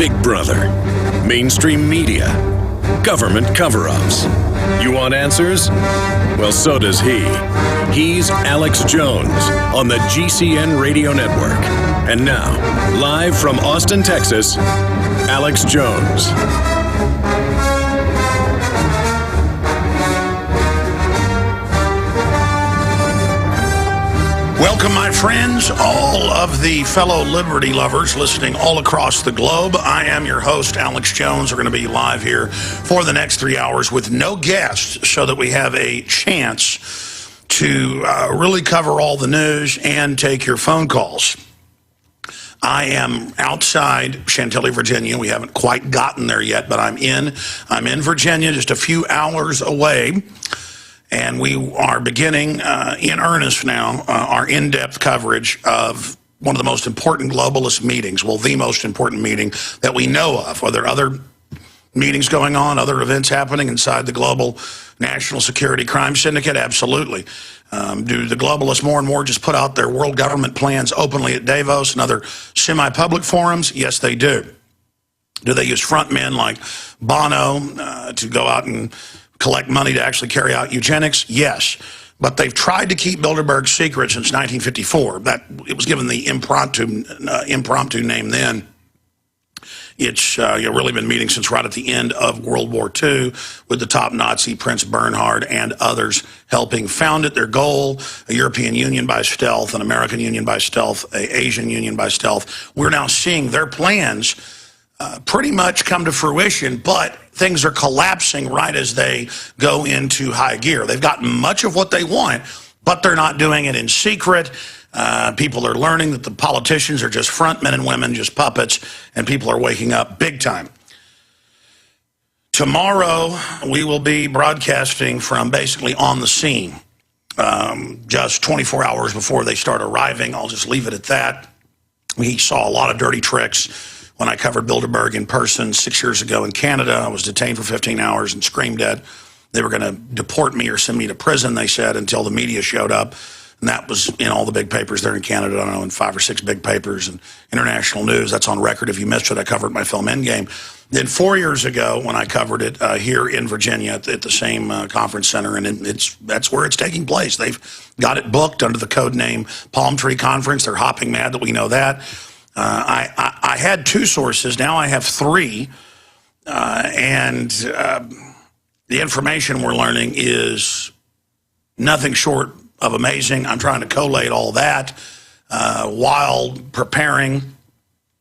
Big Brother, mainstream media, government cover-ups. You want answers? Well, so does he. He's Alex Jones on the GCN Radio Network. And now, live from Austin, Texas, Alex Jones. Welcome, my friends, all of the fellow liberty lovers listening all across the globe. I am your host, Alex Jones. We're going to be live here for the next 3 hours with no guests so that we have a chance to really cover all the news and take your phone calls. I am outside Chantilly, Virginia. We haven't quite gotten there yet, but I'm in Virginia, just a few hours away. And we are beginning in earnest now our in-depth coverage of one of the most important globalist meetings, well, the most important meeting that we know of. Are there other meetings going on, other events happening inside the global national security crime syndicate? Absolutely. Do the globalists more and more just put out their world government plans openly at Davos and other semi-public forums? Yes, they do. Do they use front men like Bono to go out and collect money to actually carry out eugenics? Yes. But they've tried to keep Bilderberg secret since 1954. That it was given the impromptu name then. It's really been meeting since right at the end of World War II with the top Nazi Prince Bernhard and others helping found it. Their goal, a European Union by stealth, an American Union by stealth, an Asian Union by stealth. We're now seeing their plans pretty much come to fruition, but things are collapsing right as they go into high gear. They've gotten much of what they want, but they're not doing it in secret. People are learning that the politicians are just front men and women, just puppets, and people are waking up big time. Tomorrow, we will be broadcasting from basically on the scene, just 24 hours before they start arriving. I'll just leave it at that. We saw a lot of dirty tricks when I covered Bilderberg in person 6 years ago in Canada. I was detained for 15 hours and screamed at. They were going to deport me or send me to prison, they said, until the media showed up. And that was in all the big papers there in Canada. I don't know, in 5 or 6 big papers and international news. That's on record. If you missed it, I covered my film Endgame. Then 4 years ago, when I covered it here in Virginia at the same conference center, and that's where it's taking place. They've got it booked under the code name Palm Tree Conference. They're hopping mad that we know that. I had 2 sources. Now I have 3. And the information we're learning is nothing short of amazing. I'm trying to collate all that while preparing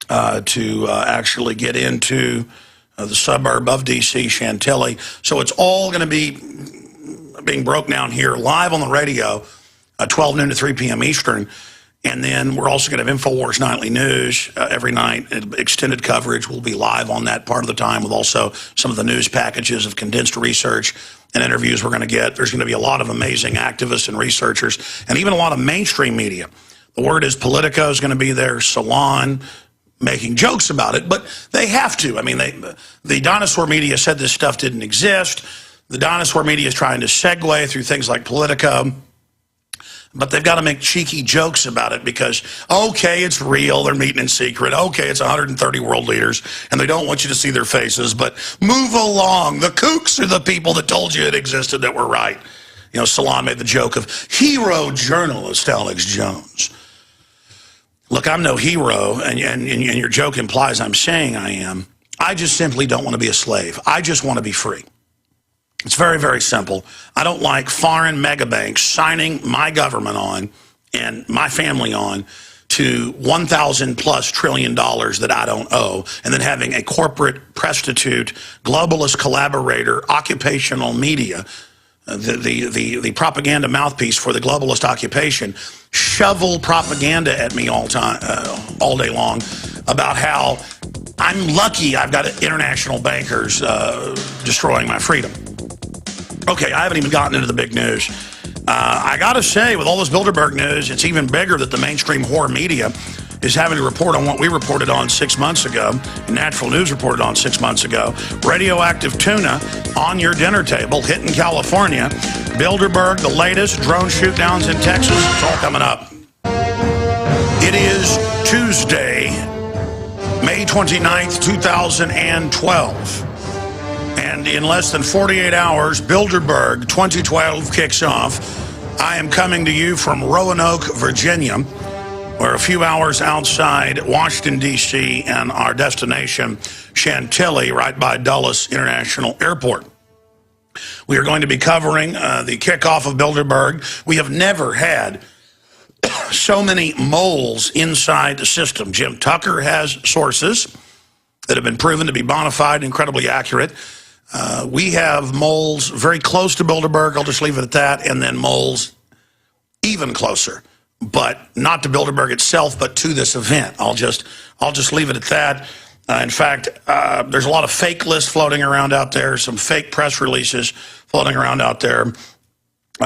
to actually get into the suburb of D.C., Chantilly. So it's all going to be being broke down here live on the radio, 12 noon to 3 p.m. Eastern. And then we're also going to have Infowars Nightly News every night. Extended coverage will be live on that part of the time with also some of the news packages of condensed research and interviews we're going to get. There's going to be a lot of amazing activists and researchers and even a lot of mainstream media. The word is Politico is going to be there, Salon, making jokes about it, but they have to. I mean, the dinosaur media said this stuff didn't exist. The dinosaur media is trying to segue through things like Politico. But they've got to make cheeky jokes about it because, okay, it's real, they're meeting in secret. Okay, it's 130 world leaders, and they don't want you to see their faces, but move along. The kooks are the people that told you it existed that were right. You know, Salon made the joke of hero journalist Alex Jones. Look, I'm no hero, and your joke implies I'm saying I am. I just simply don't want to be a slave. I just want to be free. It's very, very simple. I don't like foreign megabanks signing my government on and my family on to $1,000+ trillion that I don't owe, and then having a corporate prostitute, globalist collaborator, occupational media, the propaganda mouthpiece for the globalist occupation, shovel propaganda at me all day long about how I'm lucky I've got international bankers destroying my freedom. Okay, I haven't even gotten into the big news. I got to say, with all this Bilderberg news, it's even bigger that the mainstream whore media is having to report on what we reported on 6 months ago, and Natural News reported on 6 months ago. Radioactive tuna on your dinner table, hitting California. Bilderberg, the latest, drone shoot-downs in Texas. It's all coming up. It is Tuesday, May 29th, 2012. And in less than 48 hours, Bilderberg 2012 kicks off. I am coming to you from Roanoke, Virginia. We're a few hours outside Washington, D.C., and our destination, Chantilly, right by Dulles International Airport. We are going to be covering the kickoff of Bilderberg. We have never had so many moles inside the system. Jim Tucker has sources that have been proven to be bona fide, incredibly accurate. We have moles very close to Bilderberg. I'll just leave it at that. And then moles even closer, but not to Bilderberg itself, but to this event. I'll just leave it at that. In fact, there's a lot of fake lists floating around out there, some fake press releases floating around out there,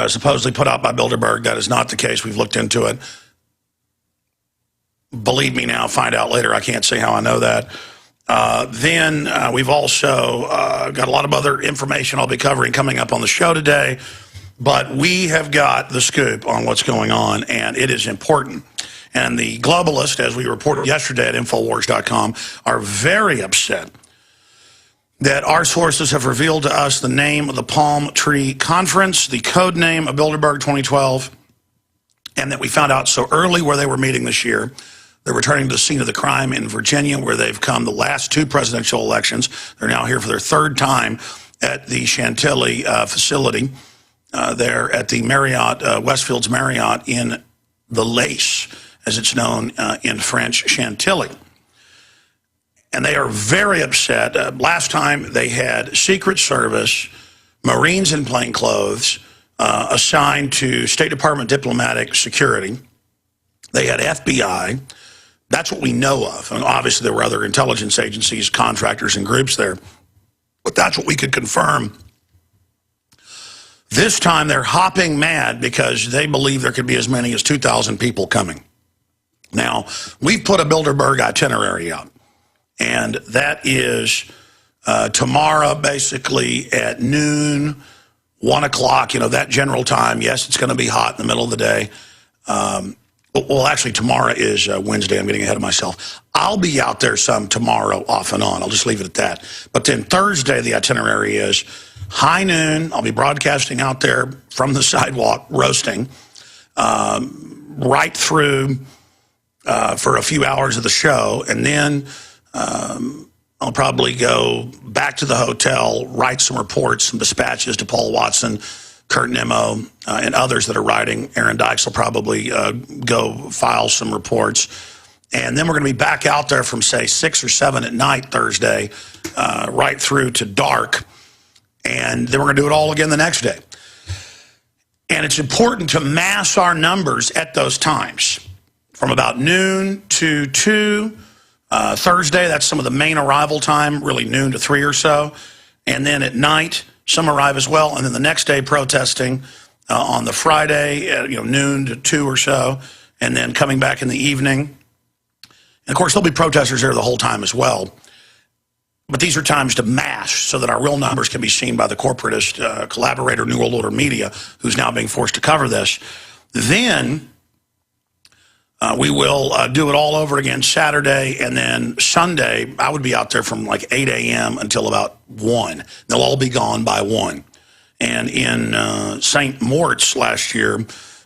supposedly put out by Bilderberg. That is not the case. We've looked into it. Believe me now, find out later. I can't say how I know that. Then we've also got a lot of other information I'll be covering coming up on the show today. But we have got the scoop on what's going on, and it is important. And the globalists, as we reported yesterday at Infowars.com, are very upset that our sources have revealed to us the name of the Palm Tree Conference, the code name of Bilderberg 2012, and that we found out so early where they were meeting this year. They're returning to the scene of the crime in Virginia, where they've come the last two presidential elections. They're now here for their third time at the Chantilly facility. There at the Marriott, Westfield's Marriott in the Lace, as it's known in French, Chantilly. And they are very upset. Last time they had Secret Service, Marines in plain clothes, assigned to State Department diplomatic security. They had FBI. That's what we know of. And obviously there were other intelligence agencies, contractors, and groups there. But that's what we could confirm. This time they're hopping mad because they believe there could be as many as 2,000 people coming. Now, we've put a Bilderberg itinerary out, and that is tomorrow basically at noon, 1 o'clock, that general time. Yes, it's going to be hot in the middle of the day. Well, actually, tomorrow is Wednesday. I'm getting ahead of myself. I'll be out there some tomorrow off and on. I'll just leave it at that. But then Thursday, the itinerary is high noon. I'll be broadcasting out there from the sidewalk, roasting, right through for a few hours of the show. And then I'll probably go back to the hotel, write some reports, some dispatches to Paul Watson, Kurt Nimmo, and others that are writing. Aaron Dykes will probably go file some reports. And then we're going to be back out there from, say, 6 or 7 at night Thursday, right through to dark. And then we're going to do it all again the next day. And it's important to mass our numbers at those times. From about noon to 2, Thursday, that's some of the main arrival time, really noon to 3 or so. And then at night, some arrive as well. And then the next day, protesting on the Friday at noon to 2 or so. And then coming back in the evening. And of course, there'll be protesters there the whole time as well. But these are times to mass so that our real numbers can be seen by the corporatist collaborator, New World Order Media, who's now being forced to cover this. Then we will do it all over again Saturday, and then Sunday, I would be out there from like 8 a.m. until about 1. They'll all be gone by 1. And in St. Moritz last year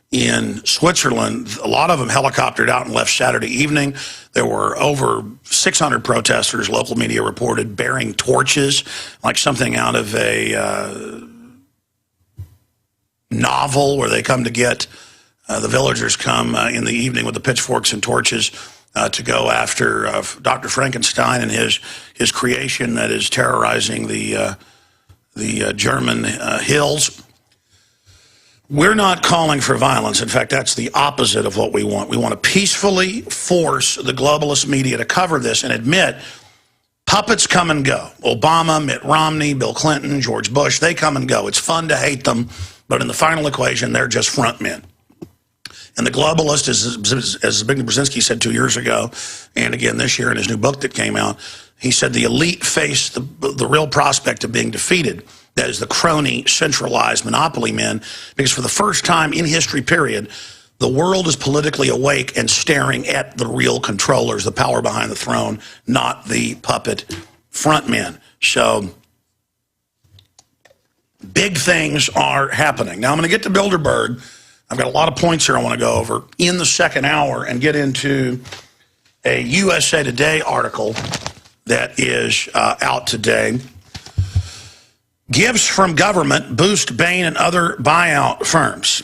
in Switzerland, a lot of them helicoptered out and left Saturday evening. There were over 600 protesters, local media reported, bearing torches, like something out of a novel where they come to get... the villagers come in the evening with the pitchforks and torches to go after Dr. Frankenstein and his creation that is terrorizing the German hills. We're not calling for violence. In fact, that's the opposite of what we want. We want to peacefully force the globalist media to cover this and admit puppets come and go. Obama, Mitt Romney, Bill Clinton, George Bush, they come and go. It's fun to hate them, but in the final equation, they're just front men. And the globalist, as Zbigniew Brzezinski said 2 years ago, and again this year in his new book that came out, he said the elite face the real prospect of being defeated. That is the crony, centralized monopoly men, because for the first time in history, period, The world is politically awake and staring at the real controllers, the power behind the throne, not the puppet frontmen. So big things are happening. Now I'm going to get to Bilderberg. I've got a lot of points here I want to go over in the second hour and get into a USA Today article that is out today. Gifts from government boost Bain and other buyout firms.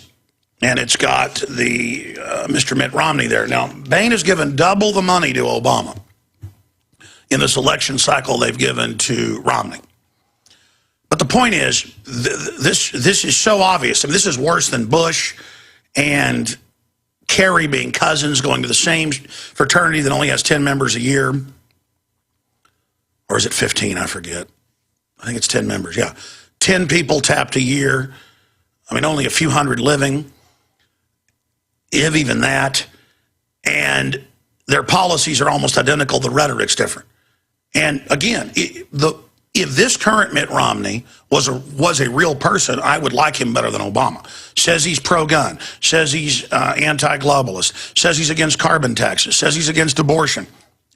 And it's got the Mr. Mitt Romney there. Now, Bain has given double the money to Obama in this election cycle they've given to Romney. But the point is, this is so obvious. I mean, this is worse than Bush and Kerry being cousins, going to the same fraternity that only has 10 members a year. Or is it 15? I forget. I think it's 10 members, yeah. 10 people tapped a year. I mean, only a few hundred living, if even that. And their policies are almost identical. The rhetoric's different. And again, if this current Mitt Romney was a real person, I would like him better than Obama. Says he's pro-gun, says he's anti-globalist, says he's against carbon taxes, says he's against abortion.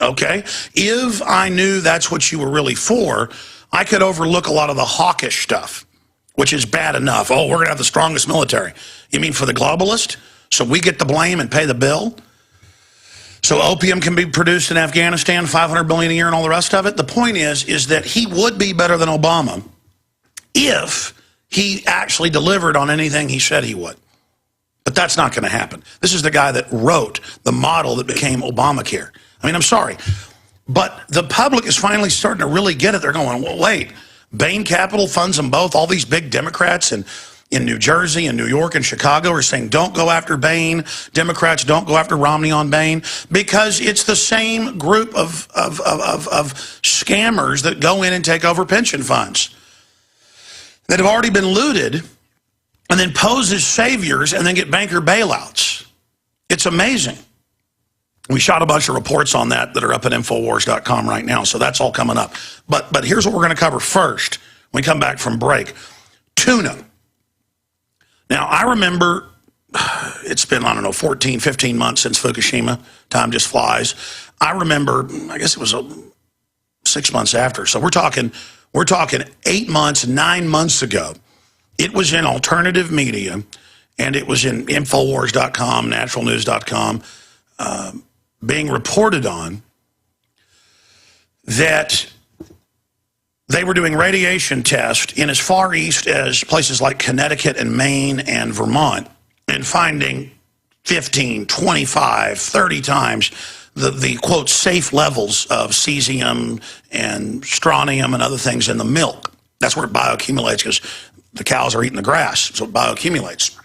Okay? If I knew that's what you were really for, I could overlook a lot of the hawkish stuff, which is bad enough. Oh, we're going to have the strongest military. You mean for the globalist? So we get the blame and pay the bill? So opium can be produced in Afghanistan, $500 billion a year and all the rest of it? The point is that he would be better than Obama if he actually delivered on anything he said he would. But that's not going to happen. This is the guy that wrote the model that became Obamacare. I mean, I'm sorry. But the public is finally starting to really get it. They're going, well, wait, Bain Capital funds them both. All these big Democrats in New Jersey and New York and Chicago are saying, don't go after Bain. Democrats, don't go after Romney on Bain. Because it's the same group of scammers that go in and take over pension funds that have already been looted and then pose as saviors and then get banker bailouts. It's amazing. We shot a bunch of reports on that are up at Infowars.com right now, so that's all coming up. But here's what we're going to cover first when we come back from break. Tuna. Now, I remember it's been, I don't know, 14, 15 months since Fukushima. Time just flies. I remember, I guess it was 6 months after. So we're talking 8 months, 9 months ago. It was in alternative media, and it was in Infowars.com, naturalnews.com, being reported on that they were doing radiation tests in as far east as places like Connecticut and Maine and Vermont and finding 15, 25, 30 times the quote, safe levels of cesium and strontium and other things in the milk. That's where it bioaccumulates because the cows are eating the grass, so it bioaccumulates.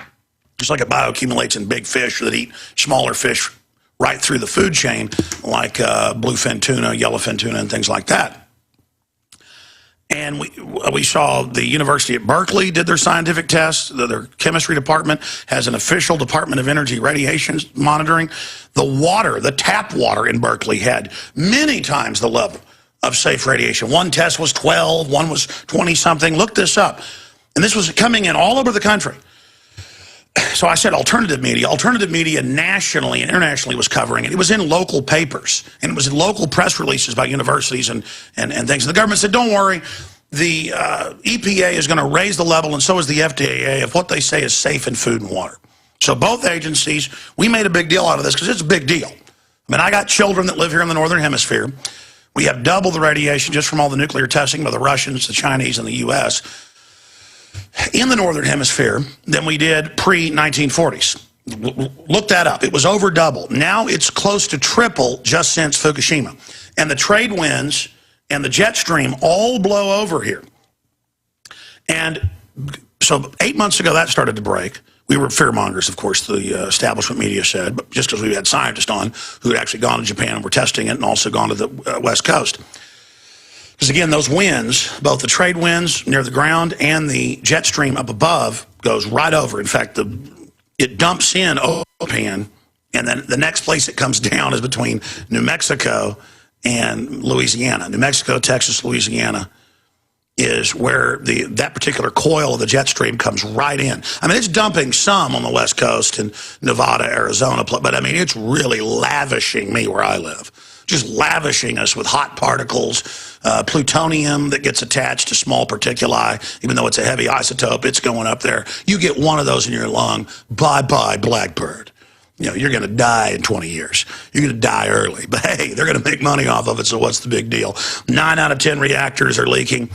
Just like it bioaccumulates in big fish that eat smaller fish right through the food chain, like bluefin tuna, yellowfin tuna, and things like that. And we saw the University at Berkeley did their scientific tests. Their chemistry department has an official Department of Energy radiation monitoring. The water, the tap water in Berkeley had many times the level of safe radiation. One test was 12, one was 20-something. Look this up. And this was coming in all over the country. So I said alternative media. Alternative media nationally and internationally was covering it. It was in local papers, and it was in local press releases by universities and things. And the government said, don't worry, the EPA is going to raise the level, and so is the FDA, of what they say is safe in food and water. So both agencies, we made a big deal out of this because it's a big deal. I mean, I got children that live here in the Northern Hemisphere. We have double the radiation just from all the nuclear testing by the Russians, the Chinese, and the U.S., in the Northern Hemisphere than we did pre-1940s. Look that up. It was over double. Now it's close to triple just since Fukushima. And the trade winds and the jet stream all blow over here. And so 8 months ago, that started to break. We were fearmongers, of course, the establishment media said, but just because we had scientists on who had actually gone to Japan and were testing it and also gone to the West Coast. Because again, those winds, both the trade winds near the ground and the jet stream up above goes right over. In fact, it dumps in Japan, and then the next place it comes down is between New Mexico and Louisiana. New Mexico, Texas, Louisiana, is where that particular coil of the jet stream comes right in. I mean, it's dumping some on the West Coast in Nevada, Arizona, but I mean, it's really lavishing me where I live. Just lavishing us with hot particles, plutonium that gets attached to small particuli. Even though it's a heavy isotope, it's going up there. You get one of those in your lung, bye-bye, Blackbird. You know, you're going to die in 20 years. You're going to die early. But hey, they're going to make money off of it, so what's the big deal? 9 out of 10 reactors are leaking.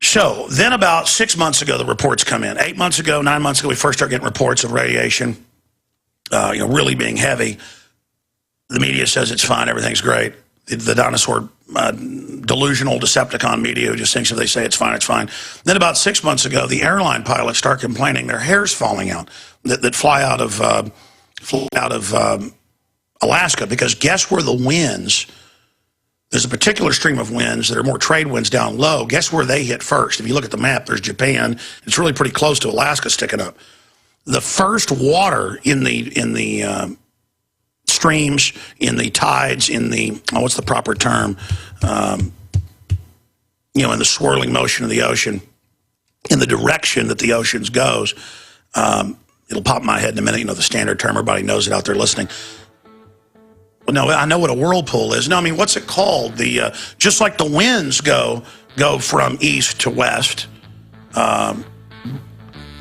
So then about 6 months ago, the reports come in. 8 months ago, 9 months ago, we first start getting reports of radiation, really being heavy. The media says it's fine, everything's great. The dinosaur, delusional Decepticon media who just thinks if they say it's fine, it's fine. Then about 6 months ago, the airline pilots start complaining their hair's falling out that fly out of Alaska, because guess where the winds, there's a particular stream of winds that are more trade winds down low. Guess where they hit first? If you look at the map, there's Japan. It's really pretty close to Alaska sticking up. The first water in the streams, in the tides, in the, what's the proper term? In the swirling motion of the ocean, in the direction that the oceans goes. It'll pop in my head in a minute. You know, the standard term, everybody knows it out there listening. Well, no, I know what a whirlpool is. No, I mean, what's it called? Just like the winds go from east to west. No,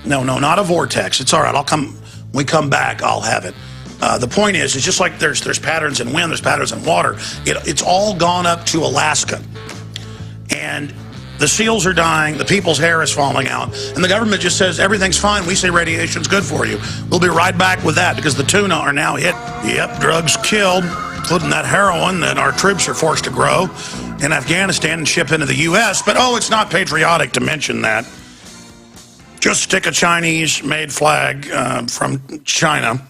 not a vortex. It's all right. When we come back, I'll have it. The point is, it's just like there's patterns in wind, there's patterns in water. It's all gone up to Alaska. And the seals are dying, the people's hair is falling out, and the government just says everything's fine. We say radiation's good for you. We'll be right back with that, because the tuna are now hit. Yep, drugs killed, including that heroin that our troops are forced to grow in Afghanistan and ship into the U.S. But, it's not patriotic to mention that. Just stick a Chinese-made flag from China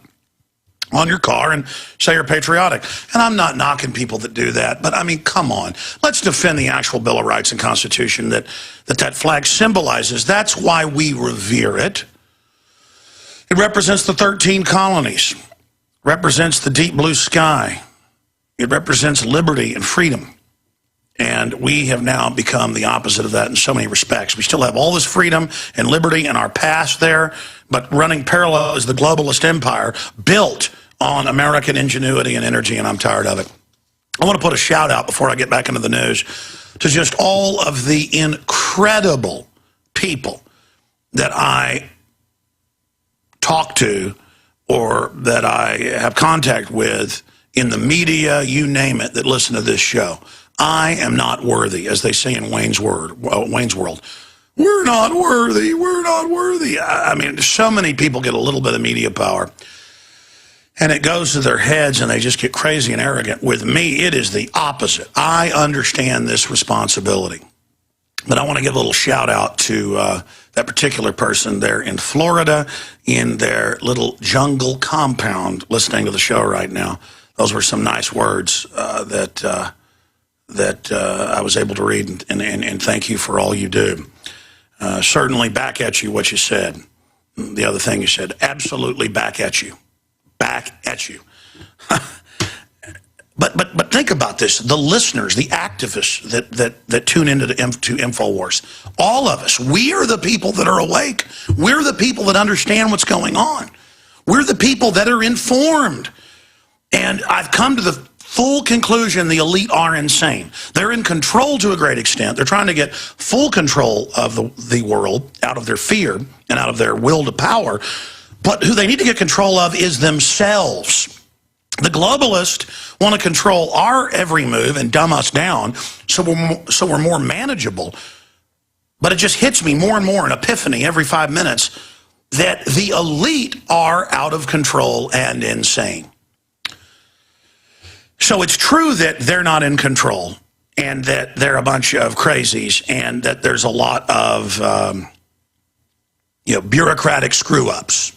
on your car and say you're patriotic. And I'm not knocking people that do that, but I mean, come on. Let's defend the actual Bill of Rights and Constitution that flag symbolizes. That's why we revere it. It represents the 13 colonies, represents the deep blue sky. It represents liberty and freedom. And we have now become the opposite of that in so many respects. We still have all this freedom and liberty in our past there, but running parallel is the globalist empire built on American ingenuity and energy, and I'm tired of it. I want to put a shout out before I get back into the news to just all of the incredible people that I talk to or that I have contact with in the media, you name it, that listen to this show. I am not worthy, as they say in Wayne's World. We're not worthy. We're not worthy. I mean, so many people get a little bit of media power, and it goes to their heads, and they just get crazy and arrogant. With me, it is the opposite. I understand this responsibility. But I want to give a little shout out to that particular person there in Florida, in their little jungle compound, listening to the show right now. Those were some nice words that I was able to read, and thank you for all you do. Certainly back at you what you said. The other thing you said, absolutely back at you. Back at you. But think about this. The listeners, the activists that tune into to Infowars, all of us, we are the people that are awake. We're the people that understand what's going on. We're the people that are informed. And I've come to the full conclusion the elite are insane. They're in control to a great extent. They're trying to get full control of the world out of their fear and out of their will to power. But who they need to get control of is themselves. The globalists want to control our every move and dumb us down so we're more manageable. But it just hits me more and more, an epiphany every 5 minutes, that the elite are out of control and insane. So it's true that they're not in control and that they're a bunch of crazies and that there's a lot of bureaucratic screw-ups.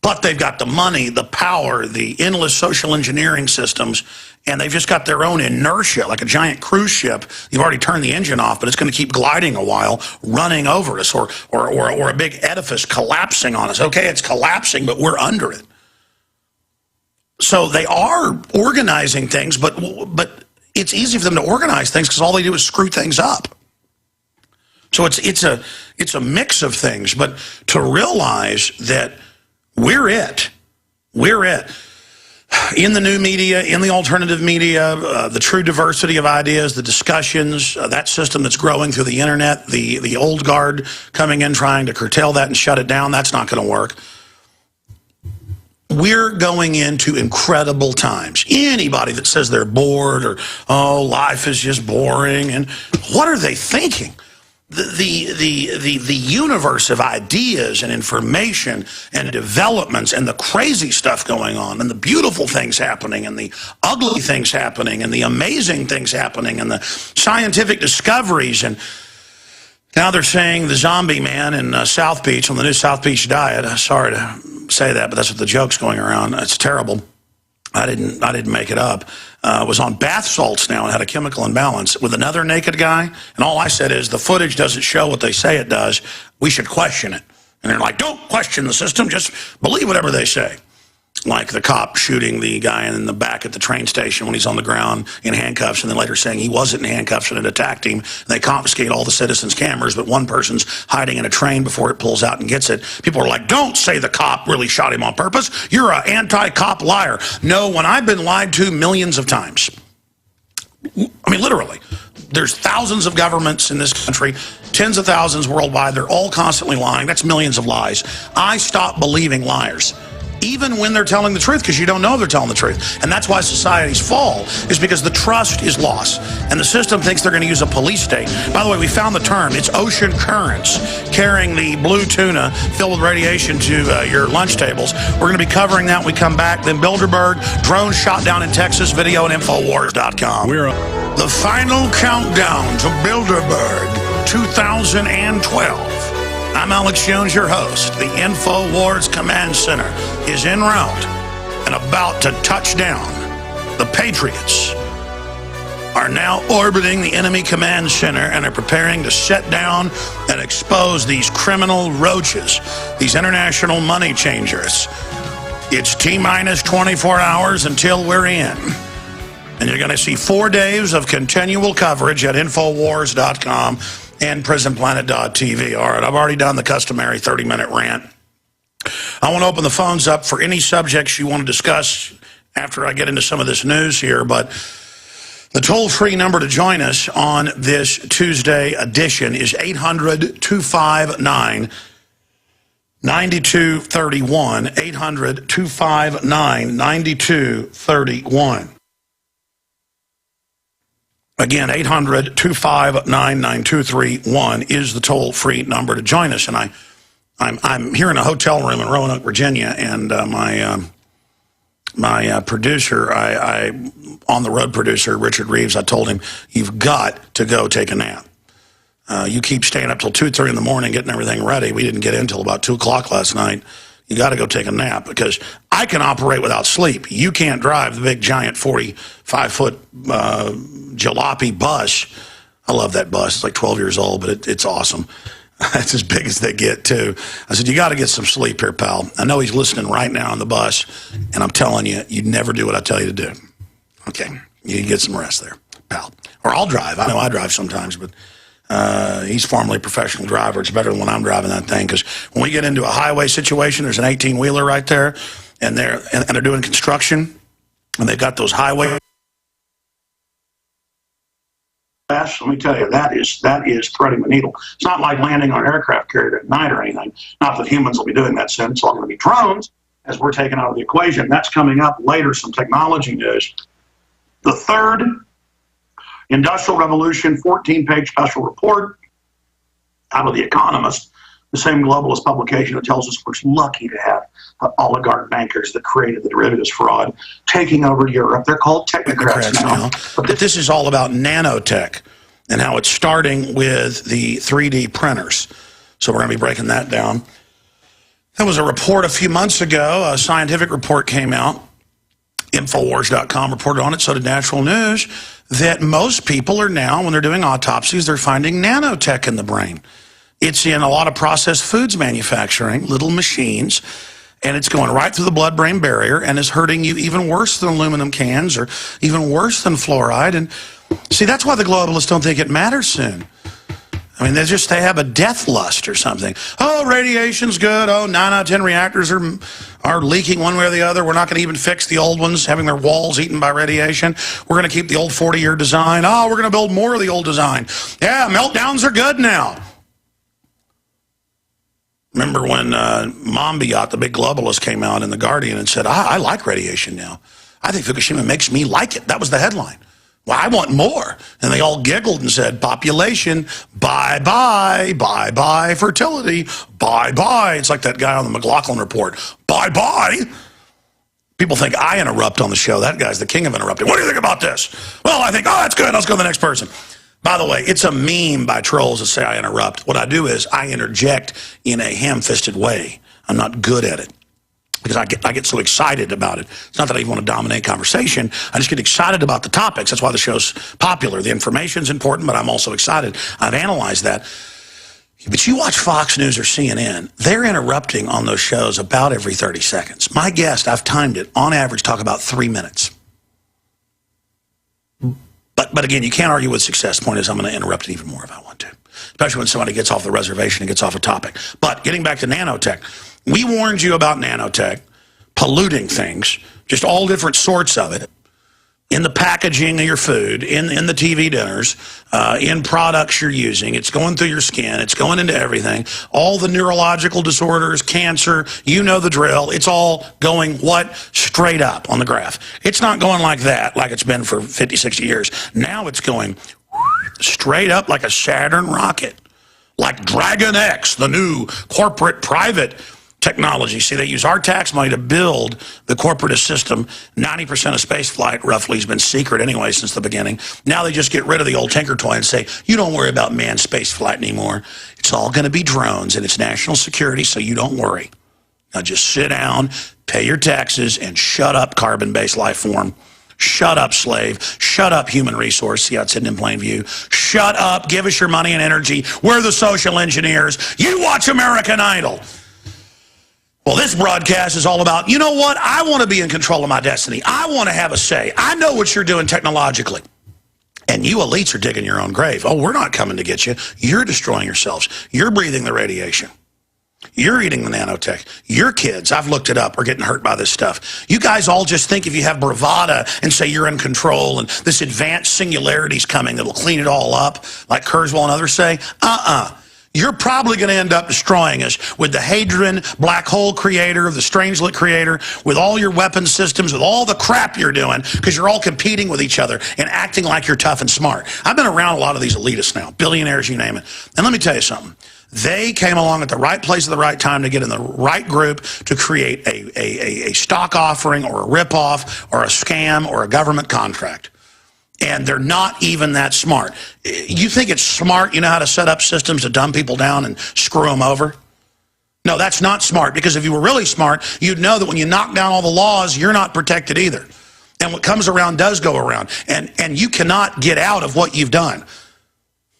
But they've got the money, the power, the endless social engineering systems, and they've just got their own inertia, like a giant cruise ship. You've already turned the engine off, but it's going to keep gliding a while, running over us, or a big edifice collapsing on us. Okay, it's collapsing, but we're under it. So they are organizing things, but it's easy for them to organize things because all they do is screw things up. So it's a mix of things, but to realize that we're it in the new media, in the alternative media, the true diversity of ideas, the discussions, that system that's growing through the internet, the old guard coming in trying to curtail that and shut it down, that's not going to work. We're going into incredible times. Anybody that says they're bored or, oh, life is just boring, and what are they thinking? The universe of ideas and information and developments and the crazy stuff going on and the beautiful things happening and the ugly things happening and the amazing things happening and the scientific discoveries. And now they're saying the zombie man in South Beach on the new South Beach diet. Sorry to say that, but that's what the joke's going around. It's terrible. I didn't make it up. Was on bath salts now and had a chemical imbalance with another naked guy. And all I said is the footage doesn't show what they say it does. We should question it. And they're like, don't question the system. Just believe whatever they say. Like the cop shooting the guy in the back at the train station when he's on the ground in handcuffs, and then later saying he wasn't in handcuffs and it attacked him. And they confiscate all the citizens' cameras, but one person's hiding in a train before it pulls out and gets it. People are like, don't say the cop really shot him on purpose. You're an anti-cop liar. No, when I've been lied to millions of times, I mean, literally, there's thousands of governments in this country, tens of thousands worldwide. They're all constantly lying. That's millions of lies. I stop believing liars, even when they're telling the truth, because you don't know they're telling the truth. And that's why societies fall, is because the trust is lost. And the system thinks they're going to use a police state. By the way, we found the term. It's ocean currents carrying the blue tuna filled with radiation to your lunch tables. We're going to be covering that when we come back. Then Bilderberg, drone shot down in Texas, video at Infowars.com. The final countdown to Bilderberg 2012. I'm Alex Jones, your host. The Infowars Command Center is en route and about to touch down. The Patriots are now orbiting the enemy command center and are preparing to set down and expose these criminal roaches, these international money changers. It's T-minus 24 hours until we're in. And you're going to see 4 days of continual coverage at Infowars.com and prisonplanet.tv. All right, I've already done the customary 30-minute rant. I want to open the phones up for any subjects you want to discuss after I get into some of this news here, but the toll-free number to join us on this Tuesday edition is 800-259-9231, 800-259-9231. Again, 800-259-9231 is the toll-free number to join us. And I'm here in a hotel room in Roanoke, Virginia, and my producer, on-the-road producer, Richard Reeves, I told him, you've got to go take a nap. You keep staying up till 2, 3 in the morning getting everything ready. We didn't get in until about 2 o'clock last night. You got to go take a nap, because I can operate without sleep. You can't drive the big, giant 45-foot jalopy bus. I love that bus. It's like 12 years old, but it's awesome. It's as big as they get, too. I said, you got to get some sleep here, pal. I know he's listening right now on the bus, and I'm telling you, you never do what I tell you to do. Okay, you get some rest there, pal. Or I'll drive. I know I drive sometimes, but he's formerly a professional driver. It's better than when I'm driving that thing, because when we get into a highway situation, there's an 18-wheeler right there, and they're doing construction, and they've got those highway. Let me tell you, that is threading the needle. It's not like landing on an aircraft carrier at night or anything. Not that humans will be doing that soon. It's all going to be drones as we're taken out of the equation. That's coming up later, some technology news. The third Industrial Revolution 14-page special report out of The Economist, the same globalist publication that tells us we're lucky to have the oligarch bankers that created the derivatives fraud taking over Europe. They're called technocrats now. But this is all about nanotech and how it's starting with the 3D printers. So we're going to be breaking that down. There was a report a few months ago, a scientific report came out. Infowars.com reported on it, so did Natural News, that most people are now, when they're doing autopsies, they're finding nanotech in the brain. It's in a lot of processed foods manufacturing, little machines, and it's going right through the blood-brain barrier and is hurting you even worse than aluminum cans or even worse than fluoride. And see, that's why the globalists don't think it matters soon. I mean, they have a death lust or something. Oh, radiation's good. Oh, 9 out of 10 reactors are leaking one way or the other. We're not going to even fix the old ones, having their walls eaten by radiation. We're going to keep the old 40-year design. Oh, we're going to build more of the old design. Yeah, meltdowns are good now. Remember when Monbiot, the big globalist, came out in The Guardian and said, I like radiation now. I think Fukushima makes me like it. That was the headline. Well, I want more. And they all giggled and said, population, bye-bye, bye-bye, fertility, bye-bye. It's like that guy on the McLaughlin report, bye-bye. People think I interrupt on the show. That guy's the king of interrupting. What do you think about this? Well, I think, oh, that's good. Let's go to the next person. By the way, it's a meme by trolls that say I interrupt. What I do is I interject in a ham-fisted way. I'm not good at it, because I get so excited about it. It's not that I even want to dominate conversation. I just get excited about the topics. That's why the show's popular. The information's important, but I'm also excited. I've analyzed that. But you watch Fox News or CNN, they're interrupting on those shows about every 30 seconds. My guest, I've timed it, on average, talk about 3 minutes. But again, you can't argue with success. The point is, I'm going to interrupt it even more if I want to, especially when somebody gets off the reservation and gets off a topic. But getting back to nanotech, we warned you about nanotech polluting things, just all different sorts of it, in the packaging of your food, in the TV dinners, in products you're using. It's going through your skin. It's going into everything. All the neurological disorders, cancer, you know the drill. It's all going, what? Straight up on the graph. It's not going like that, like it's been for 50, 60 years. Now it's going straight up like a Saturn rocket, like Dragon X, the new corporate private technology. See, they use our tax money to build the corporatist system. 90% of space flight, roughly, has been secret anyway since the beginning. Now they just get rid of the old Tinker Toy and say, you don't worry about manned space flight anymore. It's all going to be drones, and it's national security, so you don't worry. Now just sit down, pay your taxes, and shut up, carbon-based life form. Shut up, slave. Shut up, human resource. See how it's hidden in plain view. Shut up. Give us your money and energy. We're the social engineers. You watch American Idol. Well, this broadcast is all about, you know what? I want to be in control of my destiny. I want to have a say. I know what you're doing technologically. And you elites are digging your own grave. Oh, we're not coming to get you. You're destroying yourselves. You're breathing the radiation. You're eating the nanotech. Your kids, I've looked it up, are getting hurt by this stuff. You guys all just think if you have bravado and say you're in control and this advanced singularity's coming that'll clean it all up, like Kurzweil and others say, you're probably going to end up destroying us with the Hadron black hole creator, the Strangelet creator, with all your weapon systems, with all the crap you're doing, because you're all competing with each other and acting like you're tough and smart. I've been around a lot of these elitists now, billionaires, you name it. And let me tell you something. They came along at the right place at the right time to get in the right group to create a stock offering or a ripoff or a scam or a government contract. And they're not even that smart. You think it's smart, you know how to set up systems to dumb people down and screw them over? No, that's not smart, because if you were really smart, you'd know that when you knock down all the laws, you're not protected either. And what comes around does go around. And you cannot get out of what you've done.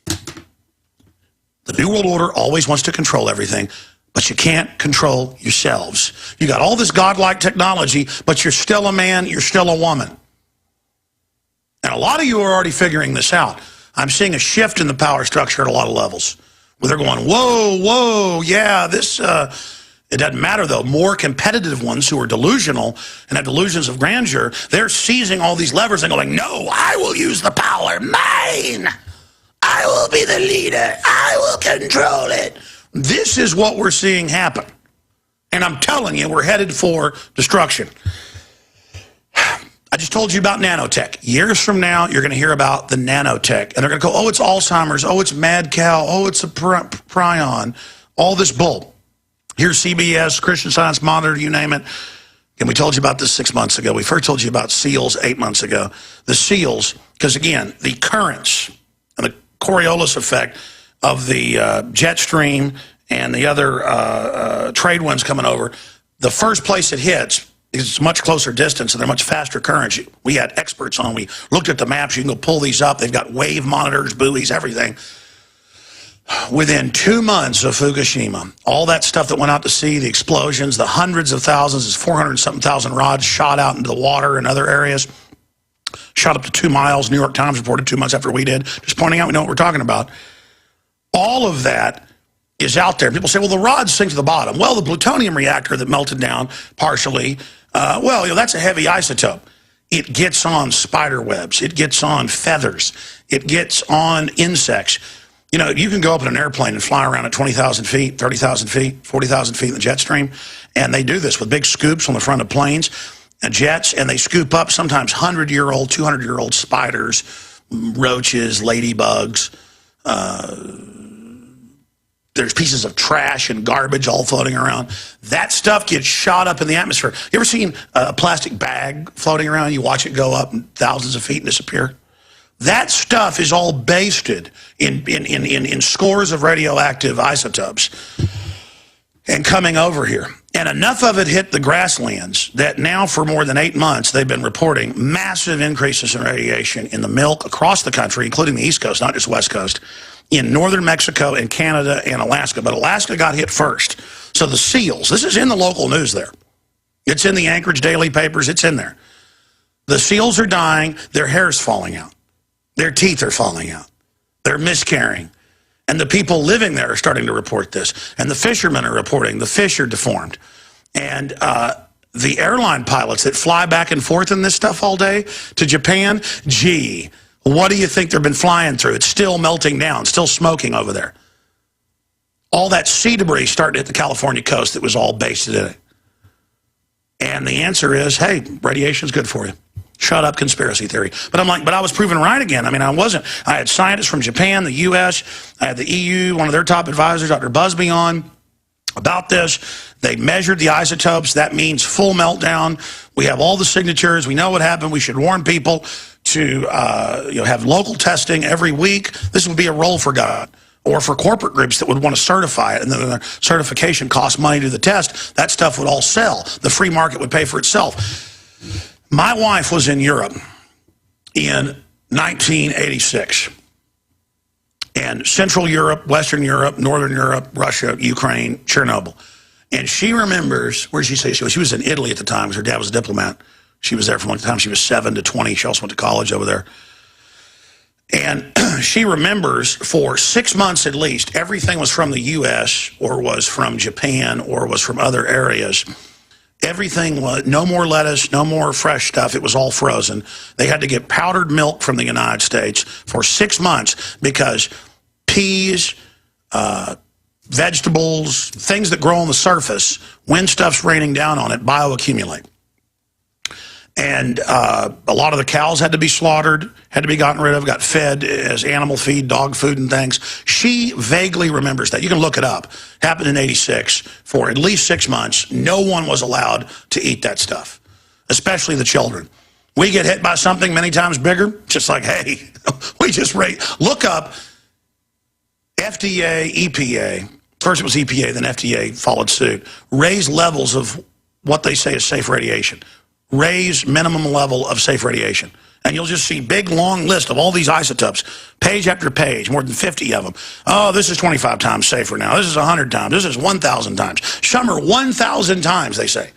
The New World Order always wants to control everything, but you can't control yourselves. You got all this godlike technology, but you're still a man, you're still a woman. And a lot of you are already figuring this out. I'm seeing a shift in the power structure at a lot of levels, where they're going, whoa, whoa, yeah, this, it doesn't matter though. More competitive ones who are delusional and have delusions of grandeur, they're seizing all these levers and going, no, I will use the power, mine. I will be the leader. I will control it. This is what we're seeing happen. And I'm telling you, we're headed for destruction. I just told you about nanotech. Years from now, you're going to hear about the nanotech. And they're going to go, oh, it's Alzheimer's. Oh, it's mad cow. Oh, it's a prion. All this bull. Here's CBS, Christian Science Monitor, you name it. And we told you about this 6 months ago. We first told you about seals 8 months ago. The seals, because again, the currents and the Coriolis effect of the jet stream and the other trade winds coming over, the first place it hits, it's much closer distance and they're much faster currents. We had experts on. We looked at the maps. You can go pull these up. They've got wave monitors, buoys, everything. Within 2 months of Fukushima, all that stuff that went out to sea, the explosions, the hundreds of thousands, it's 400-something thousand rods shot out into the water in other areas, shot up to 2 miles. New York Times reported 2 months after we did. Just pointing out we know what we're talking about. All of that is out there. People say, well, the rods sink to the bottom. Well, the plutonium reactor that melted down partially, that's a heavy isotope. It gets on spider webs. It gets on feathers. It gets on insects. You can go up in an airplane and fly around at 20,000 feet, 30,000 feet, 40,000 feet in the jet stream, and they do this with big scoops on the front of planes and jets, and they scoop up sometimes 100-year-old, 200-year-old spiders, roaches, ladybugs. There's pieces of trash and garbage all floating around. That stuff gets shot up in the atmosphere. You ever seen a plastic bag floating around? You watch it go up thousands of feet and disappear? That stuff is all basted in scores of radioactive isotopes and coming over here. And enough of it hit the grasslands that now for more than 8 months, they've been reporting massive increases in radiation in the milk across the country, including the East Coast, not just West Coast, in northern Mexico and Canada and Alaska. But Alaska got hit first. So the seals, this is in the local news there. It's in the Anchorage daily papers. It's in there. The seals are dying. Their hair's falling out. Their teeth are falling out. They're miscarrying. And the people living there are starting to report this. And the fishermen are reporting the fish are deformed. And the airline pilots that fly back and forth in this stuff all day to Japan, gee, what do you think they've been flying through? It's still melting down, still smoking over there. All that sea debris started to hit the California coast that was all based in it. And the answer is, hey, radiation's good for you. Shut up, conspiracy theory. But I'm like, but I was proven right again. I mean, I wasn't. I had scientists from Japan, the U.S., I had the EU, one of their top advisors, Dr. Busby, on about this. They measured the isotopes. That means full meltdown. We have all the signatures. We know what happened. We should warn people to have local testing every week. This would be a role for God or for corporate groups that would want to certify it, and then their certification costs money to the test. That stuff would all sell. The free market would pay for itself. My wife was in Europe in 1986. And Central Europe, Western Europe, Northern Europe, Russia, Ukraine, Chernobyl. And she remembers, where did she say she was? She was in Italy at the time because her dad was a diplomat. She was there from the time she was 7 to 20. She also went to college over there. And she remembers for 6 months at least, everything was from the U.S. or was from Japan or was from other areas. Everything was, no more lettuce, no more fresh stuff. It was all frozen. They had to get powdered milk from the United States for 6 months because peas, vegetables, things that grow on the surface, when stuff's raining down on it, bioaccumulate. And a lot of the cows had to be slaughtered, had to be gotten rid of, got fed as animal feed, dog food and things. She vaguely remembers that. You can look it up. Happened in 86. For at least 6 months, no one was allowed to eat that stuff, especially the children. We get hit by something many times bigger, just like, hey, we just look up FDA, EPA. First it was EPA, then FDA followed suit. Raise levels of what they say is safe radiation. Raise minimum level of safe radiation. And you'll just see big, long list of all these isotopes, page after page, more than 50 of them. Oh, this is 25 times safer now. This is 100 times. This is 1,000 times. Some are 1,000 times, they say.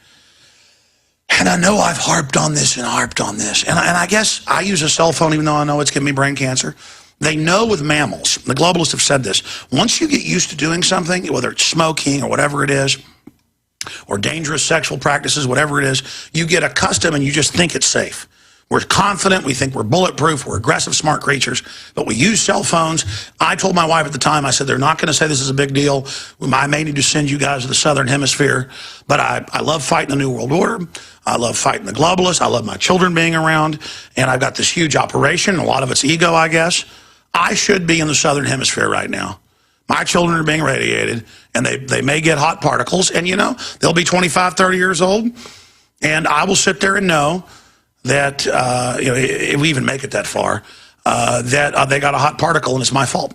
And I know I've harped on this and harped on this. And I guess I use a cell phone even though I know it's giving me brain cancer. They know with mammals, the globalists have said this, once you get used to doing something, whether it's smoking or whatever it is, or dangerous sexual practices, whatever it is, you get accustomed and you just think it's safe. We're confident, we think we're bulletproof, we're aggressive, smart creatures, but we use cell phones. I told my wife at the time, I said, they're not going to say this is a big deal. I may need to send you guys to the Southern Hemisphere, but I love fighting the New World Order. I love fighting the globalists. I love my children being around, and I've got this huge operation, a lot of it's ego, I guess. I should be in the Southern Hemisphere right now. My children are being radiated, and they may get hot particles, and, they'll be 25, 30 years old, and I will sit there and know that, if we even make it that far, that they got a hot particle and it's my fault.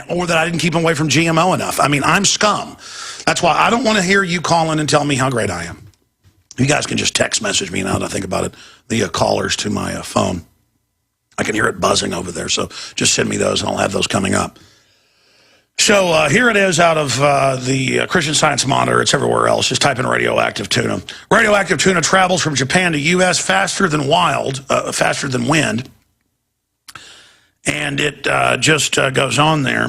Or that I didn't keep them away from GMO enough. I mean, I'm scum. That's why I don't want to hear you call in and tell me how great I am. You guys can just text message me now that I think about it, the callers to my phone. I can hear it buzzing over there, so just send me those and I'll have those coming up. So here it is out of the Christian Science Monitor. It's everywhere else. Just type in radioactive tuna. Radioactive tuna travels from Japan to U.S. faster than wind. And it just goes on there.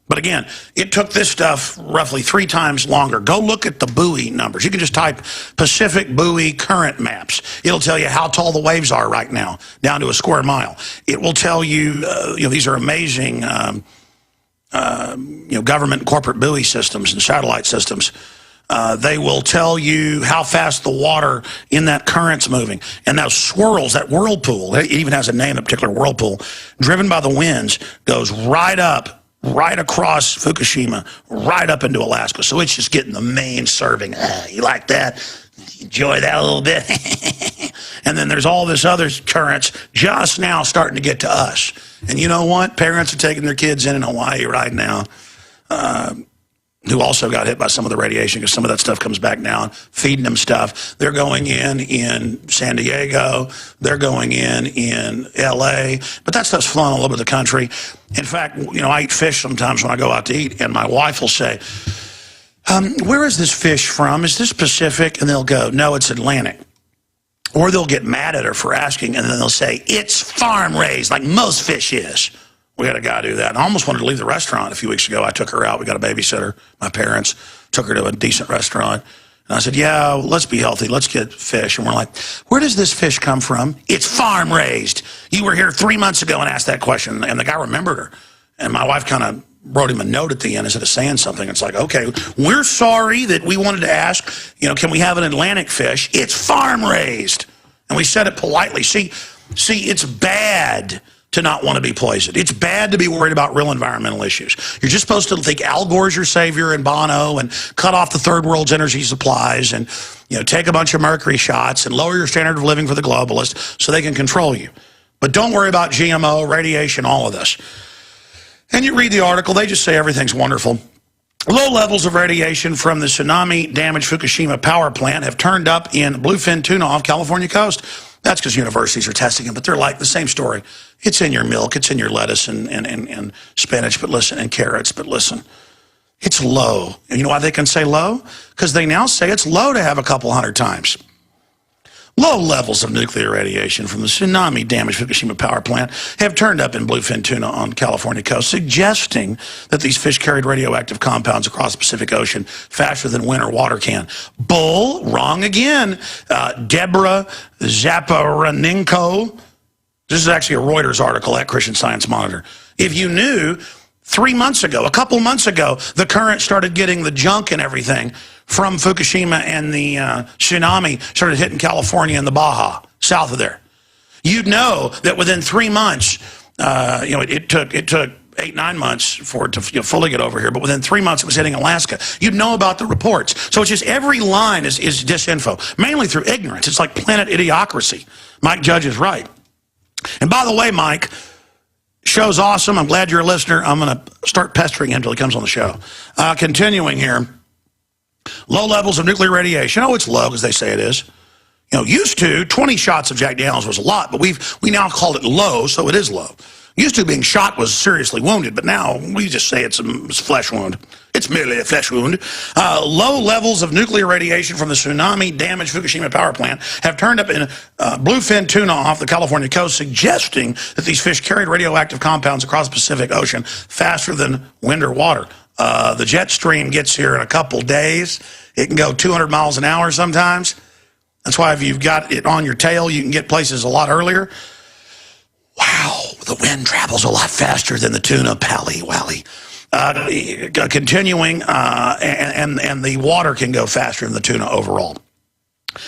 But again, it took this stuff roughly 3 times longer. Go look at the buoy numbers. You can just type Pacific buoy current maps. It'll tell you how tall the waves are right now, down to a square mile. It will tell you, these are amazing, government and corporate buoy systems and satellite systems. They will tell you how fast the water in that current's moving. And those swirls, that whirlpool, it even has a name, a particular whirlpool, driven by the winds, goes right up, right across Fukushima, right up into Alaska. So it's just getting the main serving. You like that? Enjoy that a little bit. And then there's all this other currents just now starting to get to us. And you know what? Parents are taking their kids in Hawaii right now, who also got hit by some of the radiation, because some of that stuff comes back now, feeding them stuff. They're going in San Diego. They're going in L.A. But that stuff's flown all over the country. In fact, I eat fish sometimes when I go out to eat, and my wife will say, where is this fish from? Is this Pacific? And they'll go, no, it's Atlantic. Or they'll get mad at her for asking, and then they'll say, it's farm-raised, like most fish is. We had a guy do that. And I almost wanted to leave the restaurant a few weeks ago. I took her out. We got a babysitter. My parents took her to a decent restaurant. And I said, yeah, let's be healthy. Let's get fish. And we're like, where does this fish come from? It's farm-raised. You were here 3 months ago and asked that question. And the guy remembered her. And my wife kind of wrote him a note at the end instead of saying something. It's like, okay, we're sorry that we wanted to ask, can we have an Atlantic fish? It's farm-raised. And we said it politely. See, it's bad to not want to be poisoned. It's bad to be worried about real environmental issues. You're just supposed to think Al Gore's your savior and Bono, and cut off the third world's energy supplies, and take a bunch of mercury shots and lower your standard of living for the globalists so they can control you. But don't worry about GMO, radiation, all of this. And you read the article, they just say everything's wonderful. Low levels of radiation from the tsunami-damaged Fukushima power plant have turned up in bluefin tuna off California coast. That's because universities are testing them, but they're like the same story. It's in your milk, it's in your lettuce and spinach, but listen, and carrots, but listen, it's low. And you know why they can say low? Because they now say it's low to have a couple hundred times. Low levels of nuclear radiation from the tsunami-damaged Fukushima power plant have turned up in bluefin tuna on California coast, suggesting that these fish carried radioactive compounds across the Pacific Ocean faster than wind or water can. Bull, wrong again. Deborah Zaparanenko. This is actually a Reuters article at Christian Science Monitor. If you knew, 3 months ago, a couple months ago, the current started getting the junk and everything from Fukushima, and the tsunami started hitting California and the Baja, south of there. You'd know that within 3 months, it took 8-9 months for it to fully get over here, but within 3 months it was hitting Alaska. You'd know about the reports. So it's just every line is disinfo, mainly through ignorance. It's like planet idiocracy. Mike Judge is right. And by the way, Mike, show's awesome. I'm glad you're a listener. I'm going to start pestering him until he comes on the show. Continuing here. Low levels of nuclear radiation. Oh, it's low because they say it is. Used to, 20 shots of Jack Daniels was a lot, but we now call it low, so it is low. Used to, being shot was seriously wounded, but now we just say it's a flesh wound. It's merely a flesh wound. Low levels of nuclear radiation from the tsunami-damaged Fukushima power plant have turned up in bluefin tuna off the California coast, suggesting that these fish carried radioactive compounds across the Pacific Ocean faster than wind or water. The jet stream gets here in a couple days. It can go 200 miles an hour sometimes. That's why if you've got it on your tail, you can get places a lot earlier. Wow, the wind travels a lot faster than the tuna, pally-wally. Continuing, and the water can go faster than the tuna overall.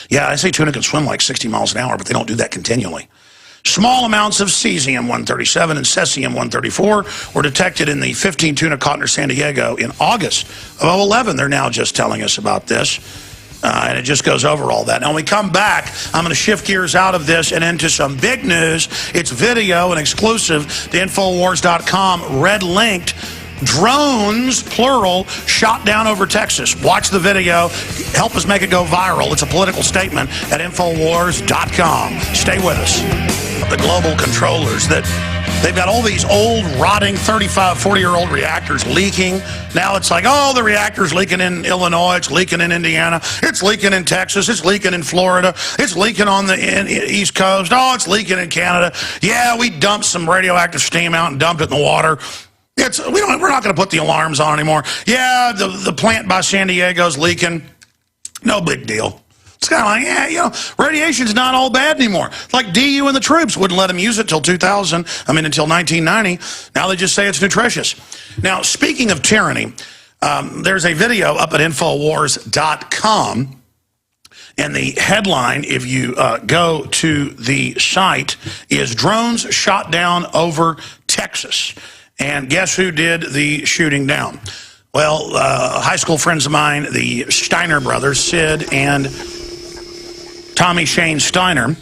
Yeah, I say tuna can swim like 60 miles an hour, but they don't do that continually. Small amounts of cesium-137 and cesium-134 were detected in the 15 tuna caught near San Diego in August of 2011. They're now just telling us about this. And it just goes over all that. Now, when we come back, I'm going to shift gears out of this and into some big news. It's video and exclusive to Infowars.com, red-linked. Drones, plural, shot down over Texas. Watch the video. Help us make it go viral. It's a political statement at Infowars.com. Stay with us. The global controllers that they've got all these old, rotting 35, 40-year-old reactors leaking. Now it's like, oh, the reactor's leaking in Illinois. It's leaking in Indiana. It's leaking in Texas. It's leaking in Florida. It's leaking on the East Coast. Oh, it's leaking in Canada. Yeah, we dumped some radioactive steam out and dumped it in the water. We're not going to put the alarms on anymore. Yeah, the plant by San Diego's leaking. No big deal. It's kind of like, yeah, you know, radiation's not all bad anymore. Like DU and the troops wouldn't let them use it until 1990. Now they just say it's nutritious. Now, speaking of tyranny, there's a video up at Infowars.com. And the headline, if you go to the site, is Drones Shot Down Over Texas. And guess who did the shooting down? Well, high school friends of mine, the Steiner brothers, Sid and Tommy Shane Steiner.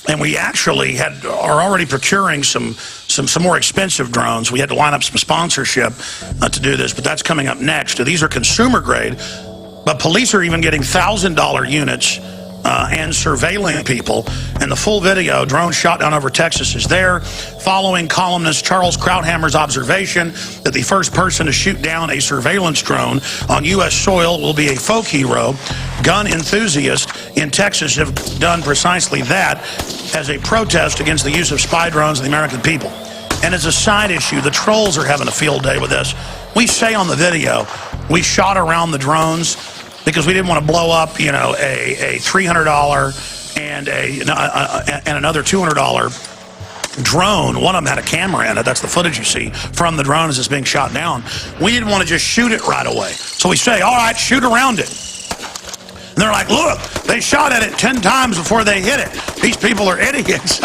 And we actually are already procuring some more expensive drones. We had to line up some sponsorship to do this, but that's coming up next. These are consumer grade. But police are even getting $1,000 units and surveilling people. And the full video, Drone Shot Down Over Texas, is there, following columnist Charles Krauthammer's observation that the first person to shoot down a surveillance drone on U.S. soil will be a folk hero. Gun enthusiasts in Texas have done precisely that as a protest against the use of spy drones on the American people. And as a side issue, the trolls are having a field day with this. We say on the video, we shot around the drones because we didn't want to blow up, you know, a $300 and another $200 drone. One of them had a camera in it. That's the footage you see from the drone as it's being shot down. We didn't want to just shoot it right away. So we say, all right, shoot around it. And they're like, look, they shot at it 10 times before they hit it. These people are idiots.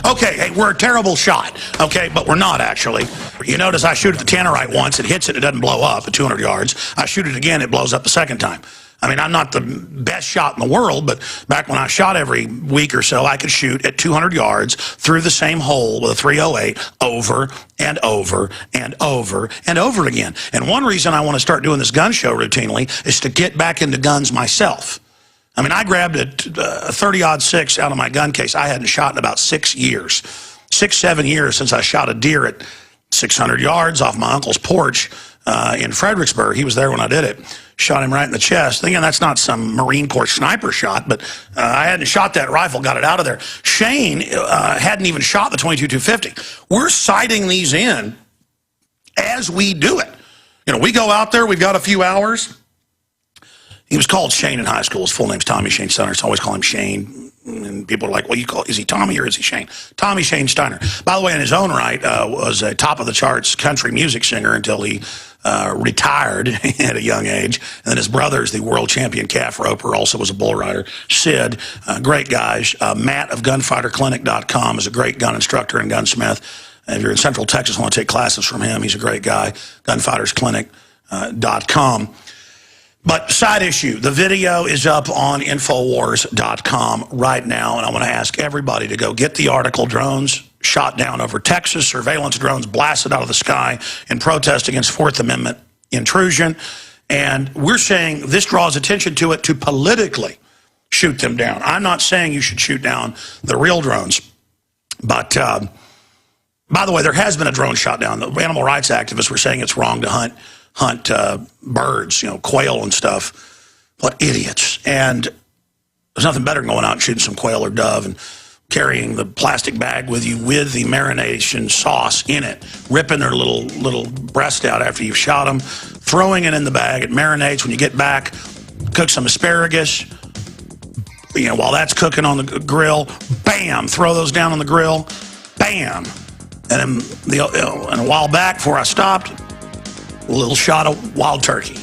Okay, hey, we're a terrible shot, okay, but we're not actually. You notice I shoot at the tannerite once, it hits it, it doesn't blow up at 200 yards. I shoot it again, it blows up the second time. I mean, I'm not the best shot in the world, but back when I shot every week or so, I could shoot at 200 yards through the same hole with a .308 over and over and over and over again. And one reason I want to start doing this gun show routinely is to get back into guns myself. I mean, I grabbed a 30-06 out of my gun case. I hadn't shot in about 6 years. 7 years since I shot a deer at 600 yards off my uncle's porch in Fredericksburg. He was there when I did it. Shot him right in the chest. Again, that's not some Marine Corps sniper shot, but I hadn't shot that rifle, got it out of there. Shane hadn't even shot the .22-250. We're sighting these in as we do it. You know, we go out there, we've got a few hours. He was called Shane in high school. His full name's Tommy Shane Steiner, so I always call him Shane. And people are like, well, is he Tommy or is he Shane? Tommy Shane Steiner. By the way, in his own right, was a top-of-the-charts country music singer until he retired at a young age. And then his brother's the world champion calf roper, also was a bull rider. Sid, great guys. Matt of gunfighterclinic.com is a great gun instructor and gunsmith. If you're in Central Texas and want to take classes from him, he's a great guy. Gunfightersclinic.com. But side issue, the video is up on Infowars.com right now, and I want to ask everybody to go get the article, Drones Shot Down Over Texas, Surveillance Drones Blasted Out of the Sky in Protest Against Fourth Amendment Intrusion. And we're saying this draws attention to it to politically shoot them down. I'm not saying you should shoot down the real drones. But, by the way, there has been a drone shot down. The animal rights activists were saying it's wrong to hunt birds, you know, quail and stuff. What idiots. And there's nothing better than going out and shooting some quail or dove and carrying the plastic bag with you with the marination sauce in it, ripping their little breast out after you've shot them, throwing it in the bag. It marinates. When you get back, cook some asparagus. You know, while that's cooking on the grill, bam, throw those down on the grill, bam. And a while back, before I stopped, a little shot of wild turkey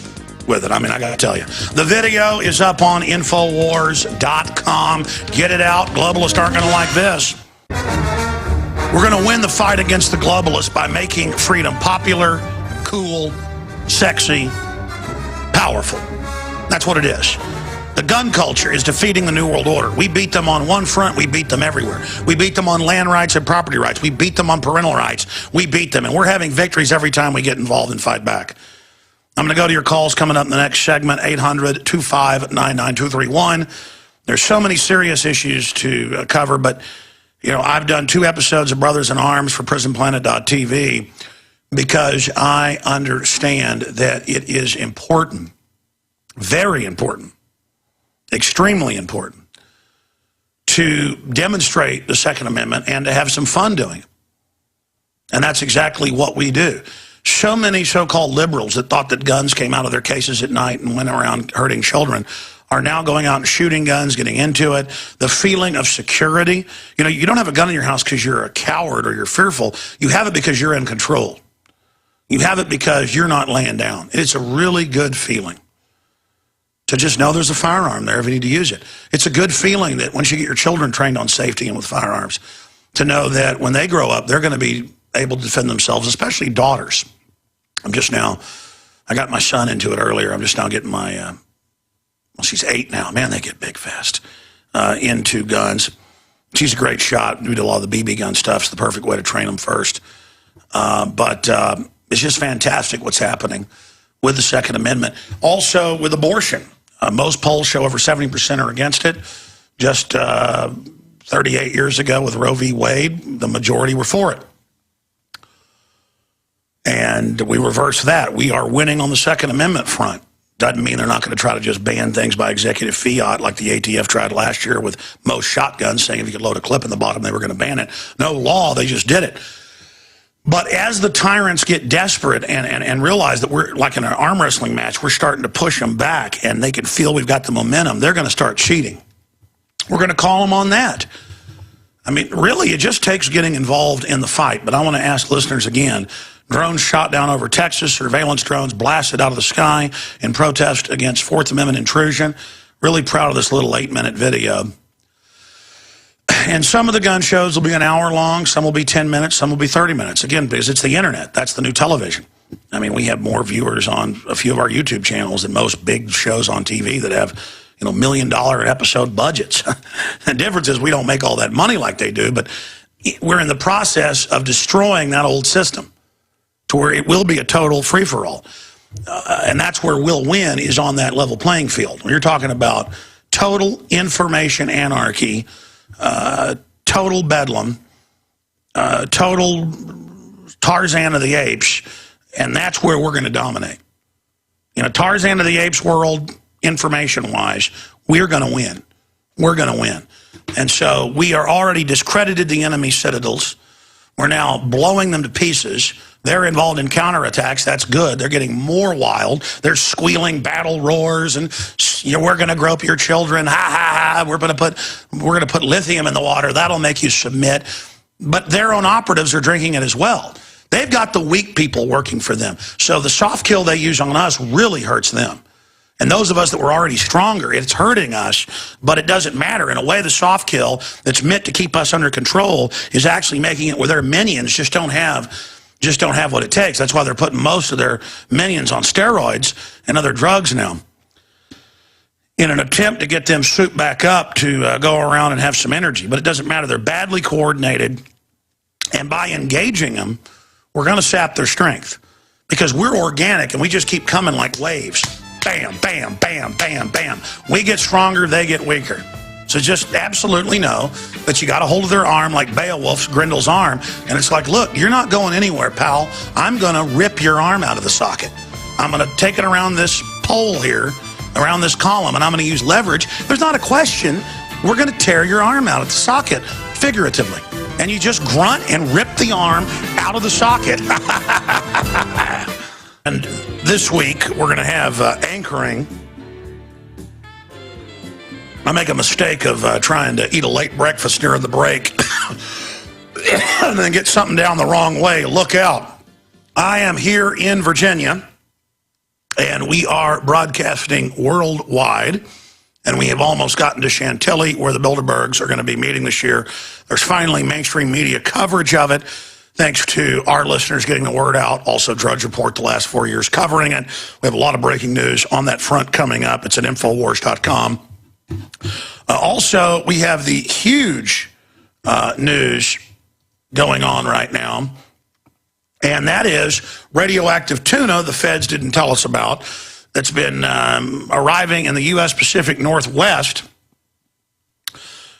with it. I mean, I got to tell you. The video is up on Infowars.com. Get it out. Globalists aren't going to like this. We're going to win the fight against the globalists by making freedom popular, cool, sexy, powerful. That's what it is. The gun culture is defeating the New World Order. We beat them on one front, we beat them everywhere. We beat them on land rights and property rights. We beat them on parental rights. We beat them, and we're having victories every time we get involved and fight back. I'm going to go to your calls coming up in the next segment, 800-259-9231. There's so many serious issues to cover, but, you know, I've done 2 episodes of Brothers in Arms for PrisonPlanet.tv because I understand that it is important, very important, extremely important to demonstrate the Second Amendment and to have some fun doing it. And that's exactly what we do. So many so-called liberals that thought that guns came out of their cases at night and went around hurting children are now going out and shooting guns, getting into it. The feeling of security. You know, you don't have a gun in your house because you're a coward or you're fearful. You have it because you're in control. You have it because you're not laying down. It's a really good feeling to just know there's a firearm there if you need to use it. It's a good feeling that once you get your children trained on safety and with firearms, to know that when they grow up, they're going to be able to defend themselves, especially daughters. I got my son into it earlier. I'm just now getting my, well, she's 8 now. Man, they get big fast, into guns. She's a great shot. We do a lot of the BB gun stuff. It's the perfect way to train them first. But it's just fantastic what's happening with the Second Amendment. Also with abortion. Most polls show over 70% are against it. Just 38 years ago with Roe v. Wade, the majority were for it. And we reverse that. We are winning on the Second Amendment front. Doesn't mean they're not going to try to just ban things by executive fiat like the ATF tried last year with most shotguns, saying if you could load a clip in the bottom, they were going to ban it. No law, they just did it. But as the tyrants get desperate and realize that we're like in an arm wrestling match, we're starting to push them back and they can feel we've got the momentum, they're going to start cheating. We're going to call them on that. I mean, really, it just takes getting involved in the fight. But I want to ask listeners again, drones shot down over Texas, surveillance drones blasted out of the sky in protest against Fourth Amendment intrusion. Really proud of this little 8-minute video. And some of the gun shows will be an hour long, some will be 10 minutes, some will be 30 minutes. Again, because it's the internet. That's the new television. I mean, we have more viewers on a few of our YouTube channels than most big shows on TV that have, you know, $1 million episode budgets. The difference is we don't make all that money like they do, but we're in the process of destroying that old system to where it will be a total free-for-all. And that's where we'll win, is on that level playing field. When you're talking about total information anarchy, total bedlam, total Tarzan of the Apes, and that's where we're going to dominate. In a Tarzan of the Apes world, information-wise, we're going to win. We're going to win. And so we are already discredited the enemy citadels. We're now blowing them to pieces. They're involved in counterattacks. That's good. They're getting more wild. They're squealing battle roars and, you know, we're going to grope your children. Ha ha ha. We're going to put lithium in the water. That'll make you submit. But their own operatives are drinking it as well. They've got the weak people working for them. So the soft kill they use on us really hurts them. And those of us that were already stronger, it's hurting us, but it doesn't matter. In a way, the soft kill that's meant to keep us under control is actually making it where their minions just don't have what it takes. That's why they're putting most of their minions on steroids and other drugs now, in an attempt to get them souped back up to go around and have some energy. But it doesn't matter. They're badly coordinated. And by engaging them, we're going to sap their strength, because we're organic and we just keep coming like waves. Bam, bam, bam, bam, bam. We get stronger, they get weaker. So just absolutely know that you got a hold of their arm like Beowulf's Grendel's arm, and it's like, look, you're not going anywhere, pal. I'm going to rip your arm out of the socket. I'm going to take it around this pole here, around this column, and I'm going to use leverage. There's not a question. We're going to tear your arm out of the socket, figuratively. And you just grunt and rip the arm out of the socket. And this week, we're going to have anchoring. I make a mistake of trying to eat a late breakfast during the break and then get something down the wrong way. Look out. I am here in Virginia, and we are broadcasting worldwide, and we have almost gotten to Chantilly, where the Bilderbergs are going to be meeting this year. There's finally mainstream media coverage of it, thanks to our listeners getting the word out. Also, Drudge Report the last 4 years covering it. We have a lot of breaking news on that front coming up. It's at Infowars.com. Also, we have the huge news going on right now, and that is radioactive tuna the feds didn't tell us about, that's been arriving in the U.S. Pacific Northwest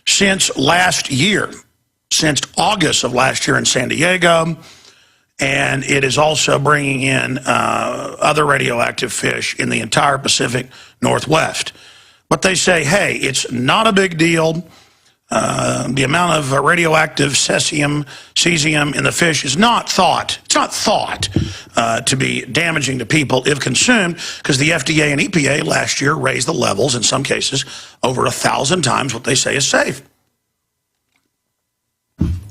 since last year, since August of last year in San Diego, and it is also bringing in other radioactive fish in the entire Pacific Northwest. But they say, hey, it's not a big deal. The amount of radioactive cesium in the fish is not thought. It's not thought to be damaging to people if consumed, because the FDA and EPA last year raised the levels in some cases over 1,000 times what they say is safe.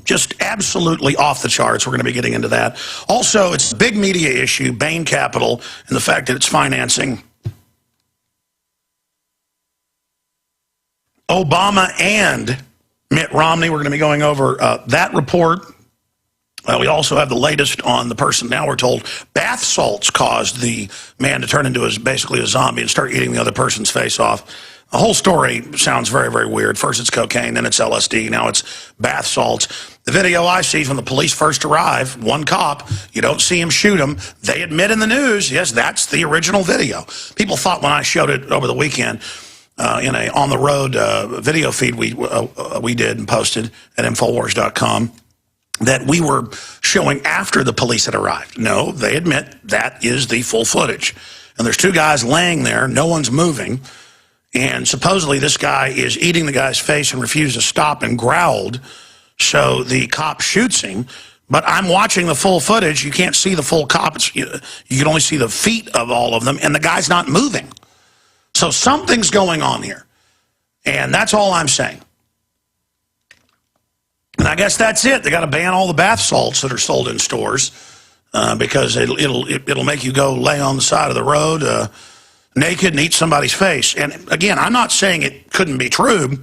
Just absolutely off the charts. We're going to be getting into that. Also, it's a big media issue, Bain Capital, and the fact that it's financing Obama and Mitt Romney. We're going to be going over that report. We also have the latest on the person. Now we're told bath salts caused the man to turn into basically a zombie and start eating the other person's face off. The whole story sounds very, very weird. First it's cocaine, then it's LSD, now it's bath salts. The video I see from the police first arrive, one cop, you don't see him shoot him. They admit in the news, yes, that's the original video. People thought when I showed it over the weekend in a on-the-road video feed we did and posted at Infowars.com, that we were showing after the police had arrived. No, they admit that is the full footage. And there's two guys laying there, no one's moving, and supposedly this guy is eating the guy's face and refused to stop and growled, so the cop shoots him. But I'm watching the full footage. You can't see the full cop. You can only see the feet of all of them, and the guy's not moving. So something's going on here, and that's all I'm saying. And I guess that's it. They got to ban all the bath salts that are sold in stores because it'll make you go lay on the side of the road naked and eat somebody's face. And again, I'm not saying it couldn't be true.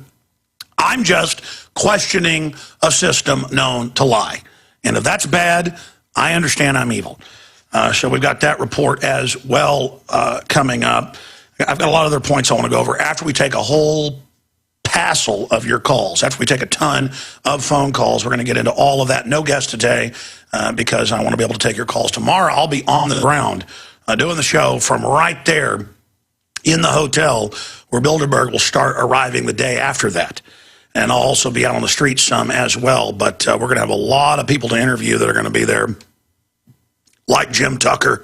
I'm just questioning a system known to lie. And if that's bad, I understand I'm evil. So we've got that report as well coming up. I've got a lot of other points I want to go over after we take a whole passel of your calls. After we take a ton of phone calls, we're going to get into all of that. No guest today because I want to be able to take your calls tomorrow. I'll be on the ground doing the show from right there in the hotel where Bilderberg will start arriving the day after that. And I'll also be out on the street some as well. But we're going to have a lot of people to interview that are going to be there, like Jim Tucker.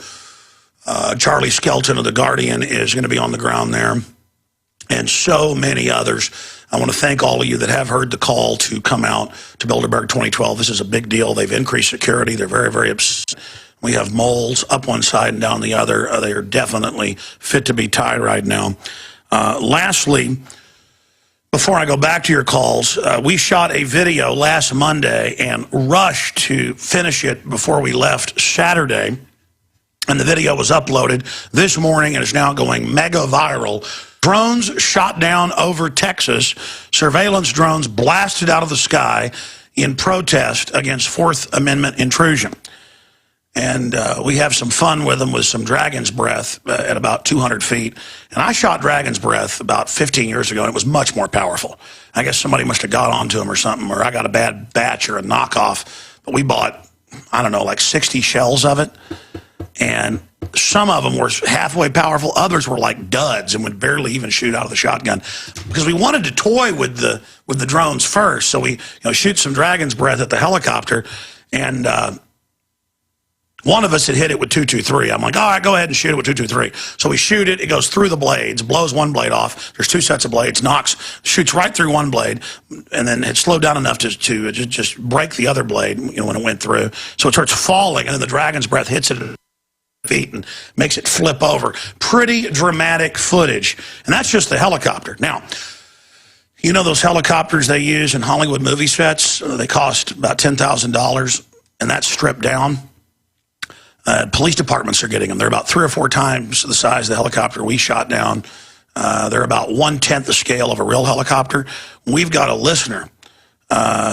Charlie Skelton of The Guardian is going to be on the ground there, and so many others. I want to thank all of you that have heard the call to come out to Bilderberg 2012. This is a big deal. They've increased security. They're very, very upset. We have moles up one side and down the other. They are definitely fit to be tied right now. Lastly, before I go back to your calls, we shot a video last Monday and rushed to finish it before we left Saturday. And the video was uploaded this morning and is now going mega viral. Drones shot down over Texas. Surveillance drones blasted out of the sky in protest against Fourth Amendment intrusion. And we have some fun with them with some dragon's breath at about 200 feet. And I shot dragon's breath about 15 years ago, and it was much more powerful. I guess somebody must have got onto them or something, or I got a bad batch or a knockoff. But we bought, I don't know, like 60 shells of it. And some of them were halfway powerful. Others were like duds and would barely even shoot out of the shotgun. Because we wanted to toy with the drones first. So we shoot some dragon's breath at the helicopter, and one of us had hit it with 223. I'm like, all right, go ahead and shoot it with 223. So we shoot it. It goes through the blades, blows one blade off. There's two sets of blades, shoots right through one blade, and then it slowed down enough to just break the other blade when it went through. So it starts falling, and then the dragon's breath hits it at feet and makes it flip over. Pretty dramatic footage. And that's just the helicopter. Now, you know those helicopters they use in Hollywood movie sets? They cost about $10,000, and that's stripped down. Police departments are getting them. They're about 3 or 4 times the size of the helicopter we shot down. They're about 1/10 the scale of a real helicopter. We've got a listener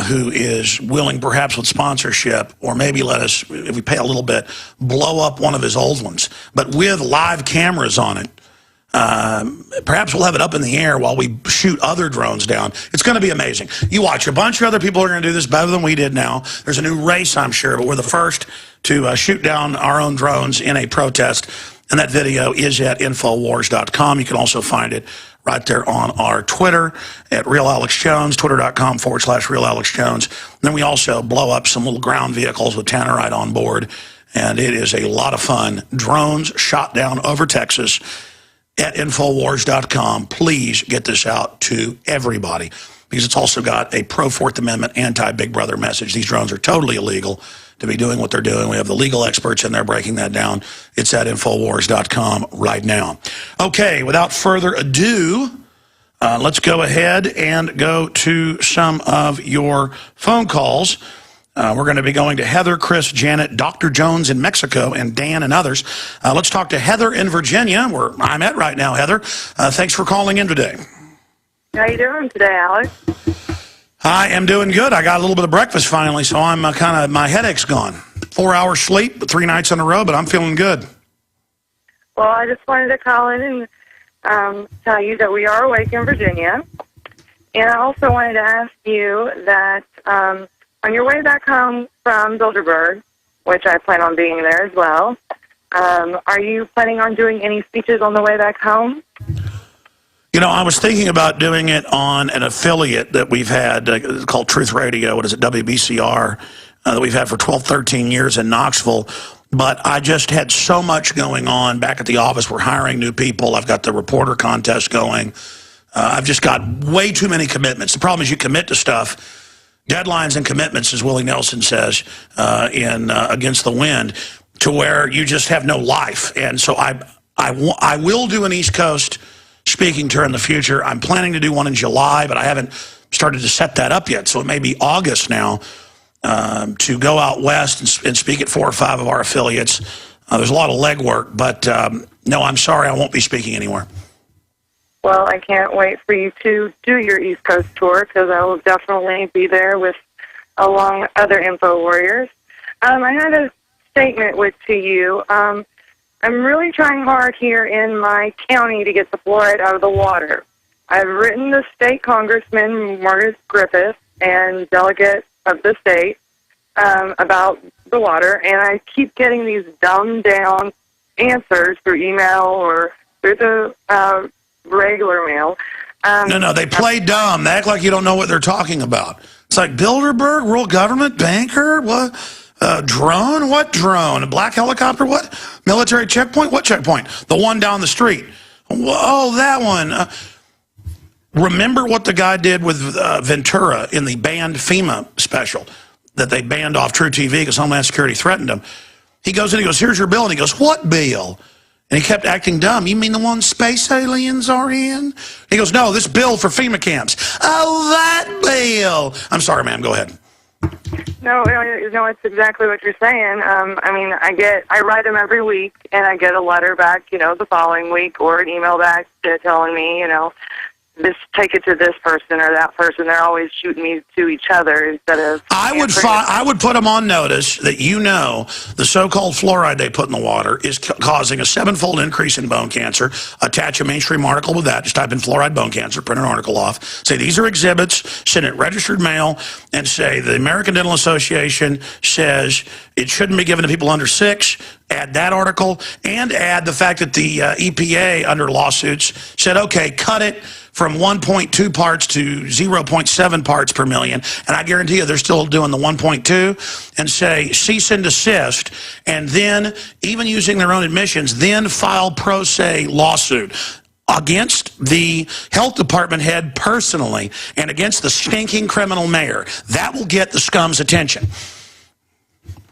who is willing, perhaps with sponsorship, or maybe let us, if we pay a little bit, blow up one of his old ones, but with live cameras on it. Perhaps we'll have it up in the air while we shoot other drones down. It's going to be amazing. You watch. A bunch of other people are going to do this better than we did now. There's a new race, I'm sure, but we're the first to shoot down our own drones in a protest. And that video is at Infowars.com. You can also find it right there on our Twitter at Real Alex Jones, twitter.com/Real Alex Jones. And then we also blow up some little ground vehicles with Tannerite on board. And it is a lot of fun. Drones shot down over Texas at Infowars.com. Please get this out to everybody. because it's also got a pro-Fourth Amendment, anti-Big Brother message. These drones are totally illegal to be doing what they're doing. We have the legal experts in there breaking that down. It's at Infowars.com right now. Okay, without further ado, let's go ahead and go to some of your phone calls. We're going to be going to Heather, Chris, Janet, Dr. Jones in Mexico, and Dan and others. Let's talk to Heather in Virginia, where I'm at right now. Heather, thanks for calling in today. How you doing today, Alex? I am doing good. I got a little bit of breakfast finally, so I'm my headache's gone. 4 hours sleep, 3 nights in a row, but I'm feeling good. Well, I just wanted to call in and tell you that we are awake in Virginia. And I also wanted to ask you that on your way back home from Bilderberg, which I plan on being there as well, are you planning on doing any speeches on the way back home? You know, I was thinking about doing it on an affiliate that we've had called Truth Radio. What is it, WBCR, that we've had for 12, 13 years in Knoxville. But I just had so much going on back at the office. We're hiring new people. I've got the reporter contest going. I've just got way too many commitments. The problem is you commit to stuff, deadlines and commitments, as Willie Nelson says in Against the Wind, to where you just have no life. And so I will do an East Coast speaking tour in the future. I'm planning to do one in July, but I haven't started to set that up yet. So it may be August now to go out west and speak at 4 or 5 of our affiliates. There's a lot of legwork, but no, I'm sorry, I won't be speaking anywhere. Well, I can't wait for you to do your East Coast tour, because I will definitely be there along other Info Warriors. I had a statement to you. I'm really trying hard here in my county to get the fluoride out of the water. I've written the state congressman, Margaret Griffith, and delegate of the state about the water, and I keep getting these dumbed-down answers through email or through the regular mail. No, they play dumb. They act like you don't know what they're talking about. It's like Bilderberg, world government, banker, what? Drone? What drone? A black helicopter? What? Military checkpoint? What checkpoint? The one down the street. Oh, that one. Remember what the guy did with Ventura in the banned FEMA special that they banned off True TV because Homeland Security threatened him. He goes in, he goes, here's your bill. And he goes, what bill? And he kept acting dumb. You mean the one space aliens are in? He goes, no, this bill for FEMA camps. Oh, that bill. I'm sorry, ma'am. Go ahead. No, it's exactly what you're saying. I mean, I write them every week, and I get a letter back, the following week, or an email back telling me, take it to this person or that person. They're always shooting me to each other instead of... I would put them on notice that the so-called fluoride they put in the water is causing a 7-fold increase in bone cancer. Attach a mainstream article with that. Just type in fluoride bone cancer, print an article off. Say these are exhibits, send it registered mail, and say the American Dental Association says it shouldn't be given to people under 6. Add that article, and add the fact that the EPA, under lawsuits, said, okay, cut it from 1.2 parts to 0.7 parts per million. And I guarantee you they're still doing the 1.2, and say cease and desist, and then, even using their own admissions, then file pro se lawsuit against the health department head personally and against the stinking criminal mayor. That will get the scum's attention.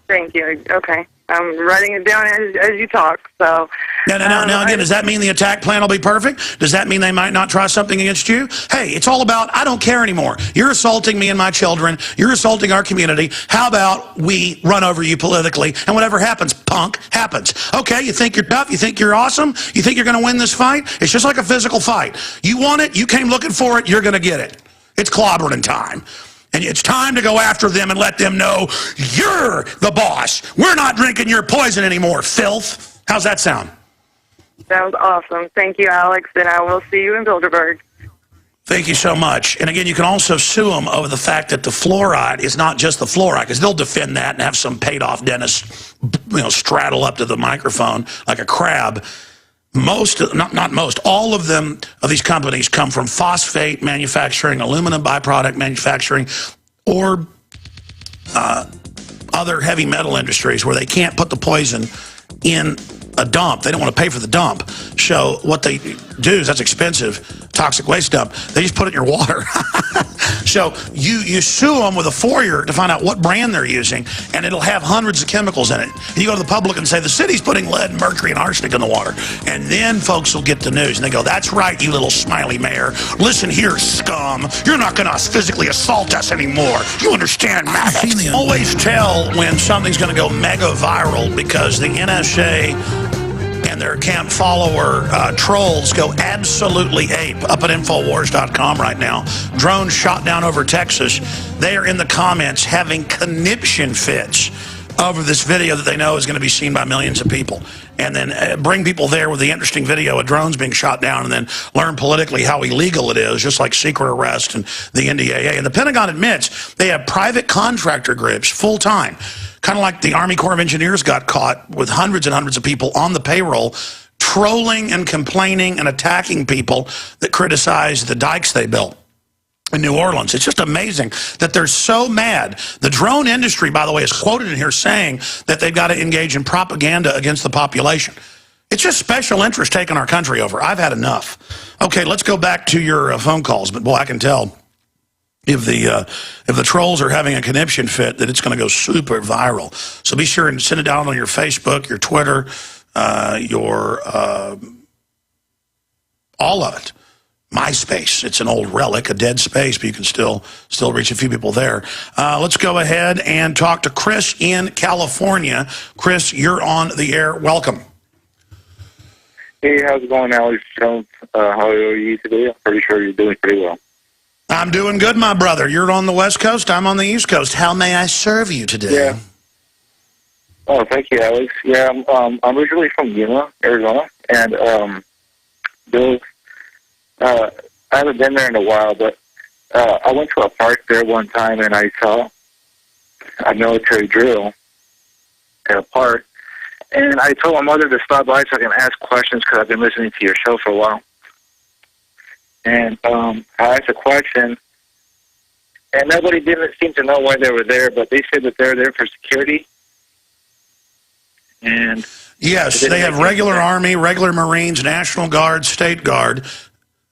Thank you. Okay. I'm writing it down as you talk. So now again, does that mean the attack plan will be perfect? Does that mean they might not try something against you? Hey, it's all about, I don't care anymore. You're assaulting me and my children. You're assaulting our community. How about we run over you politically, and whatever happens, punk, happens. Okay, you think you're tough? You think you're awesome? You think you're going to win this fight? It's just like a physical fight. You want it, you came looking for it, you're going to get it. It's clobbering time. And it's time to go after them and let them know you're the boss. We're not drinking your poison anymore, filth. How's that sound? Sounds awesome. Thank you, Alex, and I will see you in Bilderberg. Thank you so much. And again, you can also sue them over the fact that the fluoride is not just the fluoride, because they'll defend that and have some paid-off dentist, straddle up to the microphone like a crab. All of these companies come from phosphate manufacturing, aluminum byproduct manufacturing, or other heavy metal industries where they can't put the poison in a dump. They don't want to pay for the dump. So what they do is, that's expensive. toxic waste dump. They just put it in your water. So you sue them with a FOIA to find out what brand they're using, and it'll have hundreds of chemicals in it. And you go to the public and say, the city's putting lead, mercury, and arsenic in the water. And then folks will get the news, and they go, that's right, you little smiley mayor. Listen here, scum. You're not going to physically assault us anymore. You understand, Matt? Always tell when something's going to go mega viral, because the NSA and their camp follower trolls go absolutely ape up at Infowars.com right now. Drones shot down over Texas. They are in the comments having conniption fits over this video that they know is going to be seen by millions of people. And then bring people there with the interesting video of drones being shot down, and then learn politically how illegal it is, just like secret arrest and the NDAA. And the Pentagon admits they have private contractor groups full-time, kind of like the Army Corps of Engineers got caught with hundreds and hundreds of people on the payroll, trolling and complaining and attacking people that criticize the dikes they built in New Orleans. It's just amazing that they're so mad. The drone industry, by the way, is quoted in here saying that they've got to engage in propaganda against the population. It's just special interest taking our country over. I've had enough. Okay, let's go back to your phone calls. But boy, I can tell if the trolls are having a conniption fit that it's going to go super viral. So be sure and send it down on your Facebook, your Twitter, all of it. MySpace, it's an old relic, a dead space, but you can still reach a few people there. Let's go ahead and talk to Chris in California. Chris, you're on the air. Welcome. Hey, how's it going, Alex Jones? How are you today? I'm pretty sure you're doing pretty well. I'm doing good, my brother. You're on the West Coast. I'm on the East Coast. How may I serve you today? Yeah. Oh, thank you, Alex. Yeah, I'm originally from Yuma, Arizona, and I haven't been there in a while, but I went to a park there one time, and I saw a military drill at a park, and I told my mother to stop by so I can ask questions, because I've been listening to your show for a while. And I asked a question, and nobody didn't seem to know why they were there, but they said that they're there for security. And yes, they have regular Army, regular Marines, National Guard, State Guard.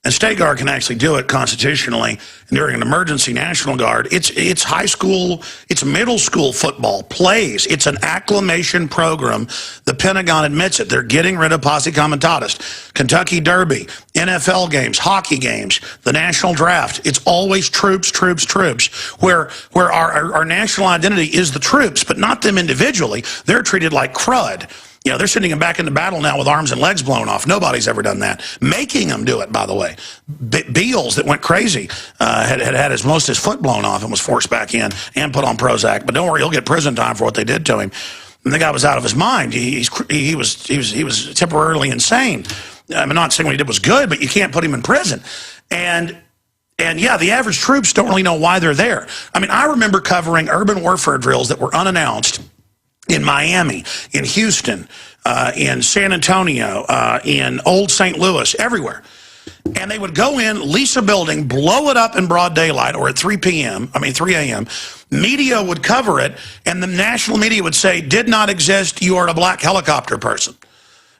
And State Guard can actually do it constitutionally. And during an emergency, National Guard, it's high school, it's middle school football, plays. It's an acclimation program. The Pentagon admits it. They're getting rid of posse comitatus. Kentucky Derby, NFL games, hockey games, the national draft. It's always troops, troops, troops, where our national identity is the troops, but not them individually. They're treated like crud. You know, they're sending him back into battle now with arms and legs blown off. Nobody's ever done that. Making him do it, by the way. Beals, that went crazy, had most of his foot blown off and was forced back in and put on Prozac. But don't worry, he'll get prison time for what they did to him. And the guy was out of his mind. He was temporarily insane. I'm not saying what he did was good, but you can't put him in prison. And yeah, the average troops don't really know why they're there. I mean, I remember covering urban warfare drills that were unannounced in Miami, in Houston, in San Antonio, in Old St. Louis, everywhere. And they would go in, lease a building, blow it up in broad daylight, or at 3 a.m. Media would cover it, and the national media would say, did not exist, you are a black helicopter person.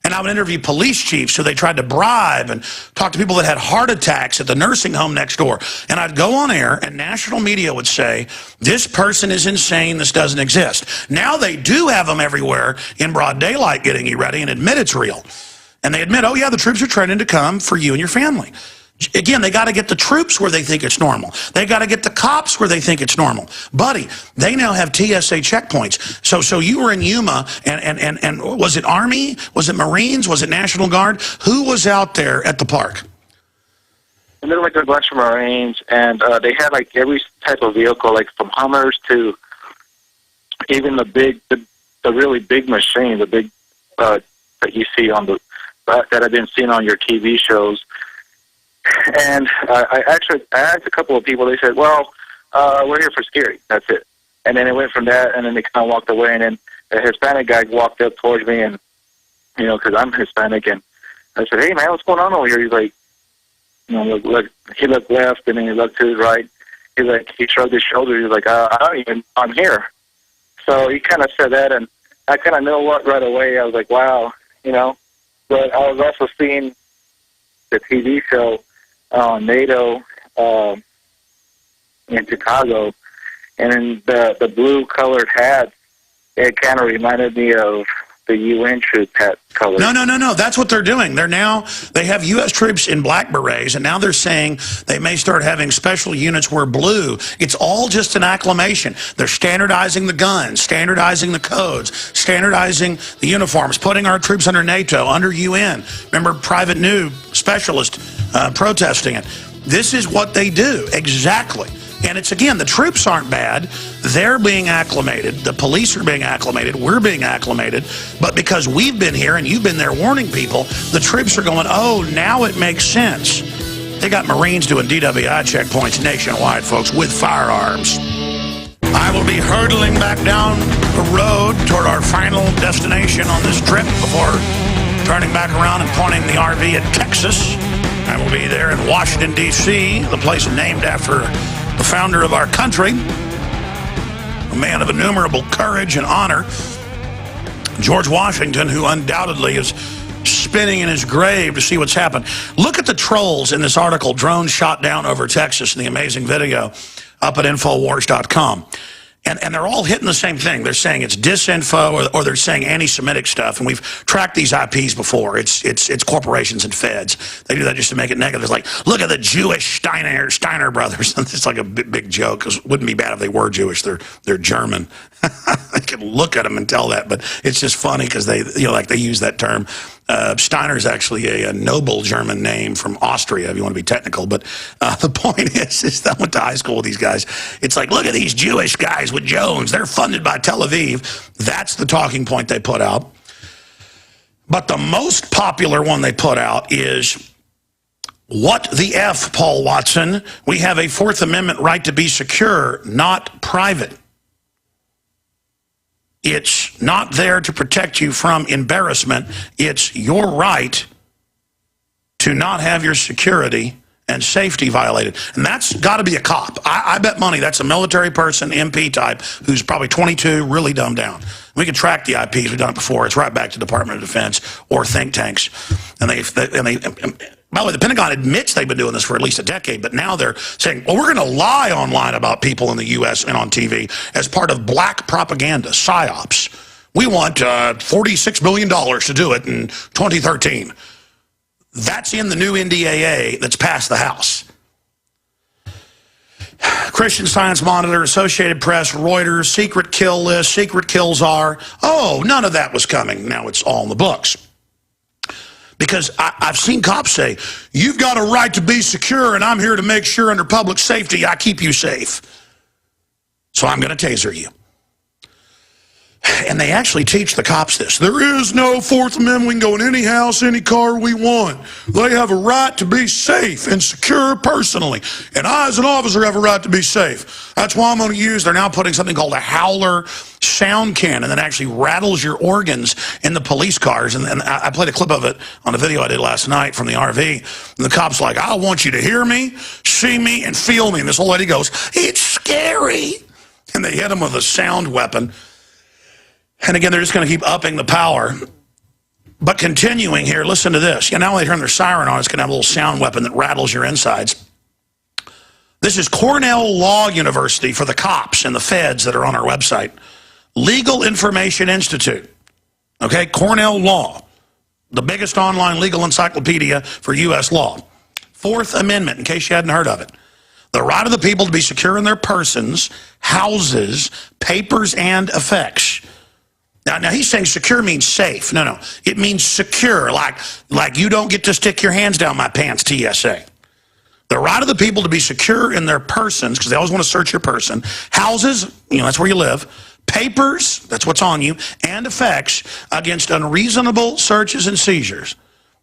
And I would interview police chiefs who they tried to bribe and talk to people that had heart attacks at the nursing home next door. And I'd go on air, and national media would say, this person is insane, this doesn't exist. Now they do have them everywhere in broad daylight getting you ready and admit it's real. And they admit, oh yeah, the troops are training to come for you and your family. Again, they got to get the troops where they think it's normal. They got to get the cops where they think it's normal. Buddy, they now have TSA checkpoints. So you were in Yuma, and was it Army? Was it Marines? Was it National Guard? Who was out there at the park? And there were like a bunch of Marines, and they had like every type of vehicle, like from Hummers to even the really big machine, the big that you see on the that I've been seeing on your TV shows. And I asked a couple of people. They said, "Well, we're here for security. That's it." And then it went from that, and then they kind of walked away. And then a Hispanic guy walked up towards me, and because I'm Hispanic, and I said, "Hey, man, what's going on over here?" He's like, look. He looked left, and then he looked to his right. He shrugged his shoulders. He's like, I'm here. So he kind of said that, and I kind of knew what right away. I was like, wow, But I was also seeing the TV show NATO in Chicago, and in the blue-colored hats, it kind of reminded me of the UN troop hat color. No. That's what they're doing. They have U.S. troops in black berets, and now they're saying they may start having special units wear blue. It's all just an acclamation. They're standardizing the guns, standardizing the codes, standardizing the uniforms, putting our troops under NATO, under UN. Remember Private New Specialist protesting it. This is what they do, exactly. And it's, again, the troops aren't bad. They're being acclimated. The police are being acclimated. We're being acclimated. But because we've been here and you've been there warning people, the troops are going, oh, now it makes sense. They got Marines doing DWI checkpoints nationwide, folks, with firearms. I will be hurtling back down the road toward our final destination on this trip before turning back around and pointing the RV at Texas. I will be there in Washington, D.C., the place named after the founder of our country, a man of innumerable courage and honor, George Washington, who undoubtedly is spinning in his grave to see what's happened. Look at the trolls in this article, Drones Shot Down Over Texas, in the amazing video up at Infowars.com. And they're all hitting the same thing. They're saying it's disinfo or they're saying anti-Semitic stuff. And we've tracked these IPs before. It's corporations and feds. They do that just to make it negative. It's like, look at the Jewish Steiner brothers. It's like a big joke. It wouldn't be bad if they were Jewish. They're German. I can look at them and tell that, but it's just funny because they use that term. Steiner is actually a noble German name from Austria, if you want to be technical. But the point is that I went to high school with these guys. It's like, look at these Jewish guys with Jones. They're funded by Tel Aviv. That's the talking point they put out. But the most popular one they put out is, what the F, Paul Watson? We have a Fourth Amendment right to be secure, not private. It's not there to protect you from embarrassment. It's your right to not have your security and safety violated. And that's got to be a cop. I bet money that's a military person, MP type, who's probably 22, really dumbed down. We can track the IPs. We've done it before. It's right back to Department of Defense or think tanks. And by the way, the Pentagon admits they've been doing this for at least a decade, but now they're saying, well, we're going to lie online about people in the U.S. and on TV as part of black propaganda, psyops. We want $46 billion to do it in 2013. That's in the new NDAA that's passed the House. Christian Science Monitor, Associated Press, Reuters, secret kill list, secret kills are. Oh, none of that was coming. Now it's all in the books. Because I've seen cops say, you've got a right to be secure, and I'm here to make sure under public safety I keep you safe. So I'm going to taser you. And they actually teach the cops this. There is no Fourth Amendment. We can go in any house, any car we want. They have a right to be safe and secure personally. And I, as an officer, have a right to be safe. That's why I'm going to use, they're now putting something called a howler sound cannon that actually rattles your organs in the police cars. And I played a clip of it on a video I did last night from the RV. And the cop's like, I want you to hear me, see me, and feel me. And this old lady goes, it's scary. And they hit him with a sound weapon. And again, they're just going to keep upping the power. But continuing here, listen to this. Now when they turn their siren on, it's going to have a little sound weapon that rattles your insides. This is Cornell Law University for the cops and the feds that are on our website. Legal Information Institute. Okay, Cornell Law. The biggest online legal encyclopedia for U.S. law. Fourth Amendment, in case you hadn't heard of it. The right of the people to be secure in their persons, houses, papers, and effects. Now he's saying secure means safe. No. It means secure, like you don't get to stick your hands down my pants, TSA. The right of the people to be secure in their persons, because they always want to search your person. Houses, that's where you live. Papers, that's what's on you. And effects against unreasonable searches and seizures.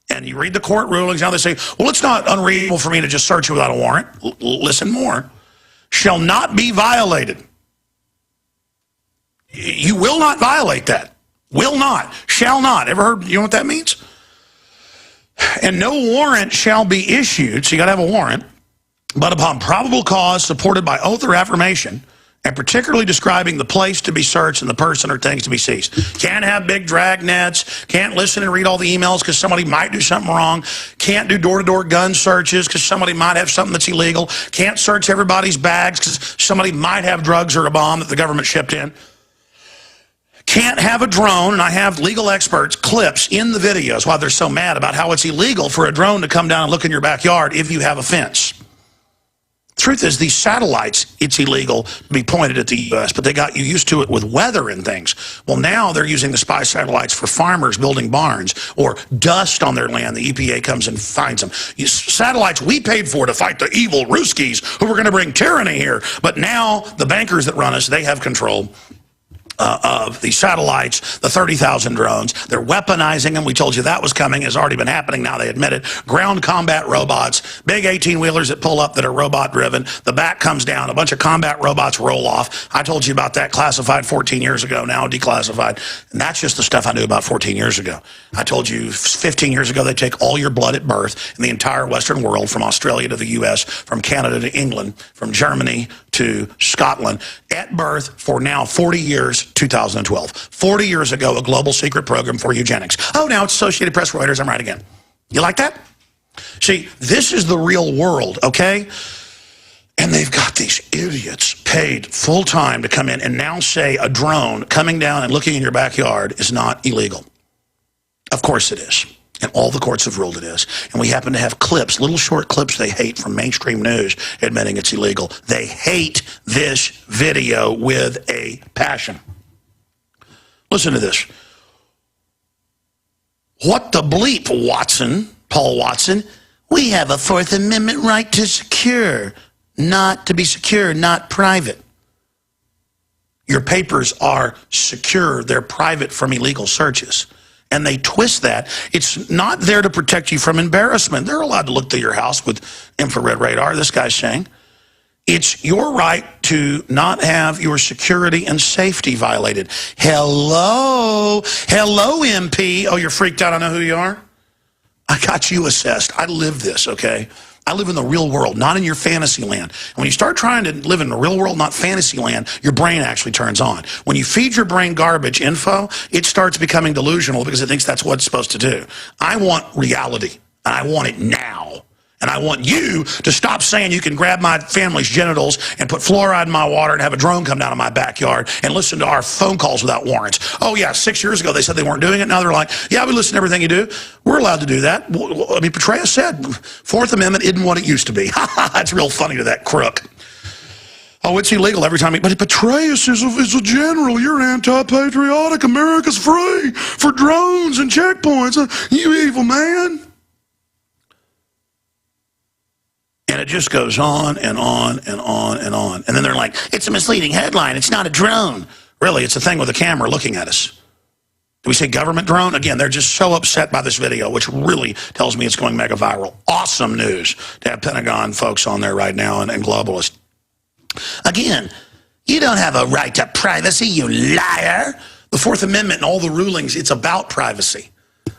And you read the court rulings, now they say, well, it's not unreasonable for me to just search you without a warrant. Listen more. Shall not be violated. You will not violate that. Will not. Shall not. Ever heard, you know what that means? And no warrant shall be issued, so you got to have a warrant, but upon probable cause supported by oath or affirmation, and particularly describing the place to be searched and the person or things to be seized. Can't have big drag nets. Can't listen and read all the emails because somebody might do something wrong. Can't do door-to-door gun searches because somebody might have something that's illegal. Can't search everybody's bags because somebody might have drugs or a bomb that the government shipped in. Can't have a drone, and I have legal experts clips in the videos why they're so mad about how it's illegal for a drone to come down and look in your backyard if you have a fence. Truth is, these satellites, it's illegal to be pointed at the U.S., but they got you used to it with weather and things. Well, now they're using the spy satellites for farmers building barns or dust on their land. The EPA comes and finds them. Satellites we paid for to fight the evil Ruskies who were going to bring tyranny here. But now the bankers that run us, they have control of the satellites, the 30,000 drones. They're weaponizing them. We told you that was coming. It's already been happening. Now they admit it. Ground combat robots, big 18-wheelers that pull up that are robot-driven. The back comes down. A bunch of combat robots roll off. I told you about that classified 14 years ago, now declassified. And that's just the stuff I knew about 14 years ago. I told you 15 years ago they take all your blood at birth in the entire Western world, from Australia to the U.S., from Canada to England, from Germany to Scotland, at birth for now 40 years, 2012. 40 years ago, a global secret program for eugenics. Oh, now it's Associated Press, Reuters, I'm right again. You like that? See, this is the real world, okay? And they've got these idiots paid full-time to come in and now say a drone coming down and looking in your backyard is not illegal. Of course it is. And all the courts have ruled it is. And we happen to have clips, little short clips they hate from mainstream news admitting it's illegal. They hate this video with a passion. Listen to this. What the bleep, Watson, Paul Watson? We have a Fourth Amendment right to secure, not to be secure, not private. Your papers are secure. They're private from illegal searches. And they twist that. It's not there to protect you from embarrassment. They're allowed to look through your house with infrared radar, this guy's saying. It's your right to not have your security and safety violated. Hello? Hello, MP. Oh, you're freaked out. I know who you are? I got you assessed. I live this, okay? I live in the real world, not in your fantasy land. And when you start trying to live in the real world, not fantasy land, your brain actually turns on. When you feed your brain garbage info, it starts becoming delusional because it thinks that's what it's supposed to do. I want reality, and I want it now. And I want you to stop saying you can grab my family's genitals and put fluoride in my water and have a drone come down to my backyard and listen to our phone calls without warrants. Oh, yeah, 6 years ago they said they weren't doing it. Now they're like, yeah, we listen to everything you do. We're allowed to do that. I mean, Petraeus said, Fourth Amendment isn't what it used to be. That's real funny to that crook. Oh, it's illegal every time. But Petraeus is a general. You're anti-patriotic. America's free for drones and checkpoints. You evil man. And it just goes on and on and on and on. And then they're like, it's a misleading headline. It's not a drone. Really, it's a thing with a camera looking at us. Do we say government drone? Again, they're just so upset by this video, which really tells me it's going mega viral. Awesome news to have Pentagon folks on there right now and globalist. Again, you don't have a right to privacy, you liar. The Fourth Amendment and all the rulings, it's about privacy.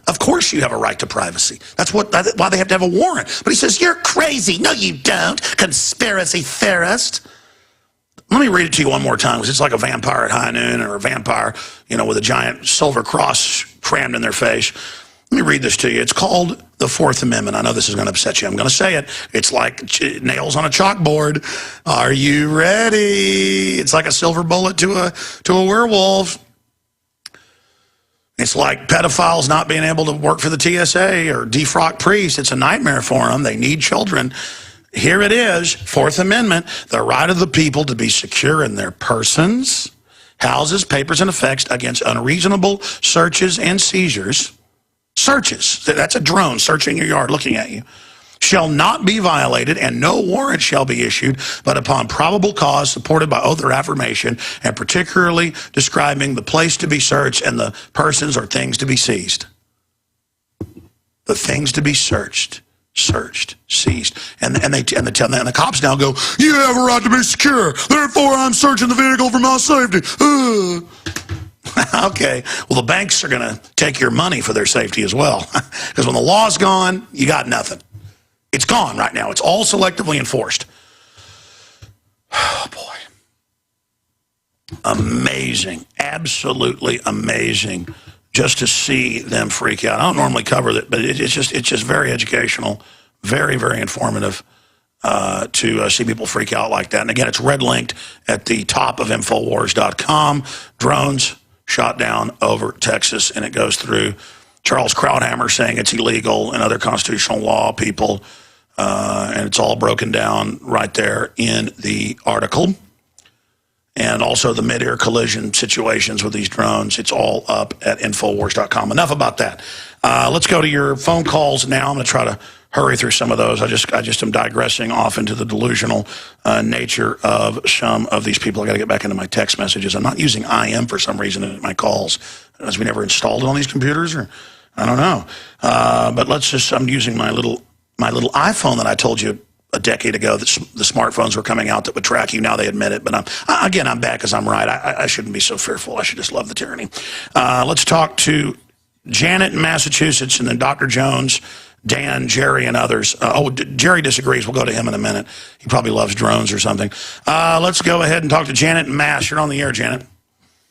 Of course you have a right to privacy. That's why they have to have a warrant. But he says, you're crazy. No, you don't, conspiracy theorist. Let me read it to you one more time, because it's like a vampire at high noon or a vampire, you know, with a giant silver cross crammed in their face. Let me read this to you. It's called the Fourth Amendment. I know this is going to upset you. I'm going to say it. It's like nails on a chalkboard. Are you ready? It's like a silver bullet to a werewolf. It's like pedophiles not being able to work for the TSA or defrock priests. It's a nightmare for them. They need children. Here it is, Fourth Amendment, the right of the people to be secure in their persons, houses, papers, and effects against unreasonable searches and seizures. Searches, that's a drone searching your yard looking at you, shall not be violated, and no warrant shall be issued but upon probable cause supported by oath or affirmation, and particularly describing the place to be searched and the persons or things to be seized. The things to be searched, seized. And the cops now go, you have a right to be secure, therefore I'm searching the vehicle for my safety. Okay, well, the banks are going to take your money for their safety as well, because when the law's gone, you got nothing. It's gone right now. It's all selectively enforced. Oh, boy. amazing, absolutely amazing, just to see them freak out. I don't normally cover it, but it's just very educational, very, very informative to see people freak out like that. And again, it's red linked at the top of Infowars.com. Drones shot down over Texas, and it goes through Charles Krauthammer saying it's illegal and other constitutional law people, and it's all broken down right there in the article. And also the mid-air collision situations with these drones. It's all up at Infowars.com. Enough about that. Let's go to your phone calls now. I'm going to try to hurry through some of those. I just am digressing off into the delusional nature of some of these people. I got to get back into my text messages. I'm not using IM for some reason in my calls, as we never installed it on these computers, or I don't know. But I'm using my little iPhone that I told you a decade ago that the smartphones were coming out that would track you. Now they admit it, but I'm back because I'm right. I shouldn't be so fearful. I should just love the tyranny. Let's talk to Janet in Massachusetts, and then Dr. Jones, Dan, Jerry, and others. Jerry disagrees. We'll go to him in a minute. He probably loves drones or something. Let's go ahead and talk to Janet in Mass. You're on the air, Janet.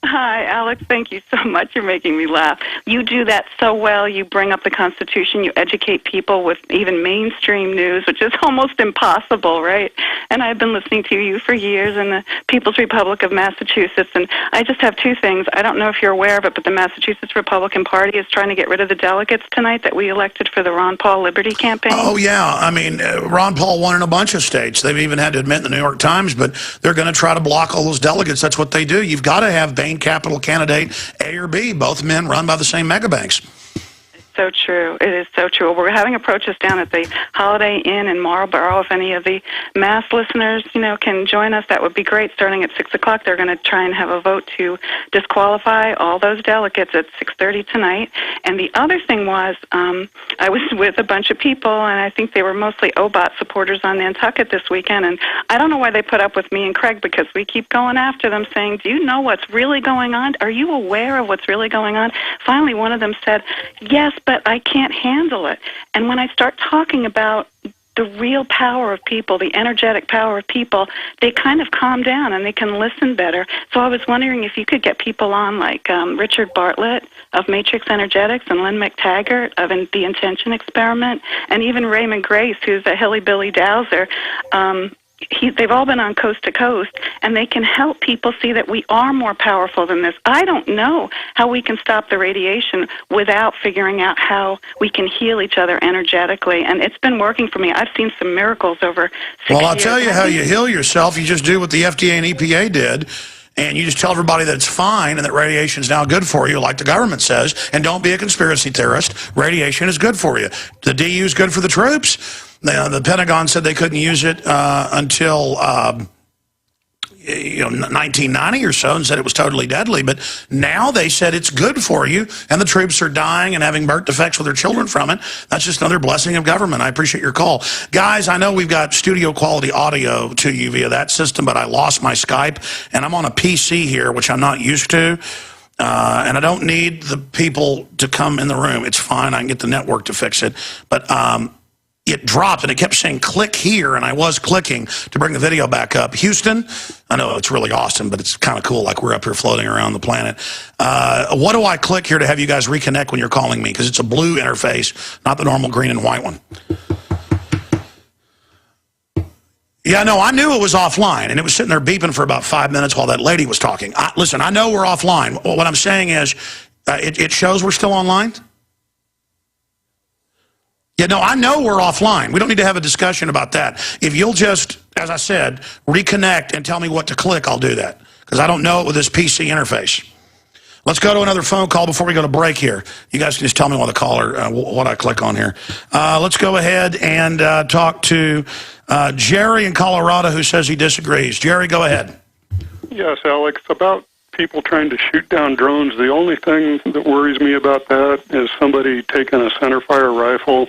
Hi, Alex. Thank you so much. You're making me laugh. You do that so well. You bring up the Constitution. You educate people with even mainstream news, which is almost impossible, right? And I've been listening to you for years in the People's Republic of Massachusetts, and I just have two things. I don't know if you're aware of it, but the Massachusetts Republican Party is trying to get rid of the delegates tonight that we elected for the Ron Paul Liberty campaign. Oh, yeah. I mean, Ron Paul won in a bunch of states. They've even had to admit in the New York Times, but they're going to try to block all those delegates. That's what they do. You've got to have Bain Capital candidate A or B, both men run by the same mega banks. So true. It is so true. We're having a protest down at the Holiday Inn in Marlborough. If any of the Mass listeners, can join us, that would be great. Starting at 6 o'clock, they're going to try and have a vote to disqualify all those delegates at 6:30 tonight. And the other thing was, I was with a bunch of people, and I think they were mostly OBOT supporters on Nantucket this weekend. And I don't know why they put up with me and Craig, because we keep going after them, saying, "Do you know what's really going on? Are you aware of what's really going on?" Finally, one of them said, "Yes, but I can't handle it." And when I start talking about the real power of people, the energetic power of people, they kind of calm down and they can listen better. So I was wondering if you could get people on like Richard Bartlett of Matrix Energetics and Lynn McTaggart of The Intention Experiment, and even Raymond Grace, who's a hilly-billy dowser. They've all been on Coast to Coast, and they can help people see that we are more powerful than this. I don't know how we can stop the radiation without figuring out how we can heal each other energetically, and it's been working for me. I've seen some miracles over 6 years. Well, I'll tell you how you heal yourself. You just do what the FDA and EPA did, and you just tell everybody that it's fine and that radiation is now good for you, like the government says, and don't be a conspiracy theorist. Radiation is good for you. The DU is good for the troops. The Pentagon said they couldn't use it until 1990 or so, and said it was totally deadly. But now they said it's good for you, and the troops are dying and having birth defects with their children from it. That's just another blessing of government. I appreciate your call. Guys, I know we've got studio quality audio to you via that system, but I lost my Skype, and I'm on a PC here, which I'm not used to. And I don't need the people to come in the room. It's fine. I can get the network to fix it. But it dropped, and it kept saying click here, and I was clicking to bring the video back up. Houston, I know it's really Austin, but it's kind of cool, like we're up here floating around the planet. What do I click here to have you guys reconnect when you're calling me? Because it's a blue interface, not the normal green and white one. Yeah, no, I knew it was offline, and it was sitting there beeping for about 5 minutes while that lady was talking. Listen, I know we're offline. What I'm saying is it shows we're still online. Yeah, no, I know we're offline. We don't need to have a discussion about that. If you'll just, as I said, reconnect and tell me what to click, I'll do that. Because I don't know it with this PC interface. Let's go to another phone call before we go to break here. You guys can just tell me while the caller, what I click on here. Let's go ahead and talk to Jerry in Colorado, who says he disagrees. Jerry, go ahead. Yes, Alex, about people trying to shoot down drones, the only thing that worries me about that is somebody taking a centerfire rifle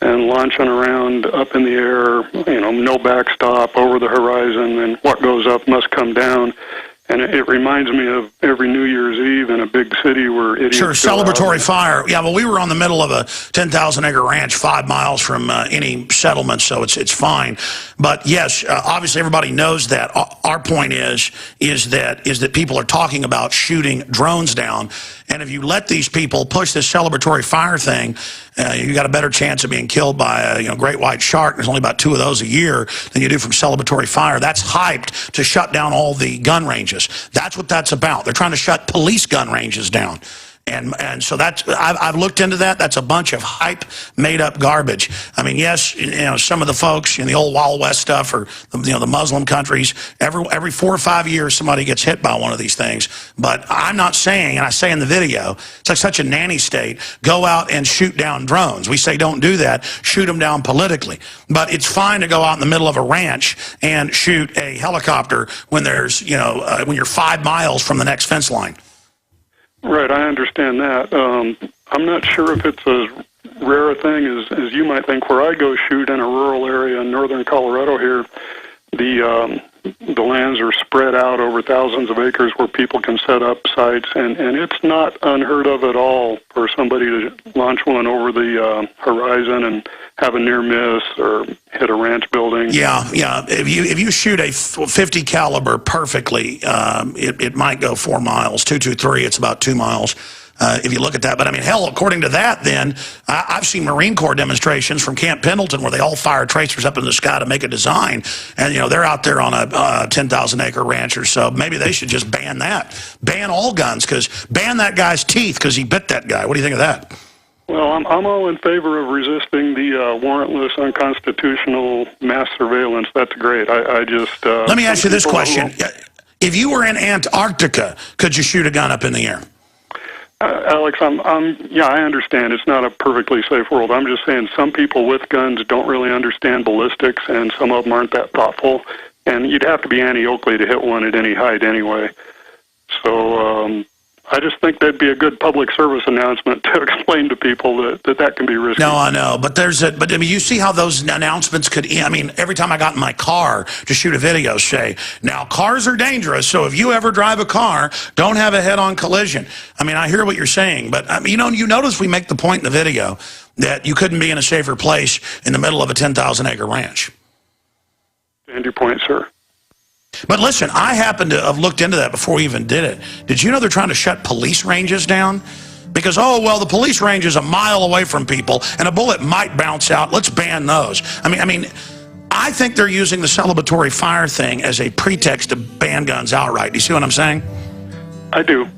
and launching around up in the air, no backstop, over the horizon, and what goes up must come down. And it reminds me of every New Year's Eve in a big city where idiots Sure, go celebratory out. fire. Yeah, well, we were on the middle of a 10,000-acre ranch 5 miles from any settlement, so it's fine. But yes, obviously everybody knows that. Our point is that people are talking about shooting drones down, and if you let these people push this celebratory fire thing, you got a better chance of being killed by a great white shark. There's only about 2 of those a year than you do from celebratory fire. That's hyped to shut down all the gun ranges. That's what that's about. They're trying to shut police gun ranges down. And so that's, I've looked into that. That's a bunch of hype, made-up garbage. I mean, yes, some of the folks in the old Wild West stuff, or the Muslim countries, every 4 or 5 years somebody gets hit by one of these things. But I'm not saying, and I say in the video, it's like such a nanny state. Go out and shoot down drones. We say don't do that. Shoot them down politically. But it's fine to go out in the middle of a ranch and shoot a helicopter when there's when you're 5 miles from the next fence line. Right, I understand that. I'm not sure if it's as rare a thing as you might think. Where I go shoot in a rural area in northern Colorado here, the lands are spread out over thousands of acres where people can set up sites, and it's not unheard of at all for somebody to launch one over the horizon and have a near miss or hit a ranch building. Yeah. If you shoot a 50 caliber perfectly, it might go 4 miles. 223, it's about 2 miles. If you look at that. But I mean, hell, according to that, then I've seen Marine Corps demonstrations from Camp Pendleton where they all fire tracers up in the sky to make a design, and they're out there on a 10,000-acre ranch or so. Maybe they should just ban that, ban all guns, ban that guy's teeth because he bit that guy. What do you think of that? Well, I'm all in favor of resisting the warrantless, unconstitutional mass surveillance. That's great. I just let me ask you this question: if you were in Antarctica, could you shoot a gun up in the air? Alex, I understand it's not a perfectly safe world. I'm just saying some people with guns don't really understand ballistics, and some of them aren't that thoughtful. And you'd have to be Annie Oakley to hit one at any height anyway. So I just think that'd be a good public service announcement to explain to people that can be risky. No, I know, but but I mean, you see how those announcements could. I mean, every time I got in my car to shoot a video, say, now cars are dangerous, so if you ever drive a car, don't have a head-on collision. I mean, I hear what you're saying, but I mean, you notice we make the point in the video that you couldn't be in a safer place in the middle of a 10,000-acre ranch. And your point, sir. But listen, I happen to have looked into that before we even did it. Did you know they're trying to shut police ranges down? Because, the police range is a mile away from people, and a bullet might bounce out. Let's ban those. I mean, I think they're using the celebratory fire thing as a pretext to ban guns outright. Do you see what I'm saying? I do.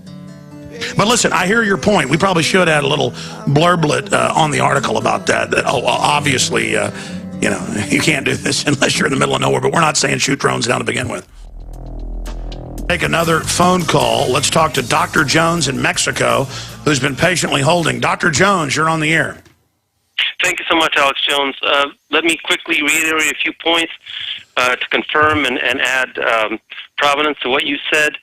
But listen, I hear your point. We probably should add a little blurblet on the article about that. Obviously, you can't do this unless you're in the middle of nowhere, but we're not saying shoot drones down to begin with. Take another phone call. Let's talk to Dr. Jones in Mexico, who's been patiently holding. Dr. Jones, you're on the air. Thank you so much, Alex Jones. Let me quickly reiterate a few points to confirm and add provenance to what you said.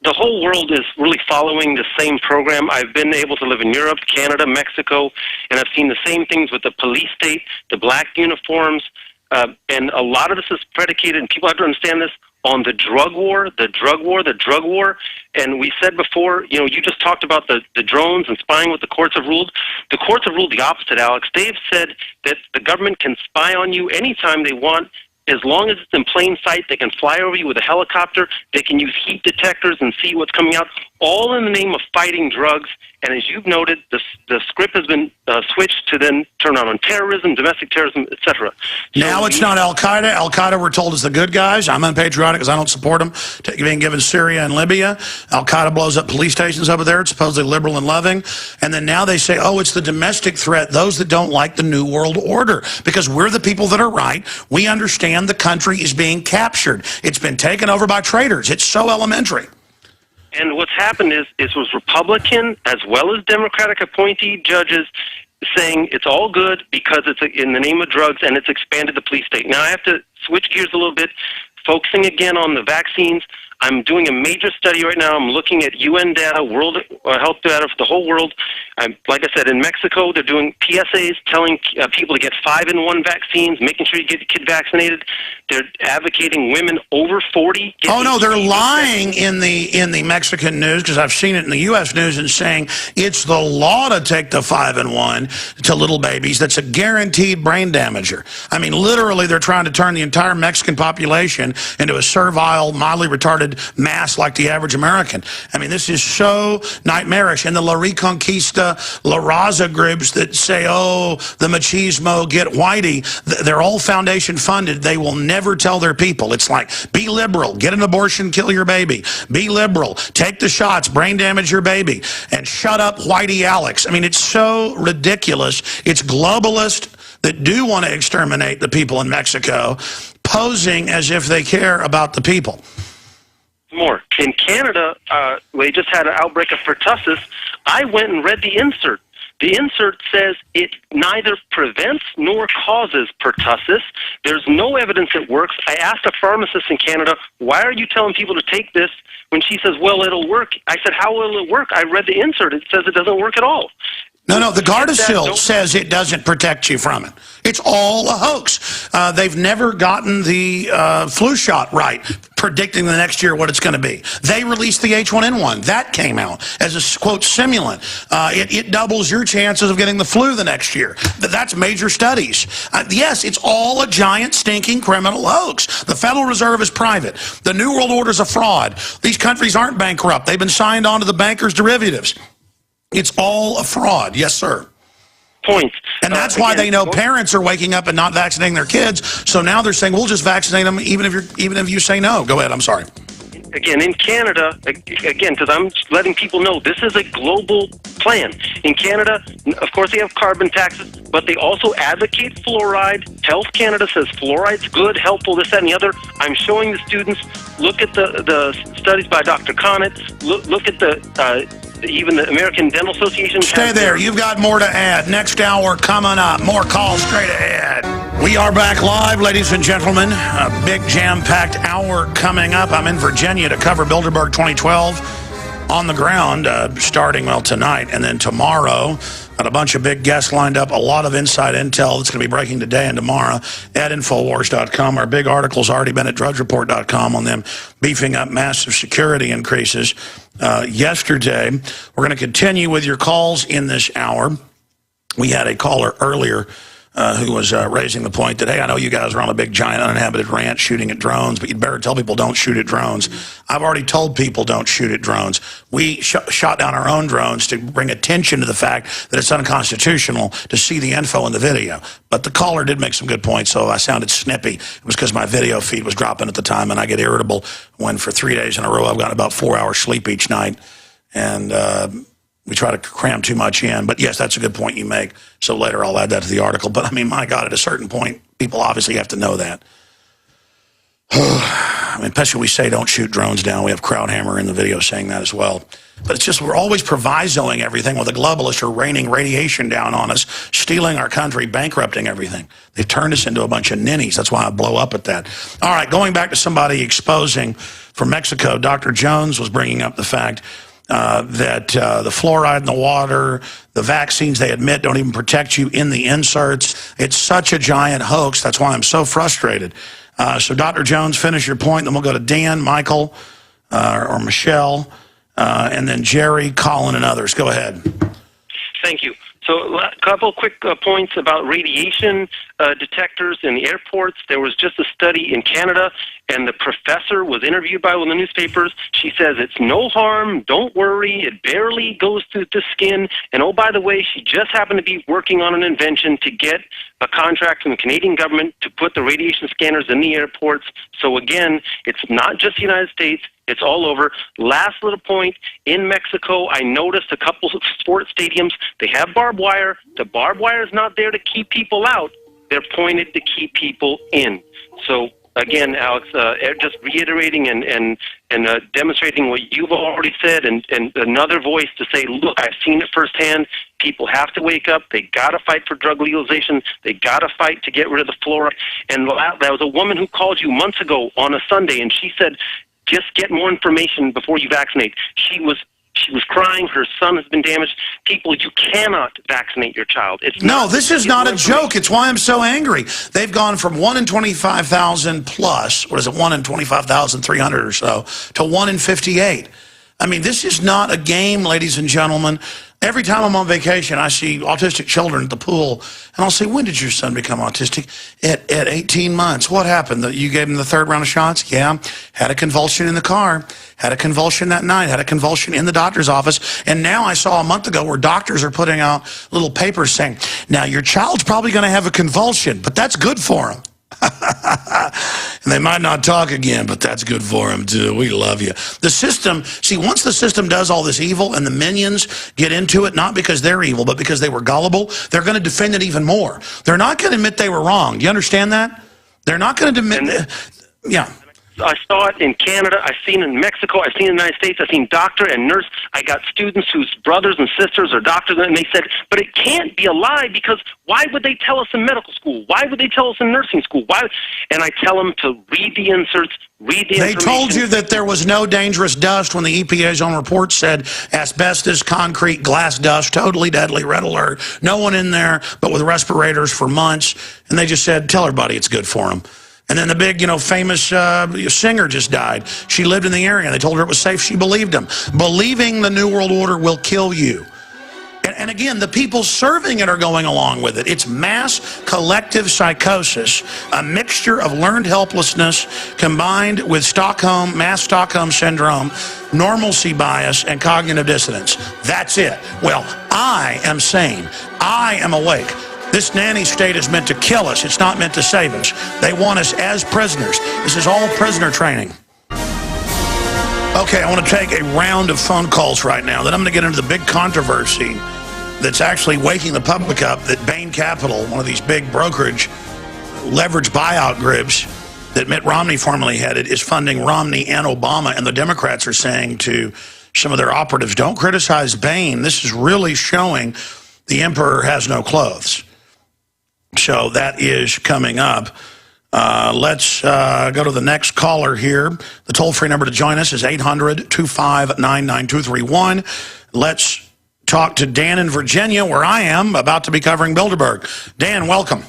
The whole world is really following the same program. I've been able to live in Europe, Canada, Mexico, and I've seen the same things with the police state, the black uniforms, and a lot of this is predicated, and people have to understand this, on the drug war. And we said before, you just talked about the drones and spying, what the courts have ruled. The courts have ruled the opposite, Alex. They've said that the government can spy on you anytime they want. As long as it's in plain sight, they can fly over you with a helicopter. They can use heat detectors and see what's coming out, all in the name of fighting drugs. And as you've noted, the script has been switched to then turn on terrorism, domestic terrorism, etc. Now it's not Al-Qaeda. Al-Qaeda, we're told, is the good guys. I'm unpatriotic because I don't support them being given Syria and Libya. Al-Qaeda blows up police stations over there. It's supposedly liberal and loving. And then now they say, it's the domestic threat, those that don't like the New World Order, because we're the people that are right. We understand the country is being captured. It's been taken over by traitors. It's so elementary. And what's happened is it was Republican as well as Democratic appointee judges saying it's all good because it's in the name of drugs, and it's expanded the police state. Now I have to switch gears a little bit, focusing again on the vaccines. I'm doing a major study right now. I'm looking at UN data, world health data for the whole world. Like I said, in Mexico, they're doing PSAs telling people to get 5-in-1 vaccines, making sure you get your kid vaccinated. They're advocating women over 40. Oh no, they're lying in the Mexican news, because I've seen it in the U.S. news, and saying it's the law to take the 5-in-1 to little babies. That's a guaranteed brain damager. I mean, literally, they're trying to turn the entire Mexican population into a servile, mildly retarded mass like the average American. I mean, this is so nightmarish. And the La Reconquista, La Raza groups that say, oh, the machismo, get whitey, they're all foundation funded. They will never tell their people. It's like, be liberal, get an abortion, kill your baby. Be liberal, take the shots, brain damage your baby, and shut up Whitey Alex. I mean, it's so ridiculous. It's globalist that do want to exterminate the people in Mexico, posing as if they care about the people. More. In Canada, they just had an outbreak of pertussis. I went and read the insert. The insert says it neither prevents nor causes pertussis. There's no evidence it works. I asked a pharmacist in Canada, why are you telling people to take this? When she says, well, it'll work. I said, how will it work? I read the insert. It says it doesn't work at all. No, the Gardasil says it doesn't protect you from it. It's all a hoax. They've never gotten the flu shot right, predicting the next year what it's going to be. They released the H1N1. That came out as a, quote, simulant. It doubles your chances of getting the flu the next year. That's major studies. Yes, it's all a giant, stinking criminal hoax. The Federal Reserve is private. The New World Order is a fraud. These countries aren't bankrupt. They've been signed on to the bankers' derivatives. It's all a fraud. Yes, sir. Points. And that's why they know parents are waking up and not vaccinating their kids. So now they're saying, we'll just vaccinate them even if you say no. Go ahead. I'm sorry. Again, in Canada, again, because I'm letting people know this is a global plan. In Canada, of course, they have carbon taxes, but they also advocate fluoride. Health Canada says fluoride's good, helpful, this, that, and the other. I'm showing the students, look at the studies by Dr. Connett, look at even the American Dental Association. Stay there. You've got more to add. Next hour coming up. More calls straight ahead. We are back live, ladies and gentlemen. A big jam-packed hour coming up. I'm in Virginia to cover Bilderberg 2012 on the ground, starting, well, tonight. And then tomorrow, got a bunch of big guests lined up, a lot of inside intel that's going to be breaking today and tomorrow at Infowars.com. Our big article's already been at DrudgeReport.com on them beefing up massive security increases yesterday. We're going to continue with your calls in this hour. We had a caller earlier who was raising the point that, hey, I know you guys are on a big, giant, uninhabited ranch shooting at drones, but you'd better tell people don't shoot at drones. I've already told people don't shoot at drones. We shot down our own drones to bring attention to the fact that it's unconstitutional to see the info in the video. But the caller did make some good points, so I sounded snippy. It was because my video feed was dropping at the time, and I get irritable when for 3 days in a row I've got about 4 hours sleep each night. And we try to cram too much in. But yes, that's a good point you make. So later I'll add that to the article. But I mean, my God, at a certain point, people obviously have to know that. I mean, especially we say don't shoot drones down. We have Crowdhammer in the video saying that as well. But it's just we're always provisoing everything while the globalists are raining radiation down on us, stealing our country, bankrupting everything. They've turned us into a bunch of ninnies. That's why I blow up at that. All right, going back to somebody exposing from Mexico, Dr. Jones was bringing up the fact that the fluoride in the water, the vaccines they admit don't even protect you in the inserts. It's such a giant hoax. That's why I'm so frustrated. So Dr. Jones, finish your point. Then we'll go to Dan, Michael, or Michelle, and then Jerry, Colin, and others. Go ahead. Thank you. So a couple quick points about radiation detectors in the airports. There was just a study in Canada, and the professor was interviewed by one of the newspapers. She says it's no harm, don't worry, it barely goes through the skin. And oh, by the way, she just happened to be working on an invention to get a contract from the Canadian government to put the radiation scanners in the airports. So again, it's not just the United States. It's all over. Last little point, in Mexico, I noticed a couple of sports stadiums, they have barbed wire. The barbed wire is not there to keep people out. They're pointed to keep people in. So, again, Alex, just reiterating and demonstrating what you've already said and another voice to say, look, I've seen it firsthand. People have to wake up. They got to fight for drug legalization. They got to fight to get rid of the fluoride. And there was a woman who called you months ago on a Sunday, and she said, just get more information before you vaccinate. She was She was crying. Her son has been damaged. People, you cannot vaccinate your child. No, this is not a joke. It's why I'm so angry. They've gone from 1 in 25,000 plus, what is it, 1 in 25,300 or so, to 1 in 58. I mean, this is not a game, ladies and gentlemen. Every time I'm on vacation, I see autistic children at the pool, and I'll say, when did your son become autistic? At 18 months. What happened? You gave him the 3rd round of shots? Yeah. Had a convulsion in the car. Had a convulsion that night. Had a convulsion in the doctor's office. And now I saw a month ago where doctors are putting out little papers saying, now your child's probably going to have a convulsion, but that's good for him. And they might not talk again, but that's good for them too. We love you. The system, see, once the system does all this evil and the minions get into it, not because they're evil, but because they were gullible, they're going to defend it even more. They're not going to admit they were wrong. Do you understand that? They're not going to admit. Yeah. I saw it in Canada. I've seen it in Mexico. I've seen it in the United States. I've seen doctor and nurse. I got students whose brothers and sisters are doctors, and they said, but it can't be a lie, because why would they tell us in medical school? Why would they tell us in nursing school? Why? And I tell them to read the inserts, read the information. They told you that there was no dangerous dust when the EPA's own report said asbestos, concrete, glass dust, totally deadly, red alert. No one in there, but with respirators for months. And they just said, tell everybody it's good for them. And then the big, famous singer just died. She lived in the area, and they told her it was safe. She believed him. Believing the New World Order will kill you. And again, the people serving it are going along with it. It's mass collective psychosis, a mixture of learned helplessness combined with mass Stockholm syndrome, normalcy bias, and cognitive dissonance. That's it. Well, I am sane. I am awake. This nanny state is meant to kill us. It's not meant to save us. They want us as prisoners. This is all prisoner training. Okay, I want to take a round of phone calls right now. Then I'm going to get into the big controversy that's actually waking the public up that Bain Capital, one of these big brokerage leverage buyout groups that Mitt Romney formerly headed, is funding Romney and Obama. And the Democrats are saying to some of their operatives, don't criticize Bain. This is really showing the emperor has no clothes. So that is coming up. Let's go to the next caller here. The toll-free number to join us is 800-259-9231. Let's talk to Dan in Virginia, where I am about to be covering Bilderberg. Dan, welcome.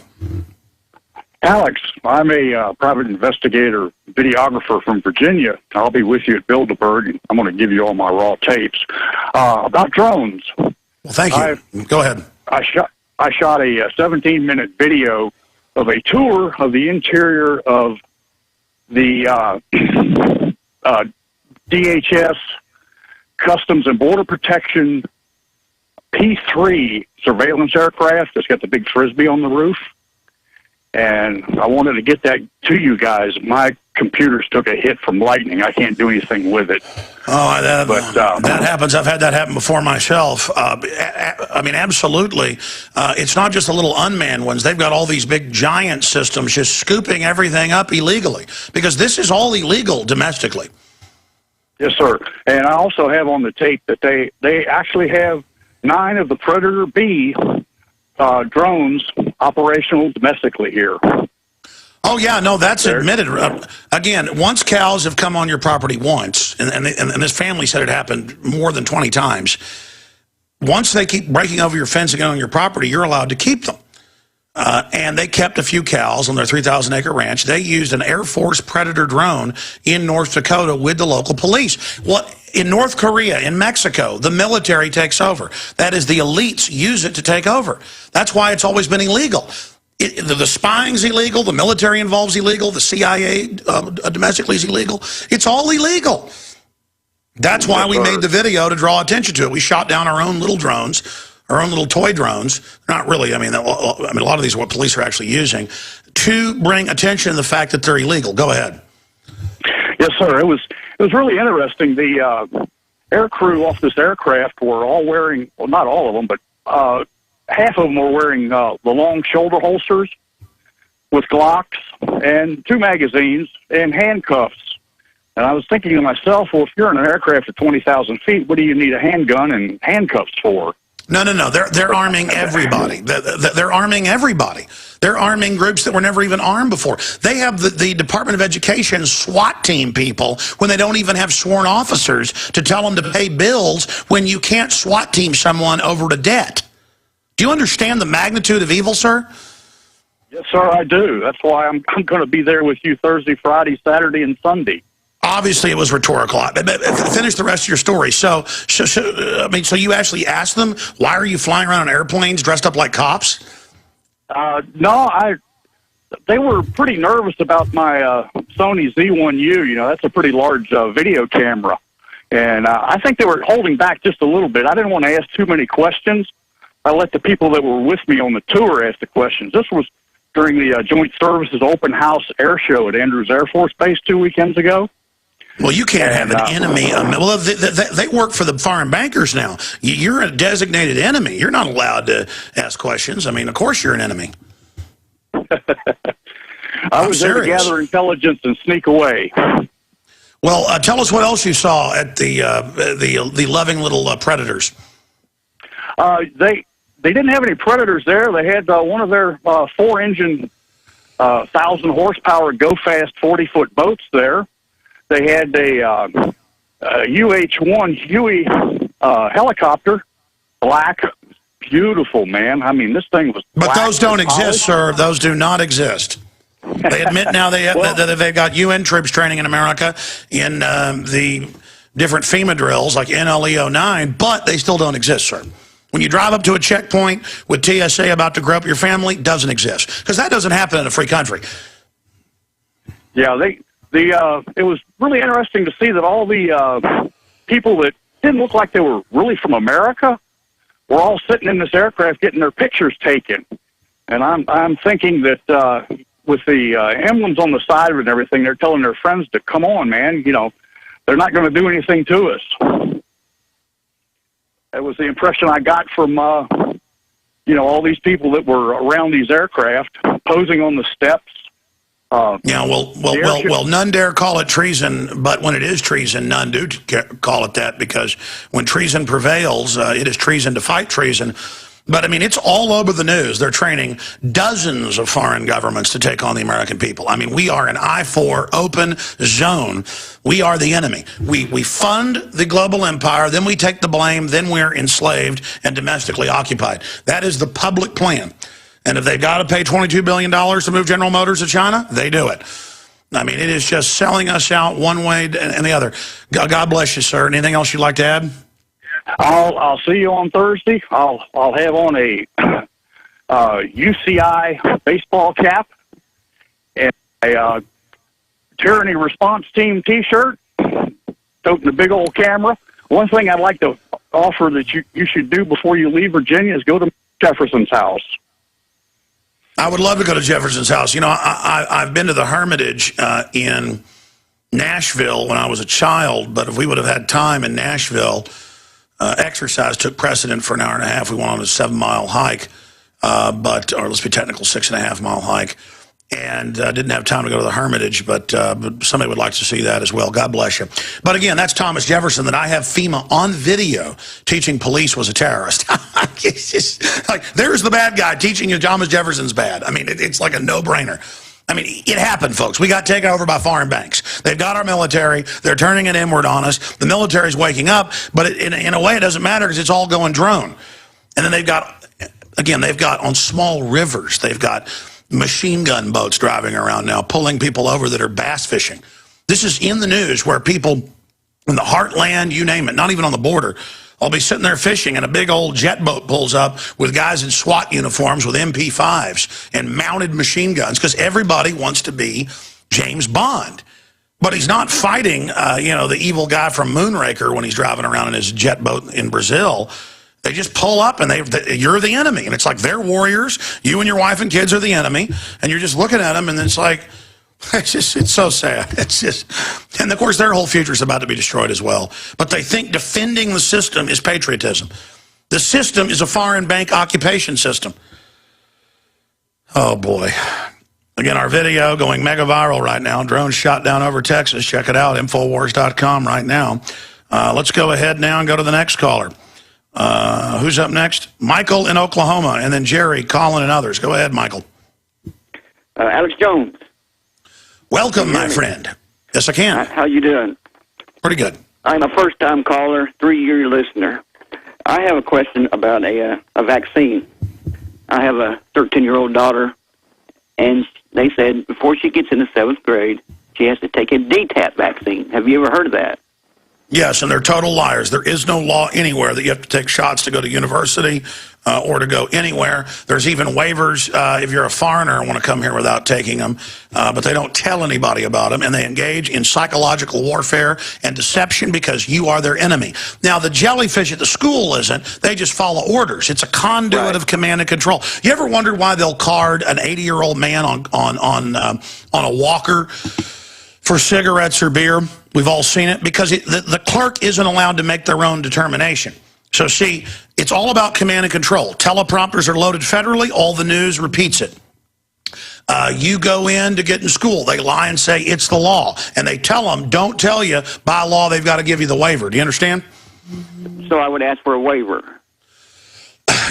Alex, I'm a private investigator, videographer from Virginia. I'll be with you at Bilderberg, and I'm going to give you all my raw tapes about drones. Well, thank you. Go ahead. I shot a 17-minute video of a tour of the interior of the DHS Customs and Border Protection P-3 surveillance aircraft that's got the big Frisbee on the roof. And I wanted to get that to you guys. My computers took a hit from lightning. I can't do anything with it. Oh, that happens. I've had that happen before myself. I mean, absolutely. It's not just the little unmanned ones. They've got all these big giant systems just scooping everything up illegally, because this is all illegal domestically. Yes, sir. And I also have on the tape that they actually have 9 of the Predator B drones operational domestically here. Oh, yeah, no, that's admitted. Again, once cows have come on your property once, and this family said it happened more than 20 times, once they keep breaking over your fence and getting on your property, you're allowed to keep them. And they kept a few cows on their 3,000-acre ranch. They used an Air Force Predator drone in North Dakota with the local police. Well, in North Korea, in Mexico, the military takes over. That is, the elites use it to take over. That's why it's always been illegal. The spying's illegal. The military involved's illegal. The CIA domestically is illegal. It's all illegal. That's why we made the video, to draw attention to it. We shot down our own little drones, our own little toy drones. Not really. I mean, a lot of these are what police are actually using to bring attention to the fact that they're illegal. Go ahead. Yes, sir. It was really interesting. The air crew off this aircraft were all wearing, well, not all of them, but half of them were wearing the long shoulder holsters with Glocks and 2 magazines and handcuffs. And I was thinking to myself, well, if you're in an aircraft at 20,000 feet, what do you need a handgun and handcuffs for? No. They're arming everybody. They're arming everybody. They're arming groups that were never even armed before. They have the Department of Education SWAT team people when they don't even have sworn officers to tell them to pay bills when you can't SWAT team someone over to debt. Do you understand the magnitude of evil, sir? Yes, sir, I do. That's why I'm going to be there with you Thursday, Friday, Saturday, and Sunday. Obviously, it was rhetorical. Finish the rest of your story. So you actually asked them, why are you flying around on airplanes dressed up like cops? No, they were pretty nervous about my Sony Z1U. You know, that's a pretty large video camera. And I think they were holding back just a little bit. I didn't want to ask too many questions. I let the people that were with me on the tour ask the questions. This was during the Joint Services Open House Air Show at Andrews Air Force Base 2 weekends ago. Well, you can't have an enemy. Well, they work for the foreign bankers now. You're a designated enemy. You're not allowed to ask questions. I mean, of course you're an enemy. I was there to gather intelligence and sneak away. Well, tell us what else you saw at the loving little Predators. They didn't have any Predators there. They had one of their 4-engine, 1,000-horsepower, go-fast 40-foot boats there. They had a UH-1 Huey helicopter, black, beautiful, man. I mean, this thing was black. But those don't exist, sir. Those do not exist. They admit now that they've got UN troops training in America in the different FEMA drills like NLE-09, but they still don't exist, sir. When you drive up to a checkpoint with TSA about to grow up your family, doesn't exist. Because that doesn't happen in a free country. Yeah, it was really interesting to see that all the people that didn't look like they were really from America were all sitting in this aircraft getting their pictures taken. And I'm thinking that with the emblems on the side of it and everything, they're telling their friends to come on, man. You know, they're not going to do anything to us. That was the impression I got from, all these people that were around these aircraft posing on the steps. None dare call it treason, but when it is treason, none do call it that, because when treason prevails, it is treason to fight treason. But, I mean, it's all over the news. They're training dozens of foreign governments to take on the American people. I mean, we are an I-4 open zone. We are the enemy. We fund the global empire, then we take the blame, then we're enslaved and domestically occupied. That is the public plan. And if they've got to pay $22 billion to move General Motors to China, they do it. I mean, it is just selling us out one way and the other. God bless you, sir. Anything else you'd like to add? I'll see you on Thursday. I'll have on a UCI baseball cap and a Tyranny Response Team T-shirt, toting a big old camera. One thing I'd like to offer that you should do before you leave Virginia is go to Jefferson's house. I would love to go to Jefferson's house. You know, I've been to the Hermitage in Nashville when I was a child, but if we would have had time in Nashville, exercise took precedent for an hour and a half. We went on a 7-mile hike, or let's be technical, 6.5-mile hike, and didn't have time to go to the Hermitage, but somebody would like to see that as well. God bless you. But again, that's Thomas Jefferson that I have FEMA on video teaching police was a terrorist. It's just like, there's the bad guy teaching you Thomas Jefferson's bad. I mean, it's like a no-brainer. I mean, it happened, folks. We got taken over by foreign banks. They've got our military. They're turning it inward on us. The military's waking up, but in a way it doesn't matter because it's all going drone. And then they've got on small rivers, they've got machine gun boats driving around now, pulling people over that are bass fishing. This is in the news where people in the heartland, you name it, not even on the border, I'll be sitting there fishing and a big old jet boat pulls up with guys in SWAT uniforms with MP5s and mounted machine guns because everybody wants to be James Bond. But he's not fighting, the evil guy from Moonraker when he's driving around in his jet boat in Brazil. They just pull up and you're the enemy. And it's like they're warriors. You and your wife and kids are the enemy. And you're just looking at them and it's like, it's so sad. It's just, and of course their whole future is about to be destroyed as well. But they think defending the system is patriotism. The system is a foreign bank occupation system. Oh boy. Again, our video going mega viral right now. Drones shot down over Texas. Check it out, Infowars.com right now. Let's go ahead now and go to the next caller. Who's up next? Michael in Oklahoma, and then Jerry, Colin, and others. Go ahead, Michael. Alex Jones. Welcome, my friend. Yes, I can. How you doing? Pretty good. I'm a first-time caller, 3-year listener. I have a question about a vaccine. I have a 13-year-old daughter, and they said before she gets into 7th grade, she has to take a DTaP vaccine. Have you ever heard of that? Yes, and they're total liars. There is no law anywhere that you have to take shots to go to university or to go anywhere. There's even waivers if you're a foreigner and want to come here without taking them, but they don't tell anybody about them, and they engage in psychological warfare and deception because you are their enemy. Now, the jellyfish at the school isn't. They just follow orders. It's a conduit of command and control. You ever wondered why they'll card an 80-year-old man on a walker for cigarettes or beer? We've all seen it because the clerk isn't allowed to make their own determination. So see, it's all about command and control. Teleprompters are loaded federally. All the news repeats it. You go in to get in school. They lie and say it's the law. And they tell them, don't tell you, by law, they've got to give you the waiver. Do you understand? So I would ask for a waiver.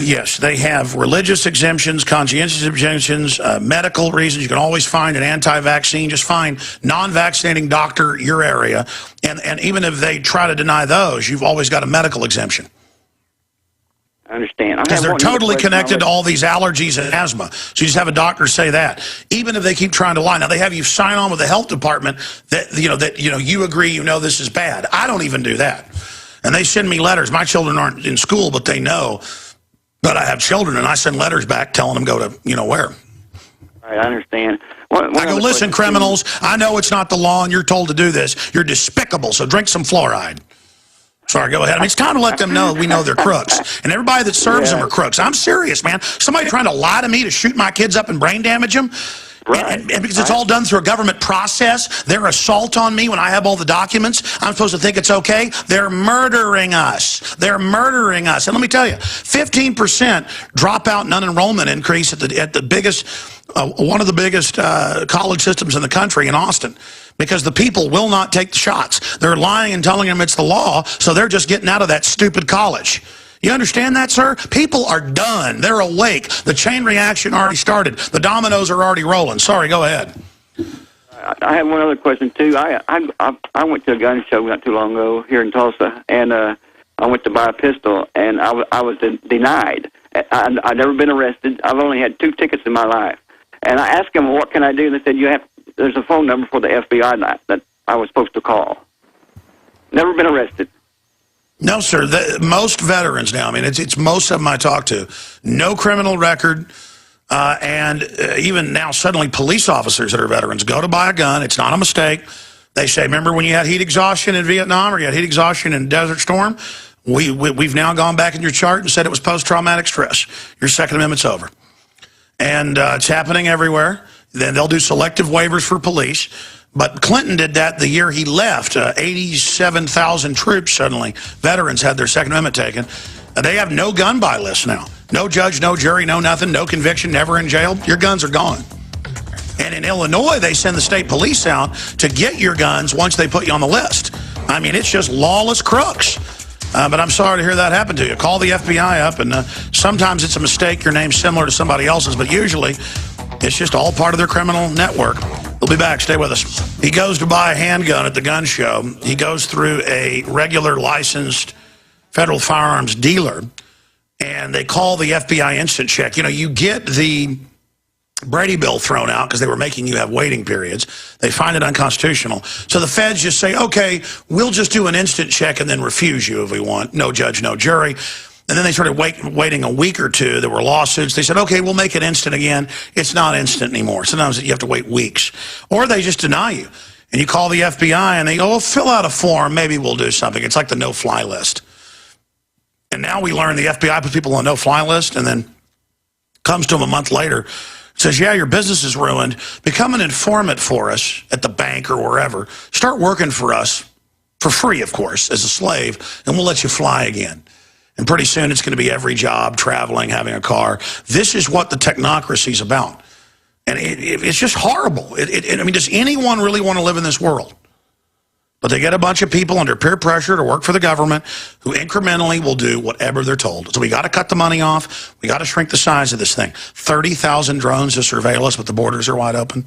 Yes, they have religious exemptions, conscientious exemptions, medical reasons. You can always find an anti-vaccine. Just find non-vaccinating doctor your area. And even if they try to deny those, you've always got a medical exemption. I understand. Because they're totally connected to all these allergies and asthma. So you just have a doctor say that. Even if they keep trying to lie. Now, they have you sign on with the health department that you agree this is bad. I don't even do that. And they send me letters. My children aren't in school, but they know that I have children, and I send letters back telling them go to, where. All right, I understand. I go, listen, criminals, I know it's not the law, and you're told to do this. You're despicable, so drink some fluoride. Sorry, go ahead. I mean, it's time to let them know we know they're crooks. And everybody that serves them are crooks. I'm serious, man. Somebody trying to lie to me to shoot my kids up and brain damage them? Right. And because it's all done through a government process, their assault on me when I have all the documents, I'm supposed to think it's okay? They're murdering us. They're murdering us. And let me tell you, 15% dropout and unenrollment increase at the biggest, one of the biggest college systems in the country in Austin. Because the people will not take the shots. They're lying and telling them it's the law, so they're just getting out of that stupid college. You understand that, sir? People are done. They're awake. The chain reaction already started. The dominoes are already rolling. Sorry, go ahead. I have one other question, too. I went to a gun show not too long ago here in Tulsa, and I went to buy a pistol, and I was denied. I've never been arrested. I've only had 2 tickets in my life. And I asked them, what can I do? And they said, there's a phone number for the FBI that I was supposed to call. Never been arrested. No, sir. Most veterans now, I mean, it's most of them I talk to, no criminal record, and even now suddenly police officers that are veterans go to buy a gun. It's not a mistake. They say, remember when you had heat exhaustion in Vietnam or you had heat exhaustion in Desert Storm? We've now gone back in your chart and said it was post-traumatic stress. Your Second Amendment's over. And it's happening everywhere. Then they'll do selective waivers for police. But Clinton did that the year he left. 87,000 troops suddenly, veterans, had their Second Amendment taken. They have no gun buy list now. No judge, no jury, no nothing, no conviction, never in jail. Your guns are gone. And in Illinois, they send the state police out to get your guns once they put you on the list. I mean, it's just lawless crooks. But I'm sorry to hear that happen to you. Call the FBI up, and sometimes it's a mistake. Your name's similar to somebody else's, but usually it's just all part of their criminal network. We'll be back. Stay with us. He goes to buy a handgun at the gun show. He goes through a regular licensed federal firearms dealer, and they call the FBI instant check. You get the Brady bill thrown out because they were making you have waiting periods. They find it unconstitutional. So the feds just say, okay, we'll just do an instant check and then refuse you if we want. No judge, no jury. And then they started waiting a week or two. There were lawsuits. They said, okay, we'll make it instant again. It's not instant anymore. Sometimes you have to wait weeks. Or they just deny you. And you call the FBI and they go, oh, fill out a form. Maybe we'll do something. It's like the no-fly list. And now we learn the FBI puts people on no-fly list and then comes to them a month later, says, yeah, your business is ruined. Become an informant for us at the bank or wherever. Start working for us for free, of course, as a slave, and we'll let you fly again. And pretty soon it's going to be every job, traveling, having a car. This is what the technocracy is about. And it's just horrible. I mean, does anyone really want to live in this world? But they get a bunch of people under peer pressure to work for the government who incrementally will do whatever they're told. So we got to cut the money off. We got to shrink the size of this thing. 30,000 drones to surveil us, but the borders are wide open.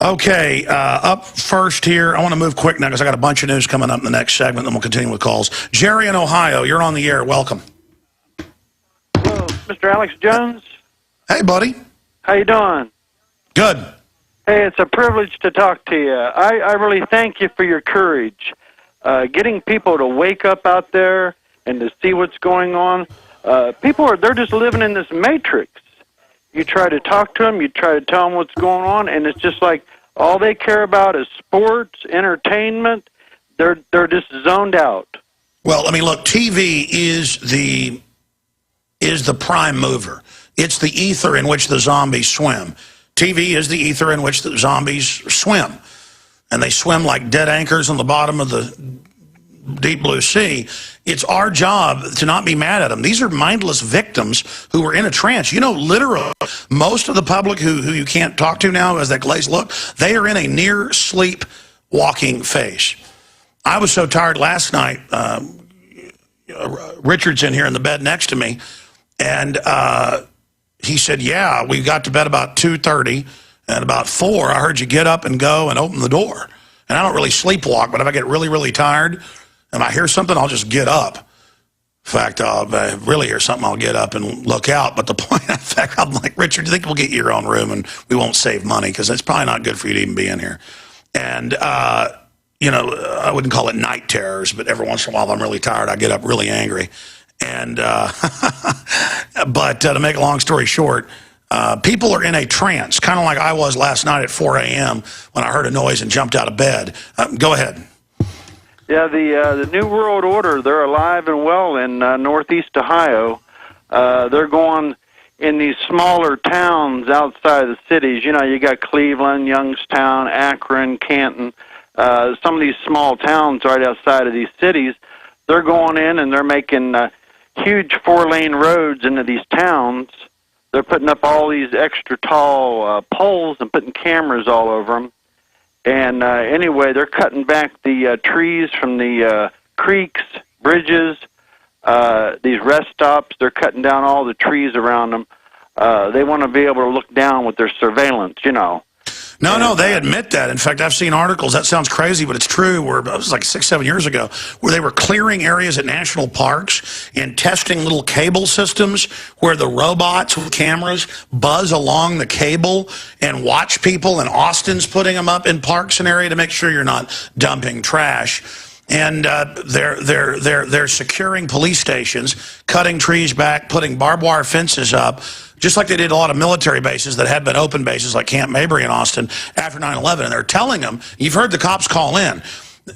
Okay, up first here, I want to move quick now because I got a bunch of news coming up in the next segment, then we'll continue with calls. Jerry in Ohio, you're on the air. Welcome. Hello, Mr. Alex Jones. Hey, buddy. How you doing? Good. Hey, it's a privilege to talk to you. I really thank you for your courage. Getting people to wake up out there and to see what's going on. They're just living in this matrix. You try to talk to them, you try to tell them what's going on, and it's just like all they care about is sports, entertainment. They're just zoned out. Well, I mean, look, TV is the prime mover. It's the ether in which the zombies swim. TV is the ether in which the zombies swim. And they swim like dead anchors on the bottom of the deep blue sea. It's our job to not be mad at them. These are mindless victims who are in a trance. You know, literally, most of the public who you can't talk to now as that glazed look, they are in a near sleep walking phase. I was so tired last night. Richard's in here in the bed next to me, and he said, yeah, we got to bed about 2:30, and about 4, I heard you get up and go and open the door. And I don't really sleepwalk, but if I get really, really tired and I hear something, I'll just get up. In fact, if I really hear something, I'll get up and look out. But the point, in fact, I'm like, Richard, do you think we'll get you your own room and we won't save money? Because it's probably not good for you to even be in here. And, you know, I wouldn't call it night terrors, but every once in a while, if I'm really tired, I get up really angry. And, but to make a long story short, people are in a trance, kind of like I was last night at 4 a.m. when I heard a noise and jumped out of bed. Go ahead. Yeah, the New World Order, they're alive and well in northeast Ohio. They're going in these smaller towns outside the cities. You know, you got Cleveland, Youngstown, Akron, Canton, some of these small towns right outside of these cities. They're going in and they're making huge 4-lane roads into these towns. They're putting up all these extra tall poles and putting cameras all over them. And anyway, they're cutting back the trees from the creeks, bridges, these rest stops. They're cutting down all the trees around them. They want to be able to look down with their surveillance, you know. No, they admit that. In fact, I've seen articles, that sounds crazy, but it's true, where it was like 6-7 years ago, where they were clearing areas at national parks and testing little cable systems where the robots with cameras buzz along the cable and watch people, and Austin's putting them up in parks and area to make sure you're not dumping trash. And they're securing police stations, cutting trees back, putting barbed wire fences up, just like they did a lot of military bases that had been open bases like Camp Mabry in Austin after 9/11. And they're telling them, you've heard the cops call in.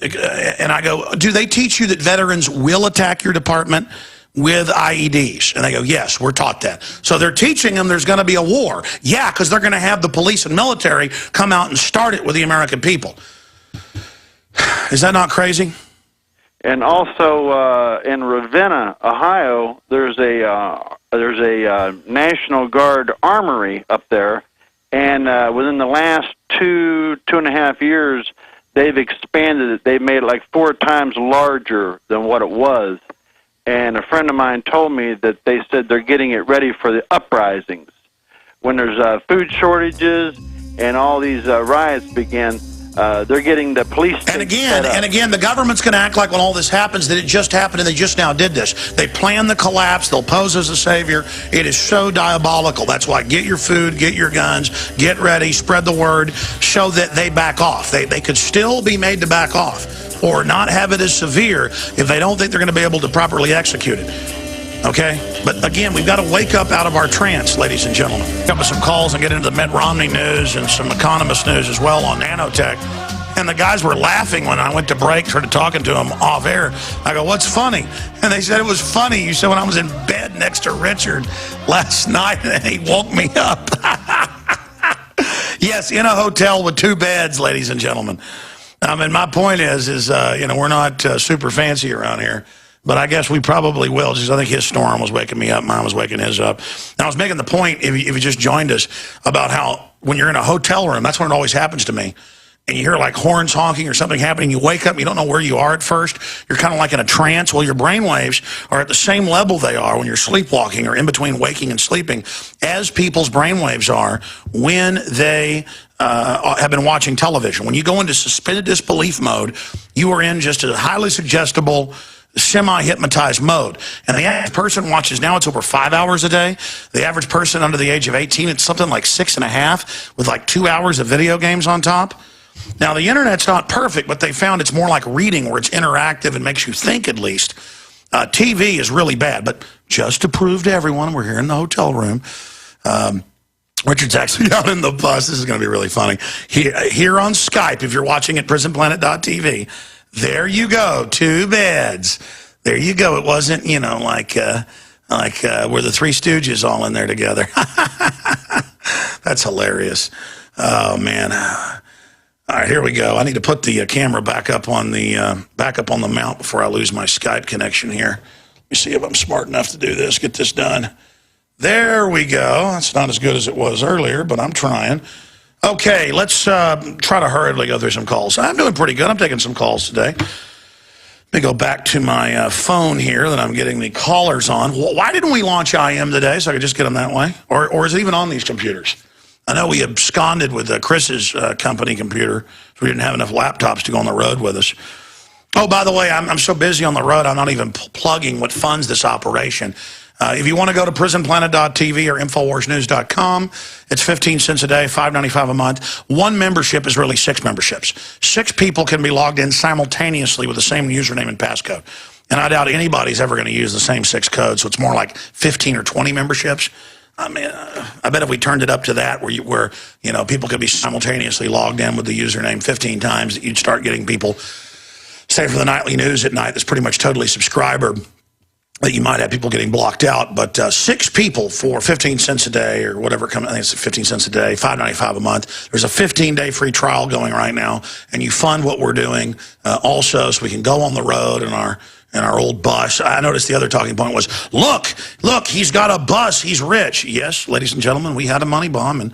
And I go, do they teach you that veterans will attack your department with IEDs? And they go, yes, we're taught that. So they're teaching them there's going to be a war. Yeah, because they're going to have the police and military come out and start it with the American people. Is that not crazy? And also in Ravenna, Ohio, there's a National Guard armory up there, and within the last 2.5 years, they've expanded it. They've made it like 4 times larger than what it was. And a friend of mine told me that they said they're getting it ready for the uprisings. When there's food shortages and all these riots begin, they're getting the police. And again, the government's going to act like when all this happens that it just happened and they just now did this. They plan the collapse. They'll pose as a savior. It is so diabolical. That's why get your food, get your guns, get ready, spread the word, show that they back off. They could still be made to back off or not have it as severe if they don't think they're going to be able to properly execute it. Okay? But again, we've got to wake up out of our trance, ladies and gentlemen. Come with some calls and get into the Mitt Romney news and some economist news as well on nanotech. And the guys were laughing when I went to break, started talking to them off air. I go, what's funny? And they said it was funny. You said when I was in bed next to Richard last night and he woke me up. Yes, in a hotel with 2 beds, ladies and gentlemen. And my point is you know, we're not super fancy around here. But I guess we probably will. Just I think his storm was waking me up. Mine was waking his up. And I was making the point, if you just joined us, about how when you're in a hotel room, that's when it always happens to me. and you hear like horns honking or something happening, you wake up, and you don't know where you are at first. You're kind of like in a trance. Well, your brain waves are at the same level they are when you're sleepwalking or in between waking and sleeping as people's brain waves are when they have been watching television. When you go into suspended disbelief mode, you are in just a highly suggestible, semi-hypnotized mode. And the average person watches now, it's over 5 hours a day. The average person under the age of 18, it's something like 6.5 with like 2 hours of video games on top. Now, the internet's not perfect, but they found it's more like reading where it's interactive and makes you think at least. TV is really bad, but just to prove to everyone, we're here in the hotel room. Richard's actually down in the bus. This is going to be really funny. Here on Skype, if you're watching at prisonplanet.tv, there you go, 2 beds. There you go. It wasn't, you know, like we're the Three Stooges all in there together. That's hilarious. Oh, man. All right, here we go. I need to put the camera back up on the mount before I lose my Skype connection here. Let me see if I'm smart enough to do this, get this done. There we go. That's not as good as it was earlier, but I'm trying. Okay, let's try to hurriedly go through some calls. I'm doing pretty good. I'm taking some calls today. Let me go back to my phone here that I'm getting the callers on. Why didn't we launch IM today so I could just get them that way? Or is it even on these computers? I know we absconded with Chris's company computer, so we didn't have enough laptops to go on the road with us. Oh, by the way, I'm so busy on the road, I'm not even plugging what funds this operation. If you want to go to prisonplanet.tv or infowarsnews.com, it's 15 cents a day, $5.95 a month. One membership is really 6 memberships. 6 people can be logged in simultaneously with the same username and passcode. And I doubt anybody's ever going to use the same 6 codes, so it's more like 15 or 20 memberships. I mean, I bet if we turned it up to that, where people could be simultaneously logged in with the username 15 times, you'd start getting people, say for the nightly news at night, that's pretty much totally subscriber, that you might have people getting blocked out. But 6 people for 15 cents a day or whatever, I think it's 15 cents a day, $5.95 a month. There's a 15-day free trial going right now, and you fund what we're doing also, so we can go on the road in our old bus. I noticed the other talking point was, look, he's got a bus, he's rich. Yes, ladies and gentlemen, we had a money bomb, and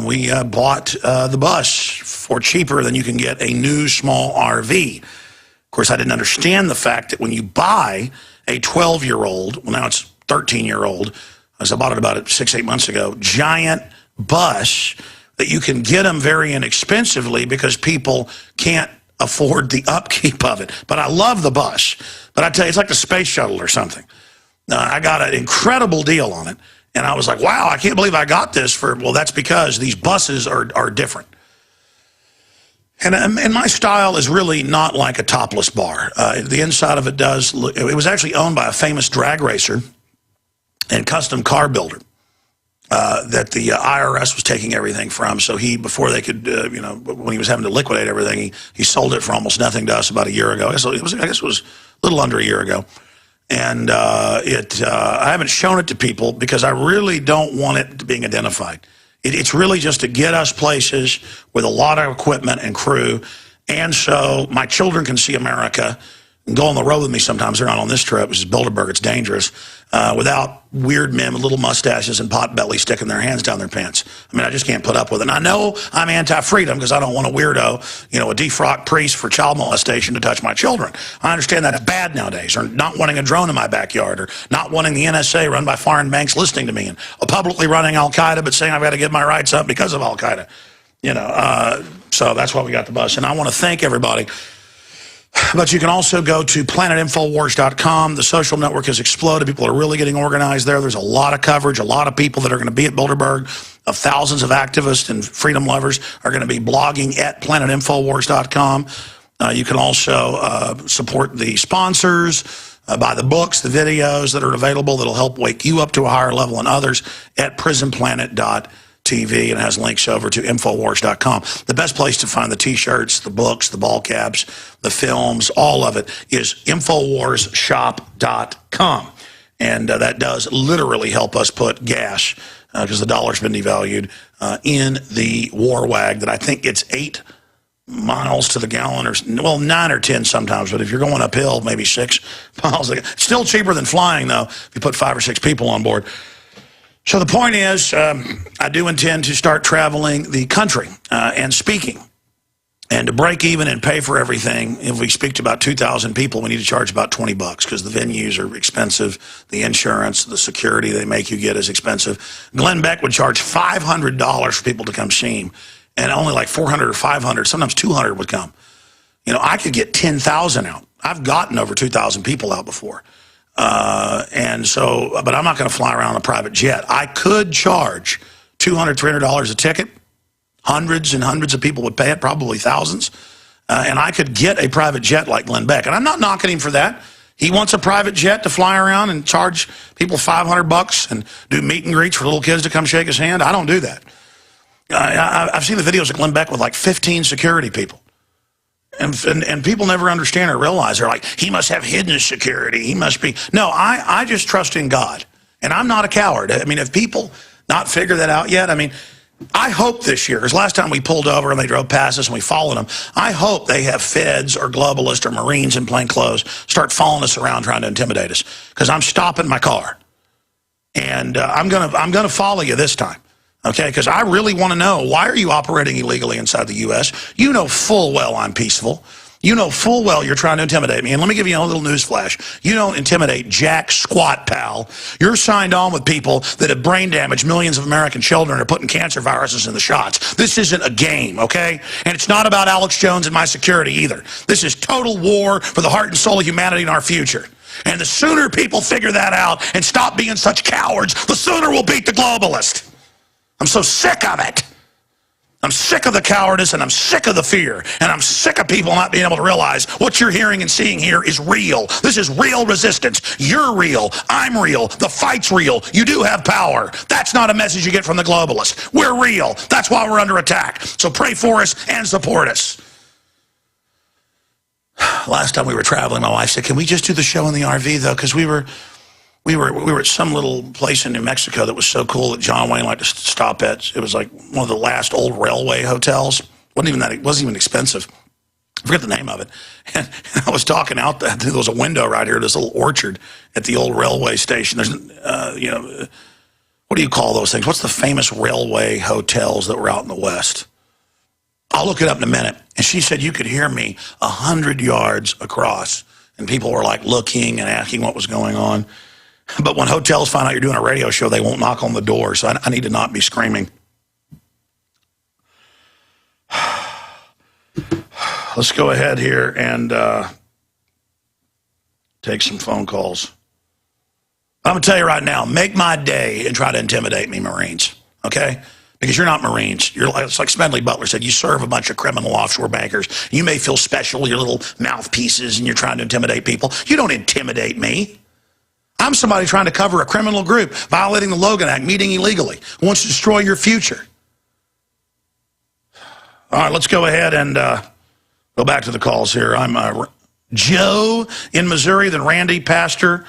we bought the bus for cheaper than you can get a new small RV. Of course, I didn't understand the fact that when you buy a 12-year-old, well, now it's 13-year-old, as I bought it about 6-8 months ago, giant bus, that you can get them very inexpensively because people can't afford the upkeep of it. But I love the bus. But I tell you, it's like the space shuttle or something. I got an incredible deal on it, and I was like, wow, I can't believe I got this for, well, that's because these buses are different. And my style is really not like a topless bar. The inside of it does look, it was actually owned by a famous drag racer and custom car builder that the IRS was taking everything from. So before they could, when he was having to liquidate everything, he sold it for almost nothing to us about a year ago. I guess it was a little under a year ago. And I haven't shown it to people because I really don't want it being identified. It's really just to get us places with a lot of equipment and crew, and so my children can see America and go on the road with me sometimes. They're not on this trip, which is Bilderberg. It's dangerous, without weird men with little mustaches and pot bellies sticking their hands down their pants. I mean, I just can't put up with it. And I know I'm anti-freedom because I don't want a weirdo, a defrocked priest for child molestation to touch my children. I understand that's bad nowadays, or not wanting a drone in my backyard, or not wanting the NSA run by foreign banks listening to me, and publicly running Al-Qaeda but saying I've got to give my rights up because of Al-Qaeda. So that's why we got the bus. And I want to thank everybody. But you can also go to planetinfowars.com. The social network has exploded. People are really getting organized there. There's a lot of coverage, a lot of people that are going to be at Bilderberg. Thousands of activists and freedom lovers are going to be blogging at planetinfowars.com. You can also support the sponsors, buy the books, the videos that are available that'll help wake you up to a higher level than others at prisonplanet.tv. TV, and it has links over to Infowars.com. The best place to find the T-shirts, the books, the ball caps, the films, all of it is InfoWarsShop.com. And that does literally help us put gas, because the dollar's been devalued, in the war wag that I think it's 8 miles to the gallon, or 9 or 10 sometimes, but if you're going uphill, maybe 6 miles. Still cheaper than flying, though, if you put 5 or 6 people on board. So the point is, I do intend to start traveling the country and speaking. And to break even and pay for everything, if we speak to about 2,000 people, we need to charge about $20 because the venues are expensive, the insurance, the security they make you get is expensive. Glenn Beck would charge $500 for people to come see him, and only like 400 or 500, sometimes 200 would come. You know, I could get 10,000 out. I've gotten over 2,000 people out before. And so, but I'm not going to fly around in a private jet. I could charge $200, $300 a ticket. Hundreds and hundreds of people would pay it, probably thousands. And I could get a private jet like Glenn Beck. And I'm not knocking him for that. He wants a private jet to fly around and charge people $500 and do meet and greets for little kids to come shake his hand. I don't do that. I've seen the videos of Glenn Beck with like 15 security people. And people never understand or realize. They're like, he must have hidden security. He must be. No, I just trust in God. And I'm not a coward. I mean, if people not figure that out yet, I mean, I hope this year, because last time we pulled over and they drove past us and we followed them, I hope they have feds or globalists or Marines in plain clothes start following us around trying to intimidate us, because I'm stopping my car. And I'm gonna follow you this time, okay? Because I really want to know, why are you operating illegally inside the U.S.? You know full well I'm peaceful. You know full well you're trying to intimidate me. And let me give you a little news flash. You don't intimidate jack squat, pal. You're signed on with people that have brain damaged millions of American children and are putting cancer viruses in the shots. This isn't a game, okay? And it's not about Alex Jones and my security either. This is total war for the heart and soul of humanity and our future. And the sooner people figure that out and stop being such cowards, the sooner we'll beat the globalist. I'm so sick of it. I'm sick of the cowardice, and I'm sick of the fear, and I'm sick of people not being able to realize what you're hearing and seeing here is real. This is real resistance. You're real. I'm real. The fight's real. You do have power. That's not a message you get from the globalists. We're real. That's why we're under attack. So pray for us and support us. Last time we were traveling, my wife said, can we just do the show in the RV, though? Because we were at some little place in New Mexico that was so cool that John Wayne liked to stop at. It was like one of the last old railway hotels. It wasn't even expensive. I forget the name of it. And I was talking out there. There was a window right here, this little orchard at the old railway station. There's, what do you call those things? What's the famous railway hotels that were out in the West? I'll look it up in a minute. And she said you could hear me 100 yards across. And people were like looking and asking what was going on. But when hotels find out you're doing a radio show, they won't knock on the door, so I need to not be screaming. Let's go ahead here and take some phone calls. I'm going to tell you right now, make my day and try to intimidate me, Marines, okay? Because you're not Marines. It's like Smedley Butler said, you serve a bunch of criminal offshore bankers. You may feel special, your little mouthpieces, and you're trying to intimidate people. You don't intimidate me. I'm somebody trying to cover a criminal group, violating the Logan Act, meeting illegally, who wants to destroy your future. All right, let's go ahead and go back to the calls here. I'm Joe in Missouri, then Randy, Pastor,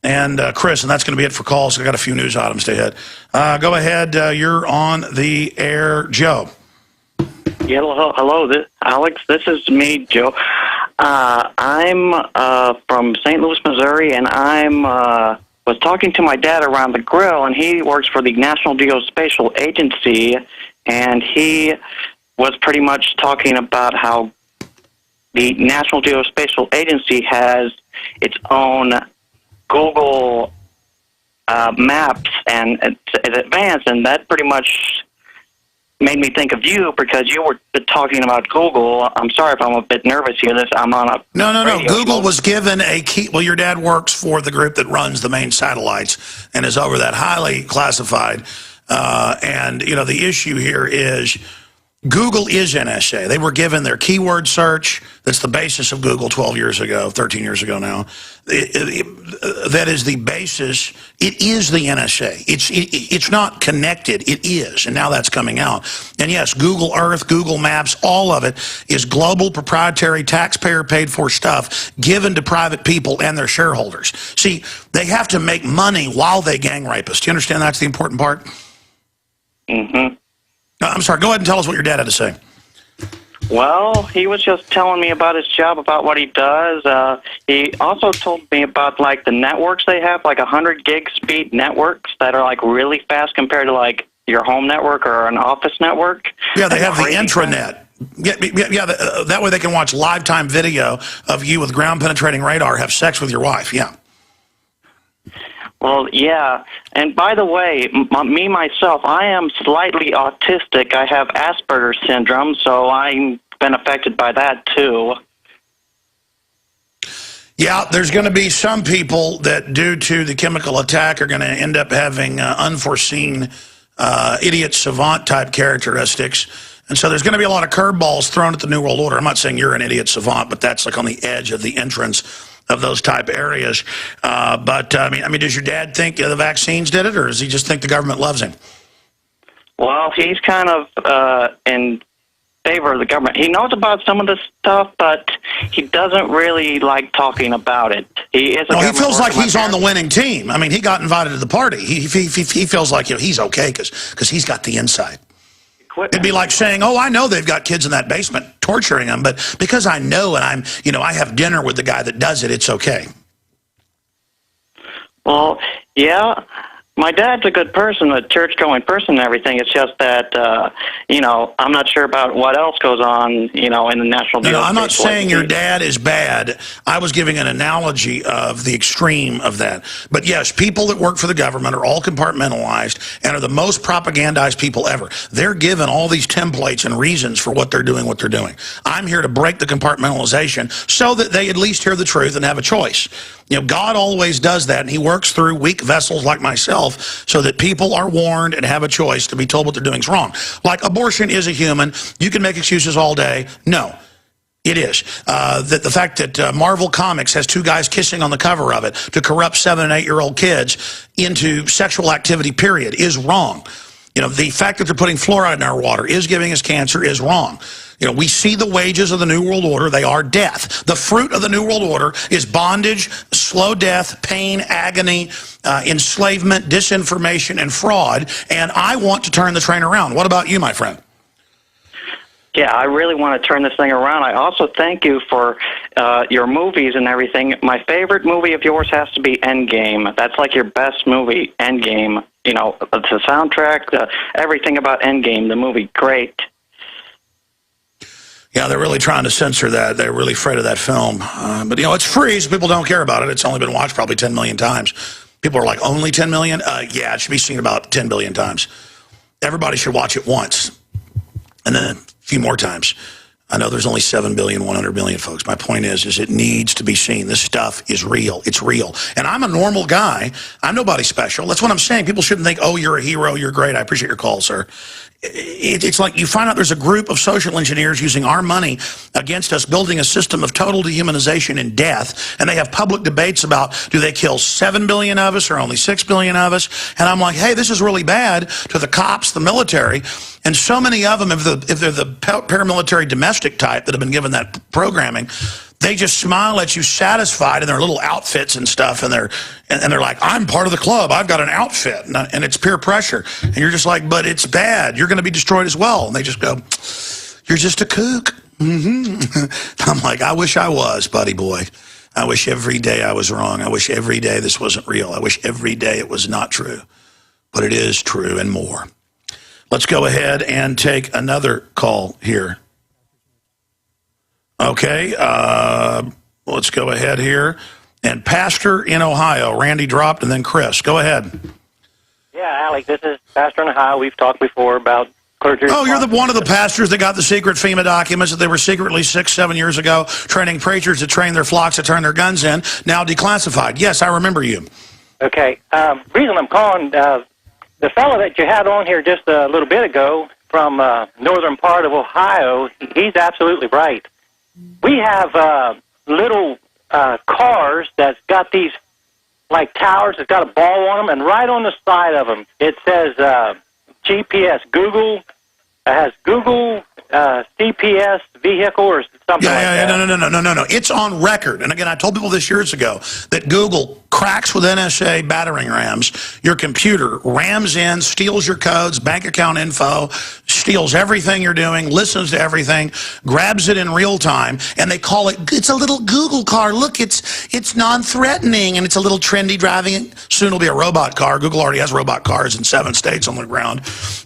and Chris, and that's going to be it for calls. I got a few news items to hit. Go ahead. You're on the air, Joe. Yeah, hello, Alex. This is me, Joe. I'm from St. Louis, Missouri, and was talking to my dad around the grill, and he works for the National Geospatial Agency, and he was pretty much talking about how the National Geospatial Agency has its own Google maps and it's advanced, and that pretty much made me think of you because you were talking about Google. I'm sorry if I'm a bit nervous here. I'm on a No. Google was given a key. Well, your dad works for the group that runs the main satellites and is over that, highly classified. And the issue here is Google is NSA. They were given their keyword search. That's the basis of Google 12 years ago, 13 years ago now. That is the basis. It is the NSA. It's not connected. It is, and now that's coming out. And yes, Google Earth, Google Maps, all of it is global, proprietary, taxpayer-paid-for stuff given to private people and their shareholders. See, they have to make money while they gang rape us. Do you understand that's the important part? Mm-hmm. I'm sorry, go ahead and tell us what your dad had to say. Well, he was just telling me about his job, about what he does. He also told me about, like, the networks they have, like 100 gig speed networks that are, like, really fast compared to, like, your home network or an office network. Yeah, they have the intranet. That way they can watch live-time video of you with ground-penetrating radar have sex with your wife. Yeah. Well, yeah. And by the way, me myself, I am slightly autistic. I have Asperger's syndrome, so I've been affected by that too. Yeah, there's going to be some people that, due to the chemical attack, are going to end up having unforeseen idiot savant type characteristics. And so there's going to be a lot of curveballs thrown at the New World Order. I'm not saying you're an idiot savant, but that's like on the edge of the entrance of those type areas. I mean, does your dad think the vaccines did it, or does he just think the government loves him? Well, he's kind of in favor of the government. He knows about some of this stuff, but he doesn't really like talking about it. He feels like he's on the winning team. I mean, he got invited to the party. He feels like he's okay because he's got the inside. It'd be like saying, "Oh, I know they've got kids in that basement torturing them, but because I know and I have dinner with the guy that does it, it's okay." Well, yeah. My dad's a good person, a church-going person and everything. It's just that, I'm not sure about what else goes on, in the national... No, I'm not saying your dad is bad. I was giving an analogy of the extreme of that. But yes, people that work for the government are all compartmentalized and are the most propagandized people ever. They're given all these templates and reasons for what they're doing, I'm here to break the compartmentalization so that they at least hear the truth and have a choice. God always does that, and he works through weak vessels like myself so that people are warned and have a choice to be told what they're doing is wrong. Like abortion is a human. You can make excuses all day. No, it is. The fact that Marvel Comics has two guys kissing on the cover of it to corrupt 7- and 8-year-old kids into sexual activity, period, is wrong. The fact that they're putting fluoride in our water is giving us cancer is wrong. We see the wages of the New World Order. They are death. The fruit of the New World Order is bondage, slow death, pain, agony, enslavement, disinformation, and fraud. And I want to turn the train around. What about you, my friend? Yeah, I really want to turn this thing around. I also thank you for your movies and everything. My favorite movie of yours has to be Endgame. That's like your best movie, Endgame. The soundtrack, everything about Endgame, the movie, great. Yeah, they're really trying to censor that. They're really afraid of that film. But, it's free, so people don't care about it. It's only been watched probably 10 million times. People are like, only 10 million? Yeah, it should be seen about 10 billion times. Everybody should watch it once, and then a few more times. I know there's only 7 billion, 100 million folks. My point is it needs to be seen. This stuff is real. It's real. And I'm a normal guy. I'm nobody special. That's what I'm saying. People shouldn't think, oh, you're a hero, you're great. I appreciate your call, sir. It's like you find out there's a group of social engineers using our money against us, building a system of total dehumanization and death, and they have public debates about, do they kill 7 billion of us or only 6 billion of us? And I'm like, hey, this is really bad to the cops, the military, and so many of them, if they're the paramilitary domestic type that have been given that programming, they just smile at you satisfied in their little outfits and stuff, and they're like, I'm part of the club. I've got an outfit, and it's peer pressure. And you're just like, but it's bad. You're going to be destroyed as well. And they just go, you're just a kook. I'm like, I wish I was, buddy boy. I wish every day I was wrong. I wish every day this wasn't real. I wish every day it was not true. But it is true and more. Let's go ahead and take another call here. Okay, let's go ahead here. And Pastor in Ohio, Randy dropped, and then Chris. Go ahead. Yeah, Alec, this is Pastor in Ohio. We've talked before about clergy. Oh, you're one of the pastors that got the secret FEMA documents that they were secretly 6-7 years ago training preachers to train their flocks to turn their guns in, now declassified. Yes, I remember you. Okay, reason I'm calling, the fellow that you had on here just a little bit ago from northern part of Ohio, he's absolutely right. We have little cars that's got these like towers that's got a ball on them, and right on the side of them it says GPS. Google has Google CPS vehicle or something like that. No. It's on record. And again, I told people this years ago that Google cracks with NSA battering rams your computer, rams in, steals your codes, bank account info, steals everything you're doing, listens to everything, grabs it in real time, and they call it, it's a little Google car. Look, it's non-threatening, and it's a little trendy driving. Soon it'll be a robot car. Google already has robot cars in 7 states on the ground.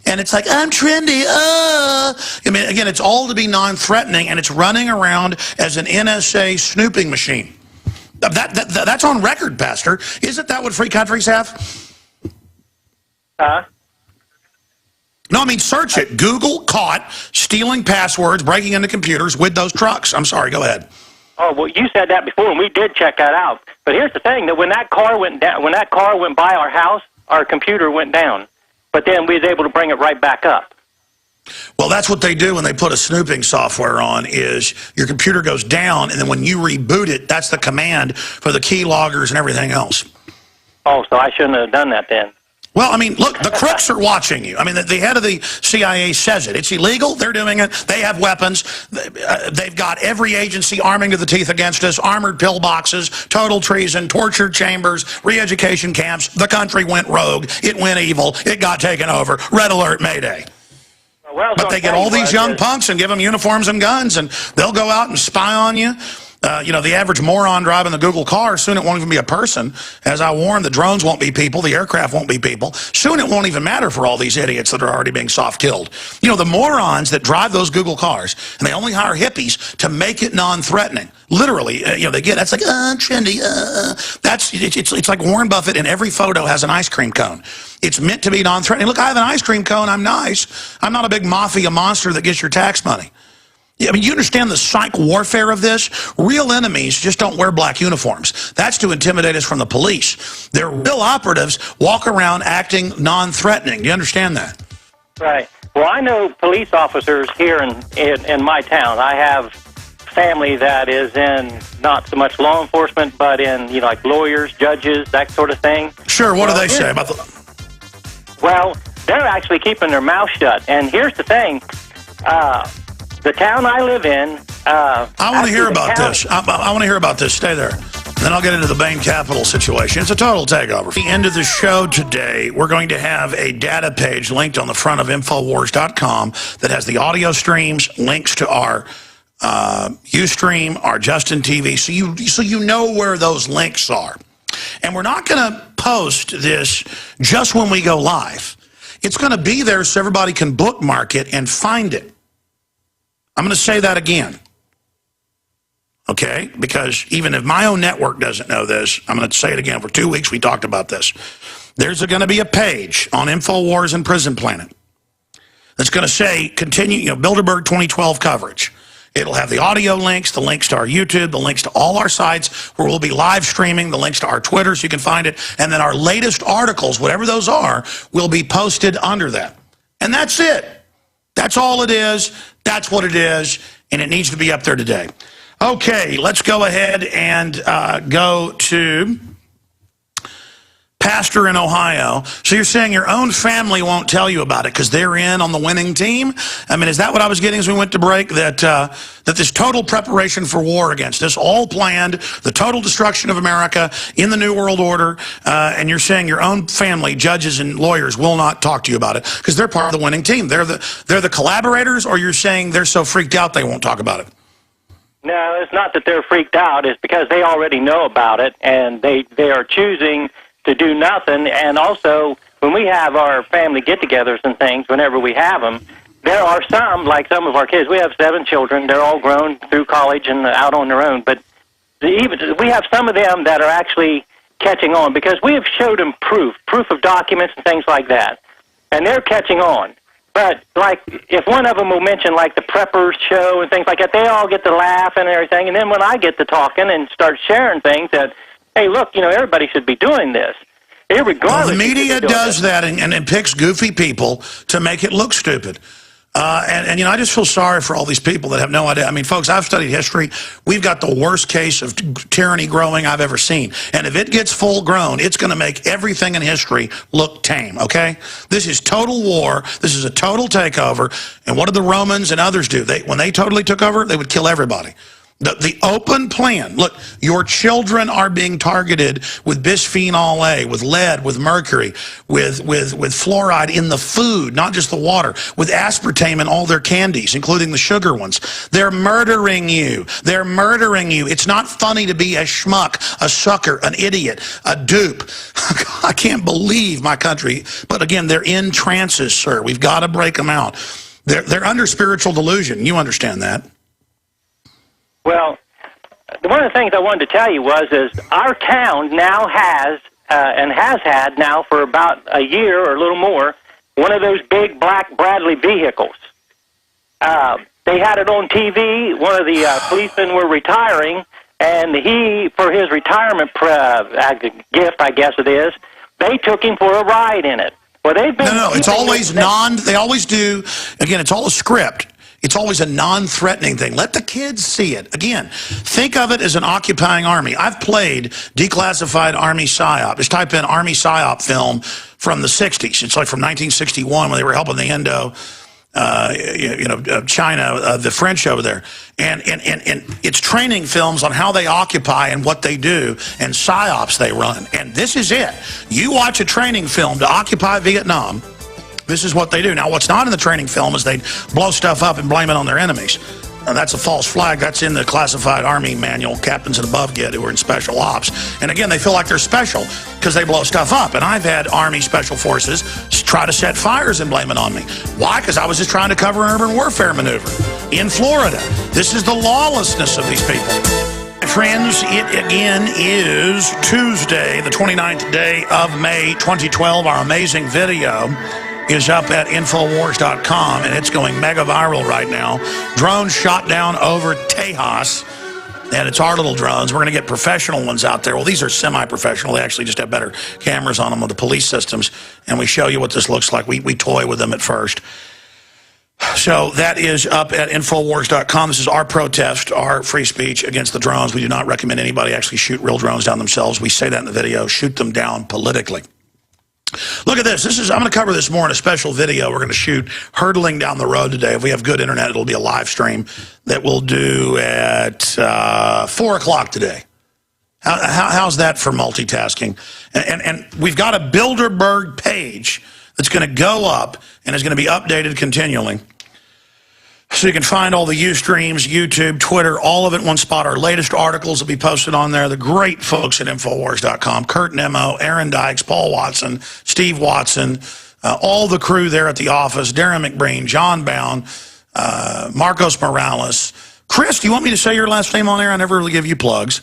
And it's like, I'm trendy. I mean, again, it's all to be non-threatening, and it's running around as an NSA snooping machine. That's on record, Pastor. Isn't that what free countries have? No, I mean, search it. Google caught stealing passwords, breaking into computers with those trucks. I'm sorry, go ahead. Oh, well, you said that before, and we did check that out. But here's the thing, that when that car went down, when that car went by our house, our computer went down. But then we was able to bring it right back up. Well, that's what they do when they put a snooping software on, is your computer goes down, and then when you reboot it, that's the command for the key loggers and everything else. Oh, so I shouldn't have done that then. Well, I mean, look, the crooks are watching you. I mean, the head of the CIA says it. It's illegal. They're doing it. They have weapons. They've got every agency arming to the teeth against us, armored pillboxes, total treason, torture chambers, re-education camps. The country went rogue. It went evil. It got taken over. Red alert, Mayday. Well, but they get all these young punks and give them uniforms and guns, and they'll go out and spy on you. You know, the average moron driving the Google car, soon it won't even be a person. As I warned, the drones won't be people, the aircraft won't be people. Soon it won't even matter for all these idiots that are already being soft-killed. You know, the morons that drive those Google cars, and they only hire hippies to make it non-threatening. Literally, you know, they get, that's like, trendy, it's like Warren Buffett in every photo has an ice cream cone. It's meant to be non-threatening. Look, I have an ice cream cone, I'm nice. I'm not a big mafia monster that gets your tax money. I mean, you understand the psych warfare of this? Real enemies just don't wear black uniforms. That's to intimidate us from the police. Their real operatives walk around acting non-threatening. Do you understand that? Right. Well, I know police officers here in my town. I have family that is in not so much law enforcement, but in, you know, like lawyers, judges, that sort of thing. Sure. What do they say about the... Well, they're actually keeping their mouth shut. And here's the thing. The town I live in... I want to hear about this. I want to hear about this. Stay there. Then I'll get into the Bain Capital situation. It's a total takeover. At the end of the show today, we're going to have a data page linked on the front of Infowars.com that has the audio streams, links to our Ustream, our Justin TV, so you know where those links are. And we're not going to post this just when we go live. It's going to be there so everybody can bookmark it and find it. I'm going to say that again, okay? Because even if my own network doesn't know this, I'm going to say it again. For 2 weeks, we talked about this. There's going to be a page on Infowars and Prison Planet that's going to say, continue, you know, Bilderberg 2012 coverage. It'll have the audio links, the links to our YouTube, the links to all our sites where we'll be live streaming, the links to our Twitter so you can find it, and then our latest articles, whatever those are, will be posted under that. And that's it. That's all it is. That's what it is, and it needs to be up there today. Okay, let's go ahead and go to Pastor in Ohio. So you're saying your own family won't tell you about it because they're in on the winning team? I mean, is that what I was getting as we went to break? That this total preparation for war against us, all planned, the total destruction of America in the New World Order, and you're saying your own family, judges and lawyers, will not talk to you about it because they're part of the winning team. They're the collaborators, or you're saying they're so freaked out they won't talk about it? No, it's not that they're freaked out. It's because they already know about it, and they are choosing to do nothing. And also, when we have our family get-togethers and things, whenever we have them, there are some, like some of our kids, we have 7 children, they're all grown through college and out on their own, but we have some of them that are actually catching on because we have showed them proof of documents and things like that, and they're catching on. But, like, if one of them will mention, like, the Preppers show and things like that, they all get to laugh and everything, and then when I get to talking and start sharing things that, hey, look, you know, everybody should be doing this. Irregardless, well, the media does that and picks goofy people to make it look stupid. And, you know, I just feel sorry for all these people that have no idea. I mean, folks, I've studied history. We've got the worst case of tyranny growing I've ever seen. And if it gets full grown, it's going to make everything in history look tame, okay? This is total war. This is a total takeover. And what did the Romans and others do? When they totally took over, they would kill everybody. The open plan, look, your children are being targeted with bisphenol A, with lead, with mercury, with fluoride in the food, not just the water, with aspartame in all their candies, including the sugar ones. They're murdering you. They're murdering you. It's not funny to be a schmuck, a sucker, an idiot, a dupe. I can't believe my country. But again, they're in trances, sir. We've got to break them out. They're under spiritual delusion. You understand that. Well, one of the things I wanted to tell you is our town now has, and has had now for about a year or a little more, one of those big black Bradley vehicles. They had it on TV. One of the policemen were retiring, and he, for his retirement gift, I guess it is, they took him for a ride in it. Well, they've been No, it's always they always do, again, it's all a script. It's always a non-threatening thing. Let the kids see it. Again, think of it as an occupying army. I've played declassified Army PSYOP. Just type in Army PSYOP film from the 60s. It's like from 1961 when they were helping the China, the French over there. And it's training films on how they occupy and what they do and PSYOPs they run. And this is it. You watch a training film to occupy Vietnam, this is what they do. Now, what's not in the training film is they blow stuff up and blame it on their enemies. That's a false flag. That's in the classified Army manual captains and above get who are in special ops. And again, they feel like they're special because they blow stuff up. And I've had Army Special Forces try to set fires and blame it on me. Why? Because I was just trying to cover an urban warfare maneuver in Florida. This is the lawlessness of these people. Friends, it again is Tuesday, the 29th day of May 2012. Our amazing video is up at Infowars.com, and it's going mega viral right now. Drones shot down over Tejas, and it's our little drones. We're going to get professional ones out there. Well, these are semi-professional. They actually just have better cameras on them with the police systems, and we show you what this looks like. We toy with them at first. So that is up at Infowars.com. This is our protest, our free speech against the drones. We do not recommend anybody actually shoot real drones down themselves. We say that in the video. Shoot them down politically. Look at this. I'm going to cover this more in a special video we're going to shoot hurtling down the road today. If we have good internet, it'll be a live stream that we'll do at 4 o'clock today. How's that for multitasking? And we've got a Bilderberg page that's going to go up and is going to be updated continually. So you can find all the Ustreams, YouTube, Twitter, all of it in one spot. Our latest articles will be posted on there. The great folks at Infowars.com, Kurt Nemo, Aaron Dykes, Paul Watson, Steve Watson, all the crew there at the office, Darren McBreen, John Bound, Marcos Morales. Chris, do you want me to say your last name on there? I never really give you plugs.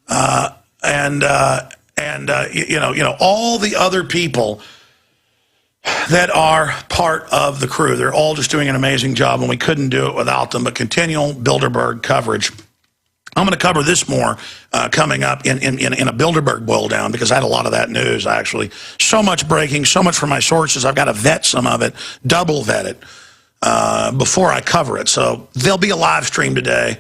All the other people that are part of the crew. They're all just doing an amazing job, and we couldn't do it without them. But continual Bilderberg coverage. I'm going to cover this more coming up in a Bilderberg boil down, because I had a lot of that news, actually. So much breaking, so much from my sources. I've got to vet some of it, double vet it before I cover it. So there'll be a live stream today.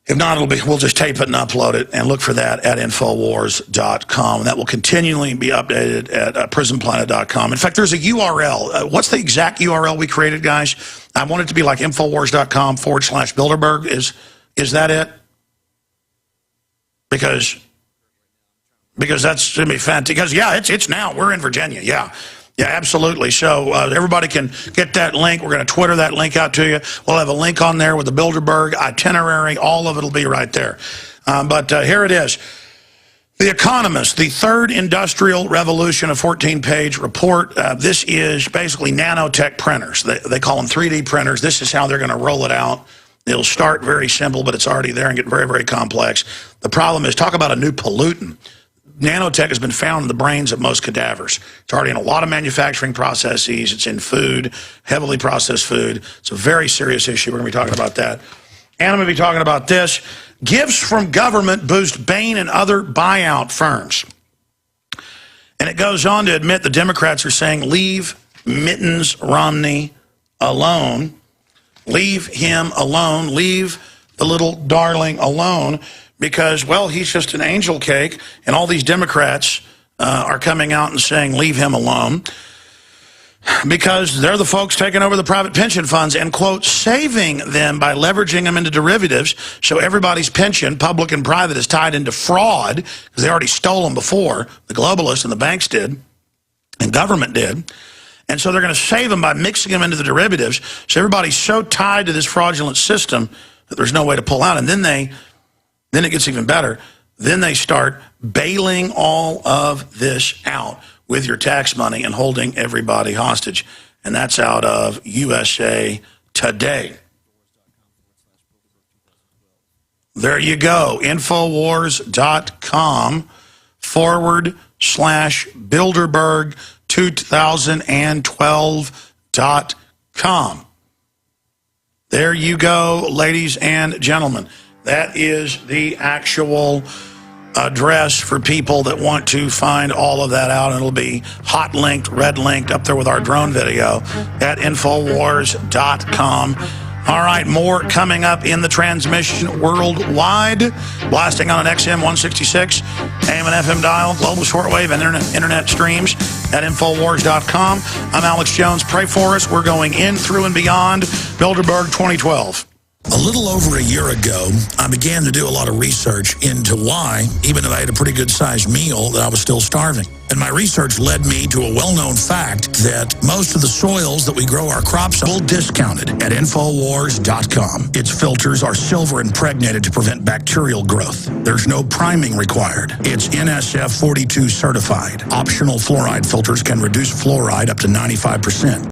If not, we'll just tape it and upload it, and look for that at Infowars.com. And that will continually be updated at prisonplanet.com. In fact, there's a URL. What's the exact URL we created, guys? I want it to be like Infowars.com/Bilderberg. Is that it? Because that's going to be fantastic. Because, yeah, it's now. We're in Virginia, yeah. Yeah, absolutely. So everybody can get that link. We're going to Twitter that link out to you. We'll have a link on there with the Bilderberg itinerary. All of it will be right there. But here it is. The Economist, the third industrial revolution, a 14-page report. This is basically nanotech printers. They call them 3D printers. This is how they're going to roll it out. It'll start very simple, but it's already there and get very, very complex. The problem is, talk about a new pollutant. Nanotech has been found in the brains of most cadavers. It's already in a lot of manufacturing processes. It's in food, heavily processed food. It's a very serious issue. We're going to be talking about that. And I'm going to be talking about this. Gifts from government boost Bain and other buyout firms. And it goes on to admit the Democrats are saying, leave Mittens Romney alone. Leave him alone. Leave the little darling alone. Because, well, he's just an angel cake, and all these Democrats are coming out and saying, leave him alone, because they're the folks taking over the private pension funds and, quote, saving them by leveraging them into derivatives, so everybody's pension, public and private, is tied into fraud, because they already stole them before. The globalists and the banks did, and government did. And so they're going to save them by mixing them into the derivatives, so everybody's so tied to this fraudulent system that there's no way to pull out. And then it gets even better. Then they start bailing all of this out with your tax money and holding everybody hostage. and that's out of USA Today. There you go, Infowars.com/Bilderberg 2012.com. There you go, ladies and gentlemen. That is the actual address for people that want to find all of that out. And it'll be hot linked, red linked up there with our drone video at Infowars.com. All right, more coming up in the transmission worldwide. Blasting on an XM 166, AM and FM dial, global shortwave, and internet streams at Infowars.com. I'm Alex Jones. Pray for us. We're going in, through, and beyond Bilderberg 2012. A little over a year ago, I began to do a lot of research into why, even though I had a pretty good-sized meal, that I was still starving. And my research led me to a well-known fact that most of the soils that we grow our crops on are discounted at Infowars.com. Its filters are silver impregnated to prevent bacterial growth. There's no priming required. It's NSF 42 certified. Optional fluoride filters can reduce fluoride up to 95%.